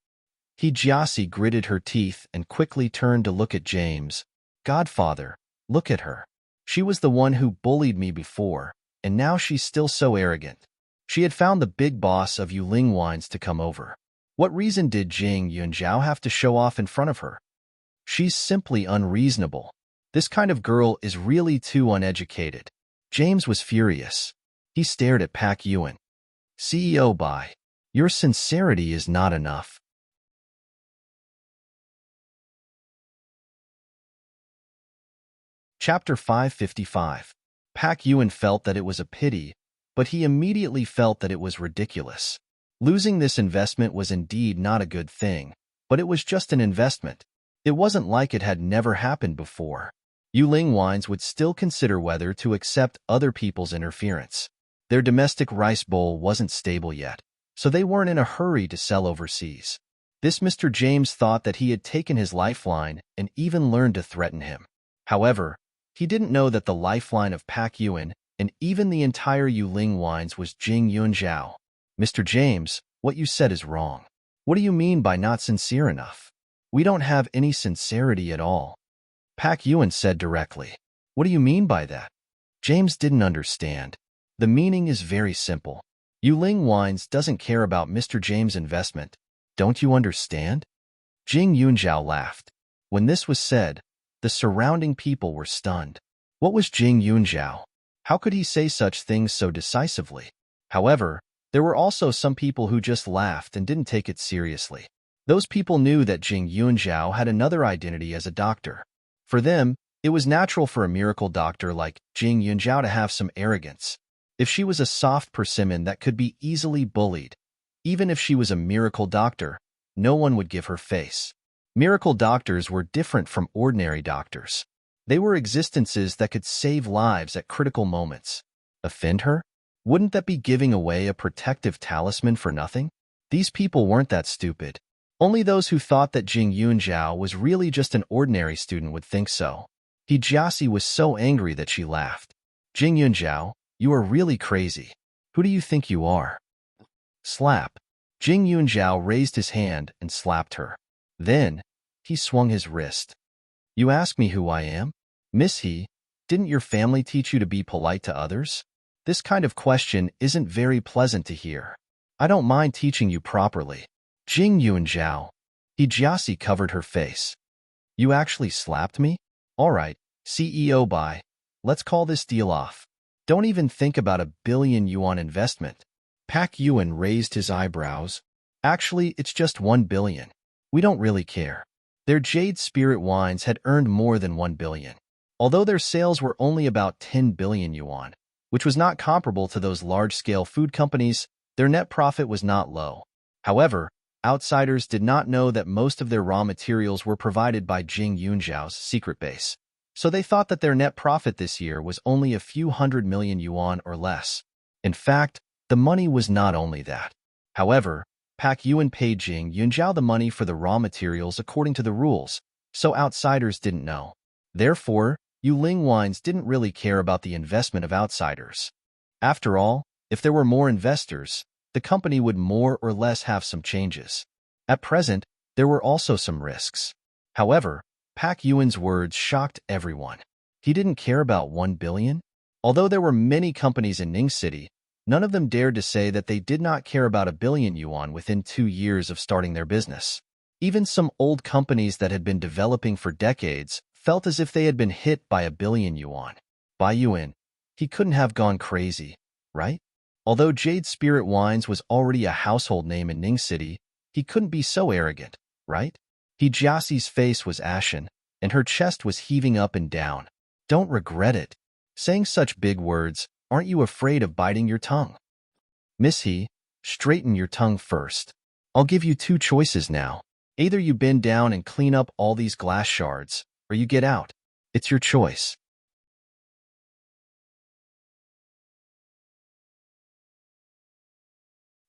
Hijiasi gritted her teeth and quickly turned to look at James. Godfather, look at her. She was the one who bullied me before, and now she's still so arrogant. She had found the big boss of Yuling Wines to come over. What reason did Jing Yunzhao have to show off in front of her? She's simply unreasonable. This kind of girl is really too uneducated. James was furious. He stared at Pak Yuan. CEO Bai, your sincerity is not enough. Chapter 555. Pak Yuan felt that it was a pity, but he immediately felt that it was ridiculous. Losing this investment was indeed not a good thing, but it was just an investment. It wasn't like it had never happened before. Yuling Wines would still consider whether to accept other people's interference. Their domestic rice bowl wasn't stable yet, so they weren't in a hurry to sell overseas. This Mr. James thought that he had taken his lifeline and even learned to threaten him. However, he didn't know that the lifeline of Pak Yuan and even the entire Yuling Wines was Jing Yunzhao. Mr. James, what you said is wrong. What do you mean by not sincere enough? We don't have any sincerity at all. Pak Yuan said directly. What do you mean by that? James didn't understand. The meaning is very simple. Yuling Wines doesn't care about Mr. James' investment. Don't you understand? Jing Yunzhao laughed. When this was said, the surrounding people were stunned. What was Jing Yunzhao? How could he say such things so decisively? However, there were also some people who just laughed and didn't take it seriously. Those people knew that Jing Yunzhao had another identity as a doctor. For them, it was natural for a miracle doctor like Jing Yunzhao to have some arrogance. If she was a soft persimmon that could be easily bullied, even if she was a miracle doctor, no one would give her face. Miracle doctors were different from ordinary doctors. They were existences that could save lives at critical moments. Offend her? Wouldn't that be giving away a protective talisman for nothing? These people weren't that stupid. Only those who thought that Jing Yunzhao was really just an ordinary student would think so. Hijiasi was so angry that she laughed. Jing Yunzhao, you are really crazy. Who do you think you are? Slap. Jing Yunzhao raised his hand and slapped her. Then, he swung his wrist. You ask me who I am? Miss He, didn't your family teach you to be polite to others? This kind of question isn't very pleasant to hear. I don't mind teaching you properly. Jing Yunzhao. Hijiasi covered her face. You actually slapped me? All right, CEO bye. Let's call this deal off. Don't even think about a billion yuan investment. Pak Yuan raised his eyebrows. Actually, it's just 1 billion. We don't really care. Their Jade Spirit wines had earned more than 1 billion. Although their sales were only about 10 billion yuan, which was not comparable to those large-scale food companies, their net profit was not low. However, outsiders did not know that most of their raw materials were provided by Jing Yunzhao's secret base, so they thought that their net profit this year was only a few 100 million yuan or less. In fact, the money was not only that. However, Pak Yuan paid Jing Yunzhao the money for the raw materials according to the rules, so outsiders didn't know. Therefore, Yuling Wines didn't really care about the investment of outsiders. After all, if there were more investors, the company would more or less have some changes. At present, there were also some risks. However, Pak Yuan's words shocked everyone. He didn't care about 1 billion? Although there were many companies in Ning City, none of them dared to say that they did not care about 1 billion yuan within 2 years of starting their business. Even some old companies that had been developing for decades felt as if they had been hit by 1 billion yuan. Bai Yuan, he couldn't have gone crazy, right? Although Jade Spirit Wines was already a household name in Ning City, he couldn't be so arrogant, right? Hijiasi's face was ashen, and her chest was heaving up and down. Don't regret it. Saying such big words, aren't you afraid of biting your tongue? Miss He, straighten your tongue first. I'll give you 2 choices now. Either you bend down and clean up all these glass shards, or you get out. It's your choice.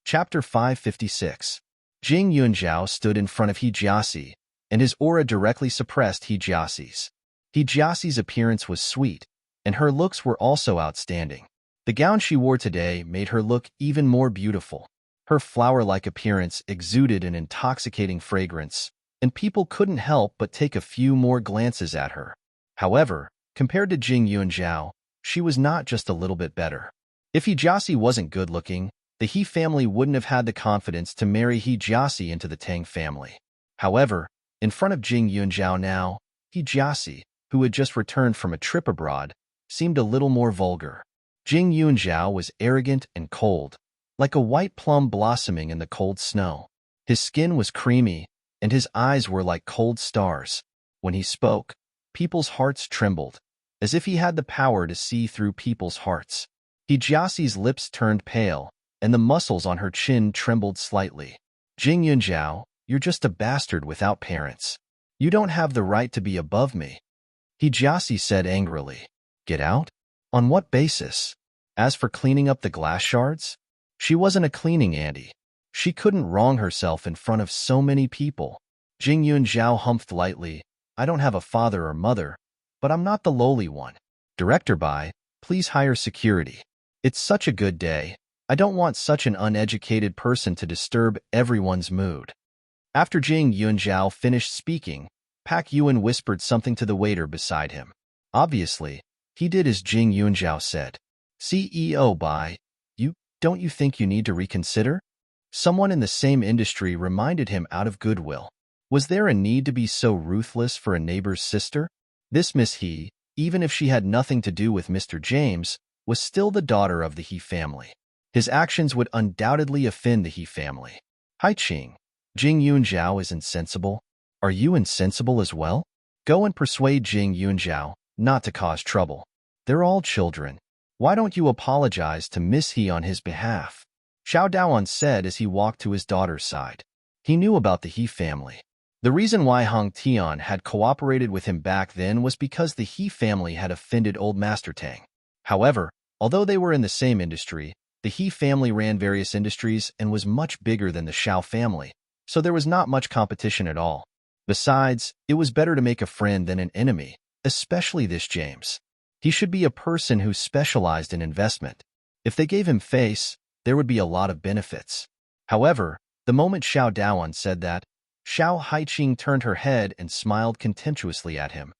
Chapter 556. Jing Yunzhao stood in front of Hijiasi, and his aura directly suppressed Hijiasi's. Hijiasi's appearance was sweet, and her looks were also outstanding. The gown she wore today made her look even more beautiful. Her flower-like appearance exuded an intoxicating fragrance, and people couldn't help but take a few more glances at her. However, compared to Jing Yunzhao, she was not just a little bit better. If Hijiasi wasn't good-looking, the He family wouldn't have had the confidence to marry Hijiasi into the Tang family. However, in front of Jing Yunzhao now, Hijiasi, who had just returned from a trip abroad, seemed a little more vulgar. Jing Yunzhao was arrogant and cold, like a white plum blossoming in the cold snow. His skin was creamy, and his eyes were like cold stars. When he spoke, people's hearts trembled. as if he had the power to see through people's hearts. Hijiasi's lips turned pale, and the muscles on her chin trembled slightly. Jing Yunjiao, you're just a bastard without parents. You don't have the right to be above me. Hijiasi said angrily. Get out? On what basis? As for cleaning up the glass shards? She wasn't a cleaning auntie. She couldn't wrong herself in front of so many people. Jing Yunjiao humphed lightly. I don't have a father or mother, but I'm not the lowly one. Director Bai, please hire security. It's such a good day. I don't want such an uneducated person to disturb everyone's mood. After Jing Yunjiao finished speaking, Pak Yuan whispered something to the waiter beside him. Obviously, he did as Jing Yunjiao said. CEO Bai, don't you think you need to reconsider? Someone in the same industry reminded him out of goodwill. Was there a need to be so ruthless for a neighbor's sister? This Miss He, even if she had nothing to do with Mr. James, was still the daughter of the He family. His actions would undoubtedly offend the He family. Hai Qing, Jing Yunjiao is insensible. Are you insensible as well? Go and persuade Jing Yunjiao not to cause trouble. They're all children. Why don't you apologize to Miss He on his behalf? Xiao Daoan said as he walked to his daughter's side. He knew about the He family. The reason why Hong Tian had cooperated with him back then was because the He family had offended old Master Tang. However, although they were in the same industry, the He family ran various industries and was much bigger than the Xiao family, so there was not much competition at all. Besides, it was better to make a friend than an enemy, especially this James. He should be a person who specialized in investment. If they gave him face, there would be a lot of benefits. However, the moment Xiao Daoan said that, Xiao Haiqing turned her head and smiled contemptuously at him.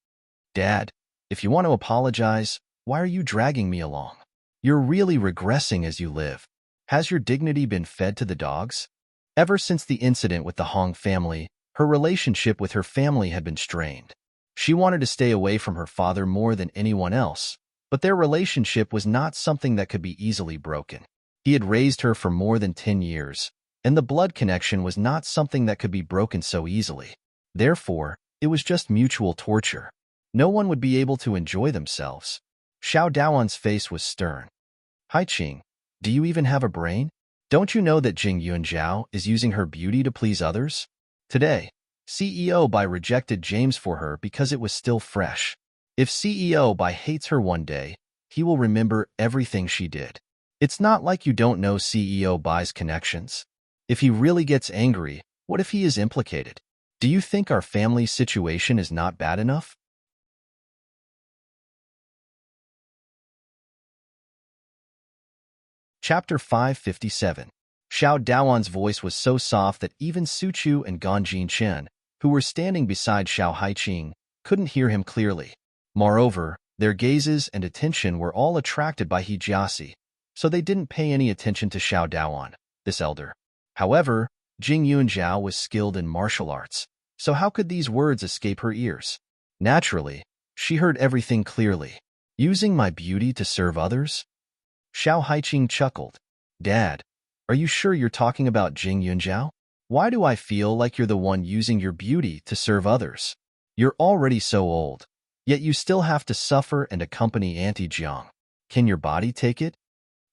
Dad, if you want to apologize, why are you dragging me along? You're really regressing as you live. Has your dignity been fed to the dogs? Ever since the incident with the Hong family, her relationship with her family had been strained. She wanted to stay away from her father more than anyone else, but their relationship was not something that could be easily broken. He had raised her for more than 10 years, and the blood connection was not something that could be broken so easily. Therefore, it was just mutual torture. No one would be able to enjoy themselves. Xiao Daoan's face was stern. Hai Qing, do you even have a brain? Don't you know that Jing Yunjiao is using her beauty to please others? Today, CEO Bai rejected James for her because it was still fresh. If CEO Bai hates her one day, he will remember everything she did. It's not like you don't know CEO Bai's connections. If he really gets angry, what if he is implicated? Do you think our family situation is not bad enough? Chapter 557. Xiao Daoan's voice was so soft that even Su Chu and Gan Jinchen, who were standing beside Xiao Haiqing, couldn't hear him clearly. Moreover, their gazes and attention were all attracted by Hijiasi, so they didn't pay any attention to Xiao Daoan, this elder. However, Jing Yunjiao was skilled in martial arts, so how could these words escape her ears? Naturally, she heard everything clearly. Using my beauty to serve others? Xiao Haiqing chuckled. Dad, are you sure you're talking about Jing Yunjiao? Why do I feel like you're the one using your beauty to serve others? You're already so old, yet you still have to suffer and accompany Auntie Jiang. Can your body take it?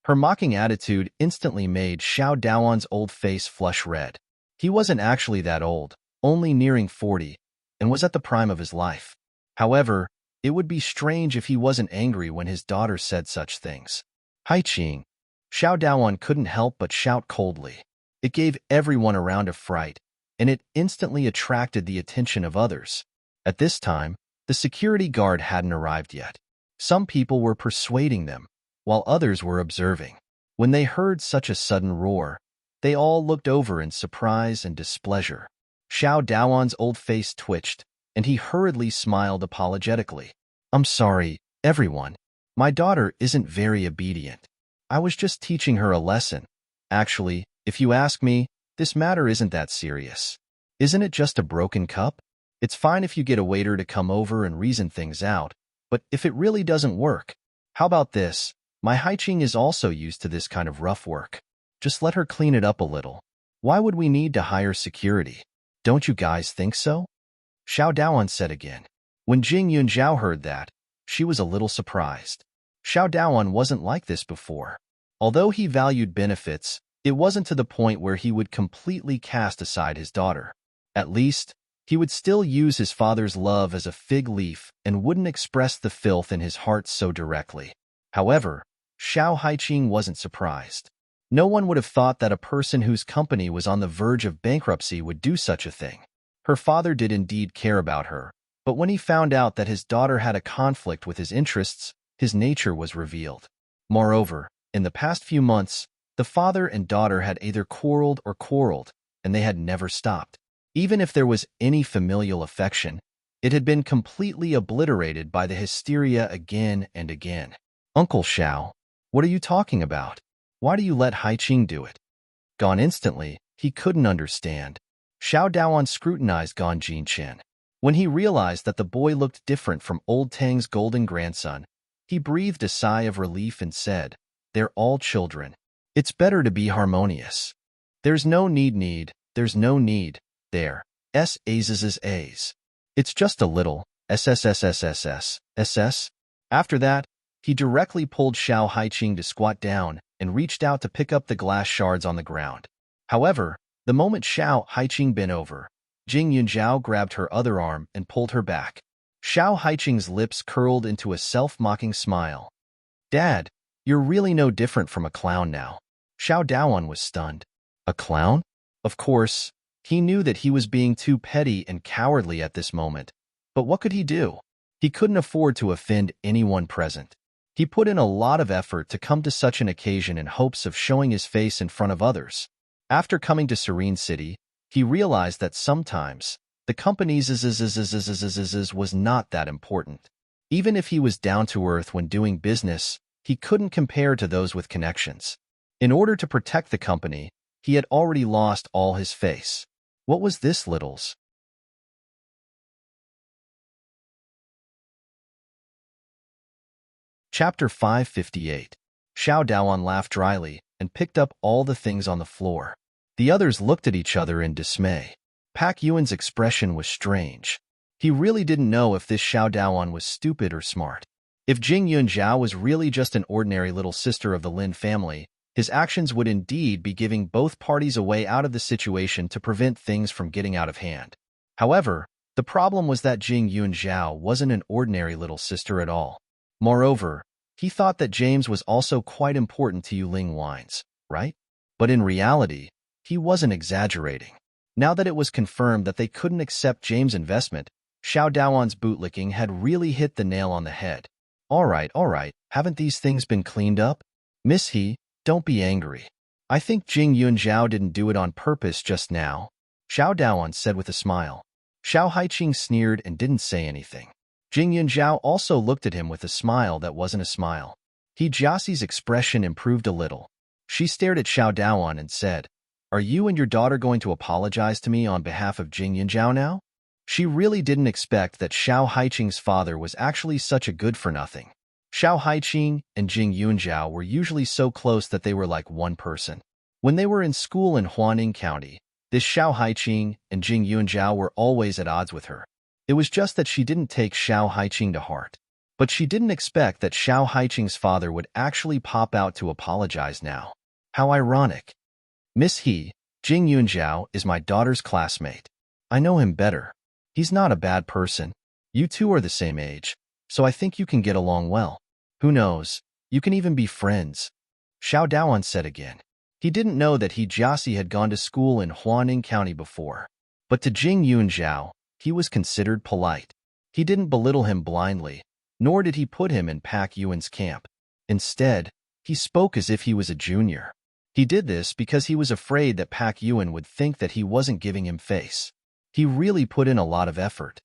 Her mocking attitude instantly made Xiao Daoan's old face flush red. He wasn't actually that old, only nearing 40, and was at the prime of his life. However, it would be strange if he wasn't angry when his daughter said such things. Hai Qing. Xiao Daoan couldn't help but shout coldly. It gave everyone around a fright, and it instantly attracted the attention of others. At this time, the security guard hadn't arrived yet. Some people were persuading them, while others were observing. When they heard such a sudden roar, they all looked over in surprise and displeasure. Xiao Daoan's old face twitched, and he hurriedly smiled apologetically. I'm sorry, everyone. My daughter isn't very obedient. I was just teaching her a lesson. Actually, if you ask me, this matter isn't that serious. Isn't it just a broken cup? It's fine if you get a waiter to come over and reason things out, but if it really doesn't work, how about this? My Haiqing is also used to this kind of rough work. Just let her clean it up a little. Why would we need to hire security? Don't you guys think so? Xiao Daoan said again. When Jing Yunjiao heard that, She was a little surprised. Xiao Daoan wasn't like this before. Although he valued benefits, it wasn't to the point where he would completely cast aside his daughter. At least, he would still use his father's love as a fig leaf and wouldn't express the filth in his heart so directly. However, Xiao Haiqing wasn't surprised. No one would have thought that a person whose company was on the verge of bankruptcy would do such a thing. Her father did indeed care about her, but when he found out that his daughter had a conflict with his interests, his nature was revealed. Moreover, in the past few months, the father and daughter had either quarreled, and they had never stopped. Even if there was any familial affection, it had been completely obliterated by the hysteria again and again. Uncle Xiao, what are you talking about? Why do you let Haiqing do it? Gone instantly, he couldn't understand. Xiao Daoan scrutinized Gan Jinchen. When he realized that the boy looked different from old Tang's golden grandson, he breathed a sigh of relief and said, "They're all children. It's better to be harmonious. There's no need, there. S-A's. It's just a little, SSSSSS. After that, he directly pulled Xiao Haiqing to squat down and reached out to pick up the glass shards on the ground. However, the moment Xiao Haiqing bent over, Jing Yunjiao grabbed her other arm and pulled her back. Xiao Haiqing's lips curled into a self-mocking smile. "Dad, you're really no different from a clown now." Xiao Daoan was stunned. A clown? Of course, he knew that he was being too petty and cowardly at this moment. But what could he do? He couldn't afford to offend anyone present. He put in a lot of effort to come to such an occasion in hopes of showing his face in front of others. After coming to Serene City, he realized that sometimes the company's was not that important. Even if he was down to earth when doing business, he couldn't compare to those with connections. In order to protect the company, he had already lost all his face. What was this, littles? Chapter 558. Xiao Daoan laughed dryly and picked up all the things on the floor. The others looked at each other in dismay. Pak Yuan's expression was strange. He really didn't know if this Xiao Daoan was stupid or smart. If Jing Yunjiao was really just an ordinary little sister of the Lin family, his actions would indeed be giving both parties a way out of the situation to prevent things from getting out of hand. However, the problem was that Jing Yunjiao wasn't an ordinary little sister at all. Moreover, he thought that James was also quite important to Yuling Wines, right? But in reality, he wasn't exaggerating. Now that it was confirmed that they couldn't accept James' investment, Xiao Daoan's bootlicking had really hit the nail on the head. All right, haven't these things been cleaned up? Miss He, don't be angry. I think Jing Yunjiao didn't do it on purpose just now, Xiao Daoan said with a smile. Xiao Haiqing sneered and didn't say anything. Jing Yunjiao also looked at him with a smile that wasn't a smile. He Jiaxi's expression improved a little. She stared at Xiao Daoan and said, "Are you and your daughter going to apologize to me on behalf of Jing Yunjiao now?" She really didn't expect that Xiao Haiqing's father was actually such a good-for-nothing. Xiao Haiqing and Jing Yunjiao were usually so close that they were like one person. When they were in school in Huaning County, this Xiao Haiqing and Jing Yunjiao were always at odds with her. It was just that she didn't take Xiao Haiqing to heart. But she didn't expect that Xiao Haiqing's father would actually pop out to apologize now. How ironic. Miss He, Jing Yunjiao is my daughter's classmate. I know him better. He's not a bad person. You two are the same age, so I think you can get along well. Who knows, you can even be friends. Xiao Daoan said again. He didn't know that He Jiasi had gone to school in Huaning County before. But to Jing Yunjiao, he was considered polite. He didn't belittle him blindly, nor did he put him in Pak Yuan's camp. Instead, he spoke as if he was a junior. He did this because he was afraid that Pak Yuan would think that he wasn't giving him face. He really put in a lot of effort.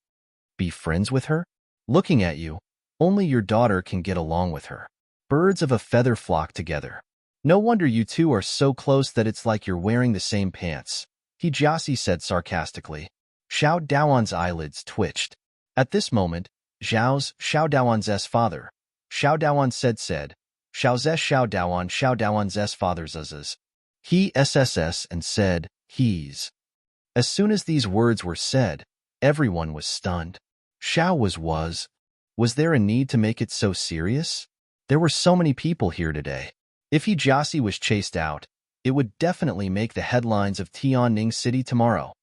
Be friends with her? Looking at you, only your daughter can get along with her. Birds of a feather flock together. No wonder you two are so close that it's like you're wearing the same pants, He Jiasi said sarcastically. Xiao Daoan's eyelids twitched. At this moment, Xiao Daoan's father, Xiao Daoan said, Xiao Daoan's father zzzz. He SSS and said, he's. As soon as these words were said, everyone was stunned. Xiao was. Was there a need to make it so serious? There were so many people here today. If He Jiasi was chased out, it would definitely make the headlines of Tianning City tomorrow.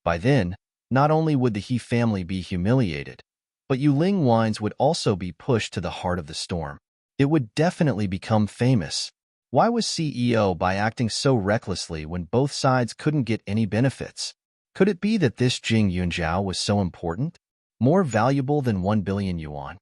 By then, not only would the He family be humiliated, but Yuling wines would also be pushed to the heart of the storm. It would definitely become famous. Why was CEO Bai acting so recklessly when both sides couldn't get any benefits? Could it be that this Jing Yunjiao was so important? More valuable than 1 billion yuan?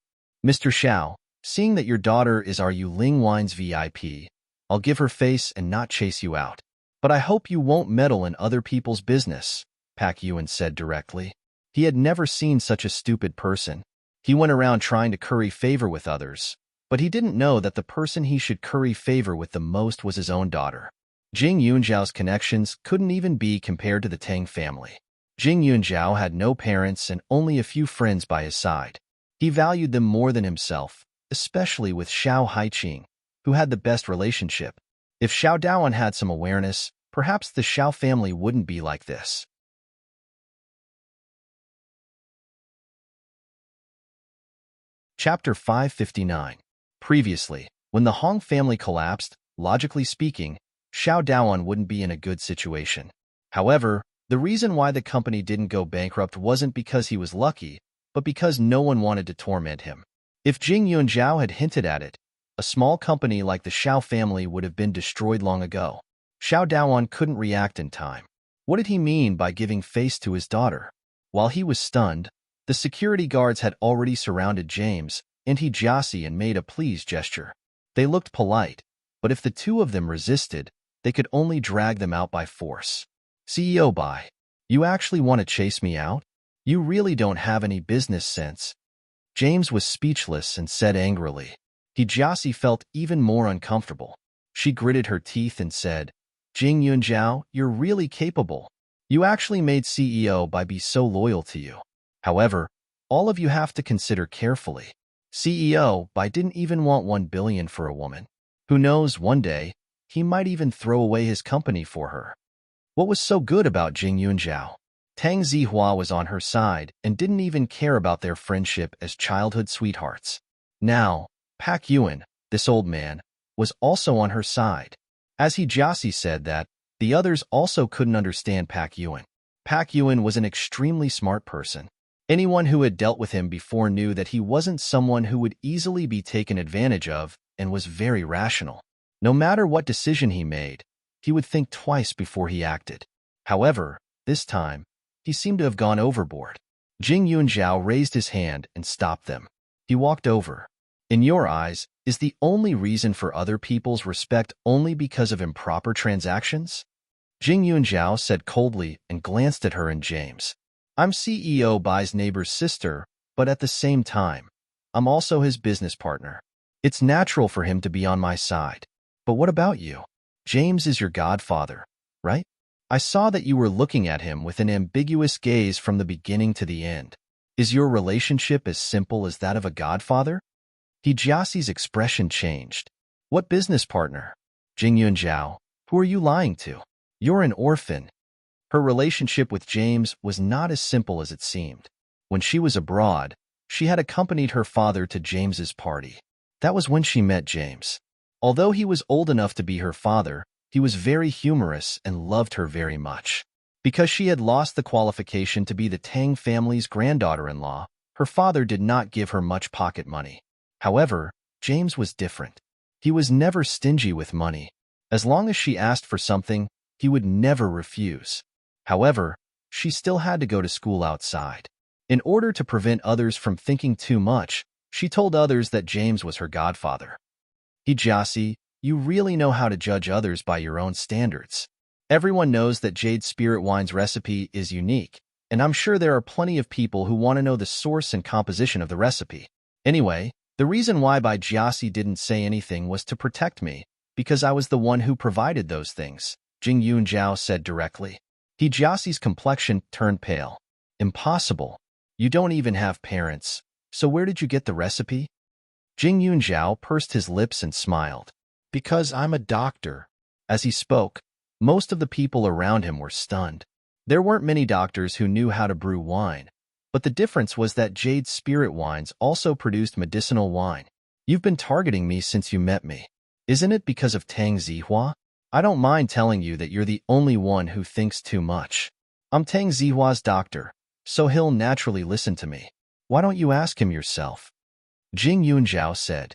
Mr. Xiao, seeing that your daughter is our Yuling Wines VIP, I'll give her face and not chase you out. But I hope you won't meddle in other people's business, Pak Yuan said directly. He had never seen such a stupid person. He went around trying to curry favor with others, but he didn't know that the person he should curry favor with the most was his own daughter. Jing Yunjiao's connections couldn't even be compared to the Tang family. Jing Yunjiao had no parents and only a few friends by his side. He valued them more than himself, especially with Xiao Haiqing, who had the best relationship. If Xiao Daoan had some awareness, perhaps the Xiao family wouldn't be like this. Chapter 559. Previously, when the Hong family collapsed, logically speaking, Xiao Daoan wouldn't be in a good situation. However, the reason why the company didn't go bankrupt wasn't because he was lucky, but because no one wanted to torment him. If Jing Yunjiao had hinted at it, a small company like the Xiao family would have been destroyed long ago. Xiao Daoan couldn't react in time. What did he mean by giving face to his daughter? While he was stunned, the security guards had already surrounded James and He Jiasi and made a please gesture. They looked polite, but if the two of them resisted, they could only drag them out by force. CEO Bai, you actually want to chase me out? You really don't have any business sense. James was speechless and said angrily. He Jiasi felt even more uncomfortable. She gritted her teeth and said, Jing Yunjiao, you're really capable. You actually made CEO Bai be so loyal to you. However, all of you have to consider carefully. CEO Bai didn't even want 1 billion for a woman. Who knows, one day, he might even throw away his company for her. What was so good about Jing Yunjiao? Tang Zihua was on her side and didn't even care about their friendship as childhood sweethearts. Now, Pak Yuan, this old man, was also on her side. As He Jiasi said that, the others also couldn't understand Pak Yuan. Pak Yuan was an extremely smart person. Anyone who had dealt with him before knew that he wasn't someone who would easily be taken advantage of and was very rational. No matter what decision he made, he would think twice before he acted. However, this time, he seemed to have gone overboard. Jing Yunjiao raised his hand and stopped them. He walked over. In your eyes, is the only reason for other people's respect only because of improper transactions? Jing Yunjiao said coldly and glanced at her and James. I'm CEO Bai's neighbor's sister, but at the same time, I'm also his business partner. It's natural for him to be on my side. But what about you? James is your godfather, right? I saw that you were looking at him with an ambiguous gaze from the beginning to the end. Is your relationship as simple as that of a godfather? He Jiasi's expression changed. What business partner? Jing Yunjiao, who are you lying to? You're an orphan. Her relationship with James was not as simple as it seemed. When she was abroad, she had accompanied her father to James's party. That was when she met James. Although he was old enough to be her father, he was very humorous and loved her very much. Because she had lost the qualification to be the Tang family's granddaughter-in-law, her father did not give her much pocket money. However, James was different. He was never stingy with money. As long as she asked for something, he would never refuse. However, she still had to go to school outside. In order to prevent others from thinking too much, she told others that James was her godfather. He Jiasi, you really know how to judge others by your own standards. Everyone knows that Jade Spirit Wine's recipe is unique, and I'm sure there are plenty of people who want to know the source and composition of the recipe. Anyway, the reason why Bai Jiasi didn't say anything was to protect me, because I was the one who provided those things, Jing Yunjiao said directly. He Jiasi's complexion turned pale. Impossible. You don't even have parents, so where did you get the recipe? Jing Yunjiao pursed his lips and smiled. Because I'm a doctor. As he spoke, most of the people around him were stunned. There weren't many doctors who knew how to brew wine, But the difference was that Jade's spirit wines also produced medicinal wine. You've been targeting me since you met me. Isn't it because of Tang Zihua? I don't mind telling you that you're the only one who thinks too much. I'm Tang Zihua's doctor, so he'll naturally listen to me. Why don't you ask him yourself? Jing Yunzhao said.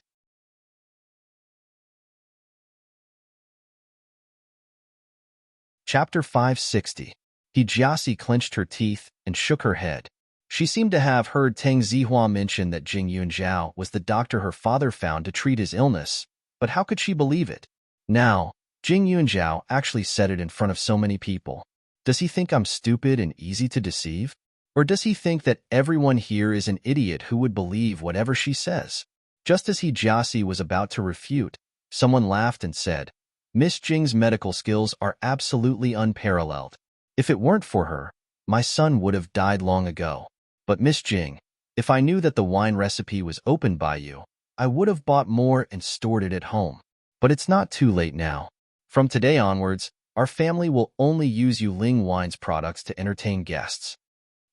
Chapter 560. Jiasi clenched her teeth and shook her head. She seemed to have heard Tang Zihua mention that Jing Yunzhao was the doctor her father found to treat his illness, but how could she believe it? Now, Jing Yunzhao actually said it in front of so many people. Does he think I'm stupid and easy to deceive? Or does he think that everyone here is an idiot who would believe whatever she says? Just as Jiasi was about to refute, someone laughed and said, Miss Jing's medical skills are absolutely unparalleled. If it weren't for her, my son would have died long ago. But Miss Jing, if I knew that the wine recipe was opened by you, I would have bought more and stored it at home. But it's not too late now. From today onwards, our family will only use Yuling Wine's products to entertain guests.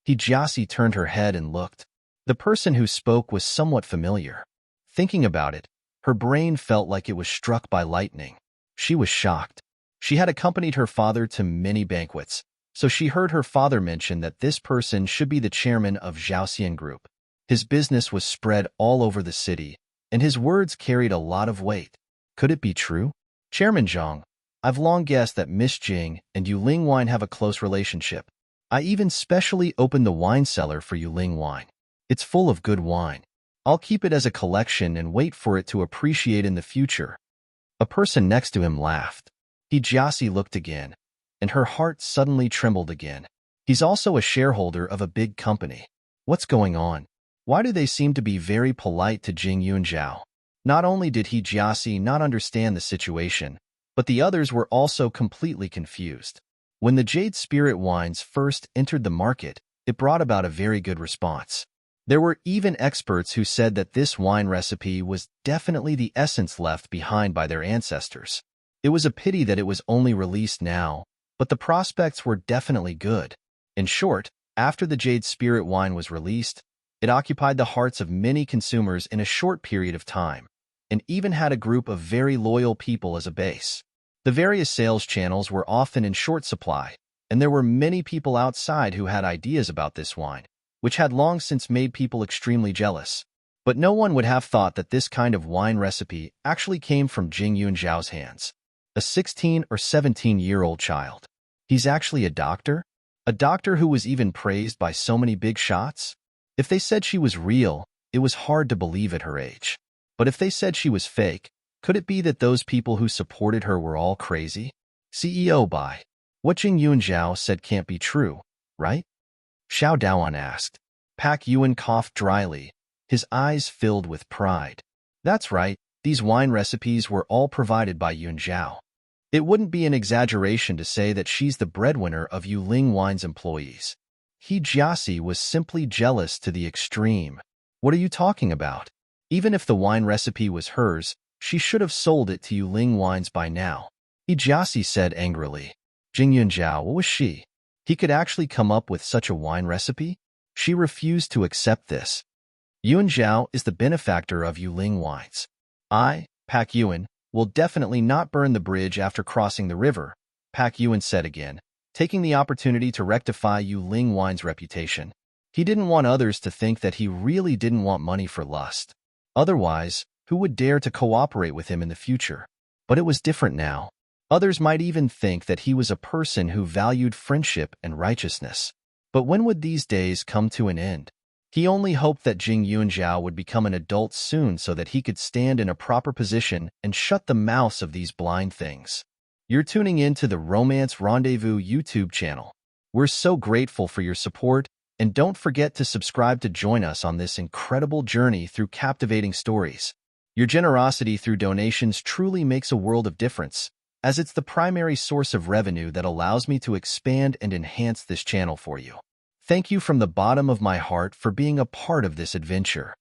Jiasi turned her head and looked. The person who spoke was somewhat familiar. Thinking about it, her brain felt like it was struck by lightning. She was shocked. She had accompanied her father to many banquets, so she heard her father mention that this person should be the chairman of Zhaoxian Group. His business was spread all over the city, and his words carried a lot of weight. Could it be true? Chairman Zhang, I've long guessed that Miss Jing and Yuling Wine have a close relationship. I even specially opened the wine cellar for Yuling Wine. It's full of good wine. I'll keep it as a collection and wait for it to appreciate in the future. A person next to him laughed. Jiasi looked again, and her heart suddenly trembled again. He's also a shareholder of a big company. What's going on? Why do they seem to be very polite to Jing Yunzhao? Not only did Jiasi not understand the situation, but the others were also completely confused. When the Jade Spirit wines first entered the market, it brought about a very good response. There were even experts who said that this wine recipe was definitely the essence left behind by their ancestors. It was a pity that it was only released now, but the prospects were definitely good. In short, after the Jade Spirit wine was released, it occupied the hearts of many consumers in a short period of time, and even had a group of very loyal people as a base. The various sales channels were often in short supply, and there were many people outside who had ideas about this wine, which had long since made people extremely jealous. But no one would have thought that this kind of wine recipe actually came from Jing Yunzhao's hands. A 16 or 17-year-old child. He's actually a doctor? A doctor who was even praised by so many big shots? If they said she was real, it was hard to believe at her age. But if they said she was fake, could it be that those people who supported her were all crazy? CEO Bai. What Jing Yunzhao said can't be true, right? Xiao Daoan asked. Pak Yuan coughed dryly, his eyes filled with pride. That's right, these wine recipes were all provided by Yunzhao. It wouldn't be an exaggeration to say that she's the breadwinner of Yuling Wine's employees. Jiasi was simply jealous to the extreme. What are you talking about? Even if the wine recipe was hers, she should have sold it to Yuling Wines by now. Jiasi said angrily. Jing Yunzhao, what was she? He could actually come up with such a wine recipe? She refused to accept this. Yunzhao is the benefactor of Yuling Wines. I, Pak Yuan, will definitely not burn the bridge after crossing the river, Pak Yuan said again, taking the opportunity to rectify Yuling Wine's reputation. He didn't want others to think that he really didn't want money for lust. Otherwise, who would dare to cooperate with him in the future? But it was different now. Others might even think that he was a person who valued friendship and righteousness. But when would these days come to an end? He only hoped that Jing Yunzhao would become an adult soon so that he could stand in a proper position and shut the mouths of these blind things. You're tuning in to the Romance Rendezvous YouTube channel. We're so grateful for your support, and don't forget to subscribe to join us on this incredible journey through captivating stories. Your generosity through donations truly makes a world of difference, as it's the primary source of revenue that allows me to expand and enhance this channel for you. Thank you from the bottom of my heart for being a part of this adventure.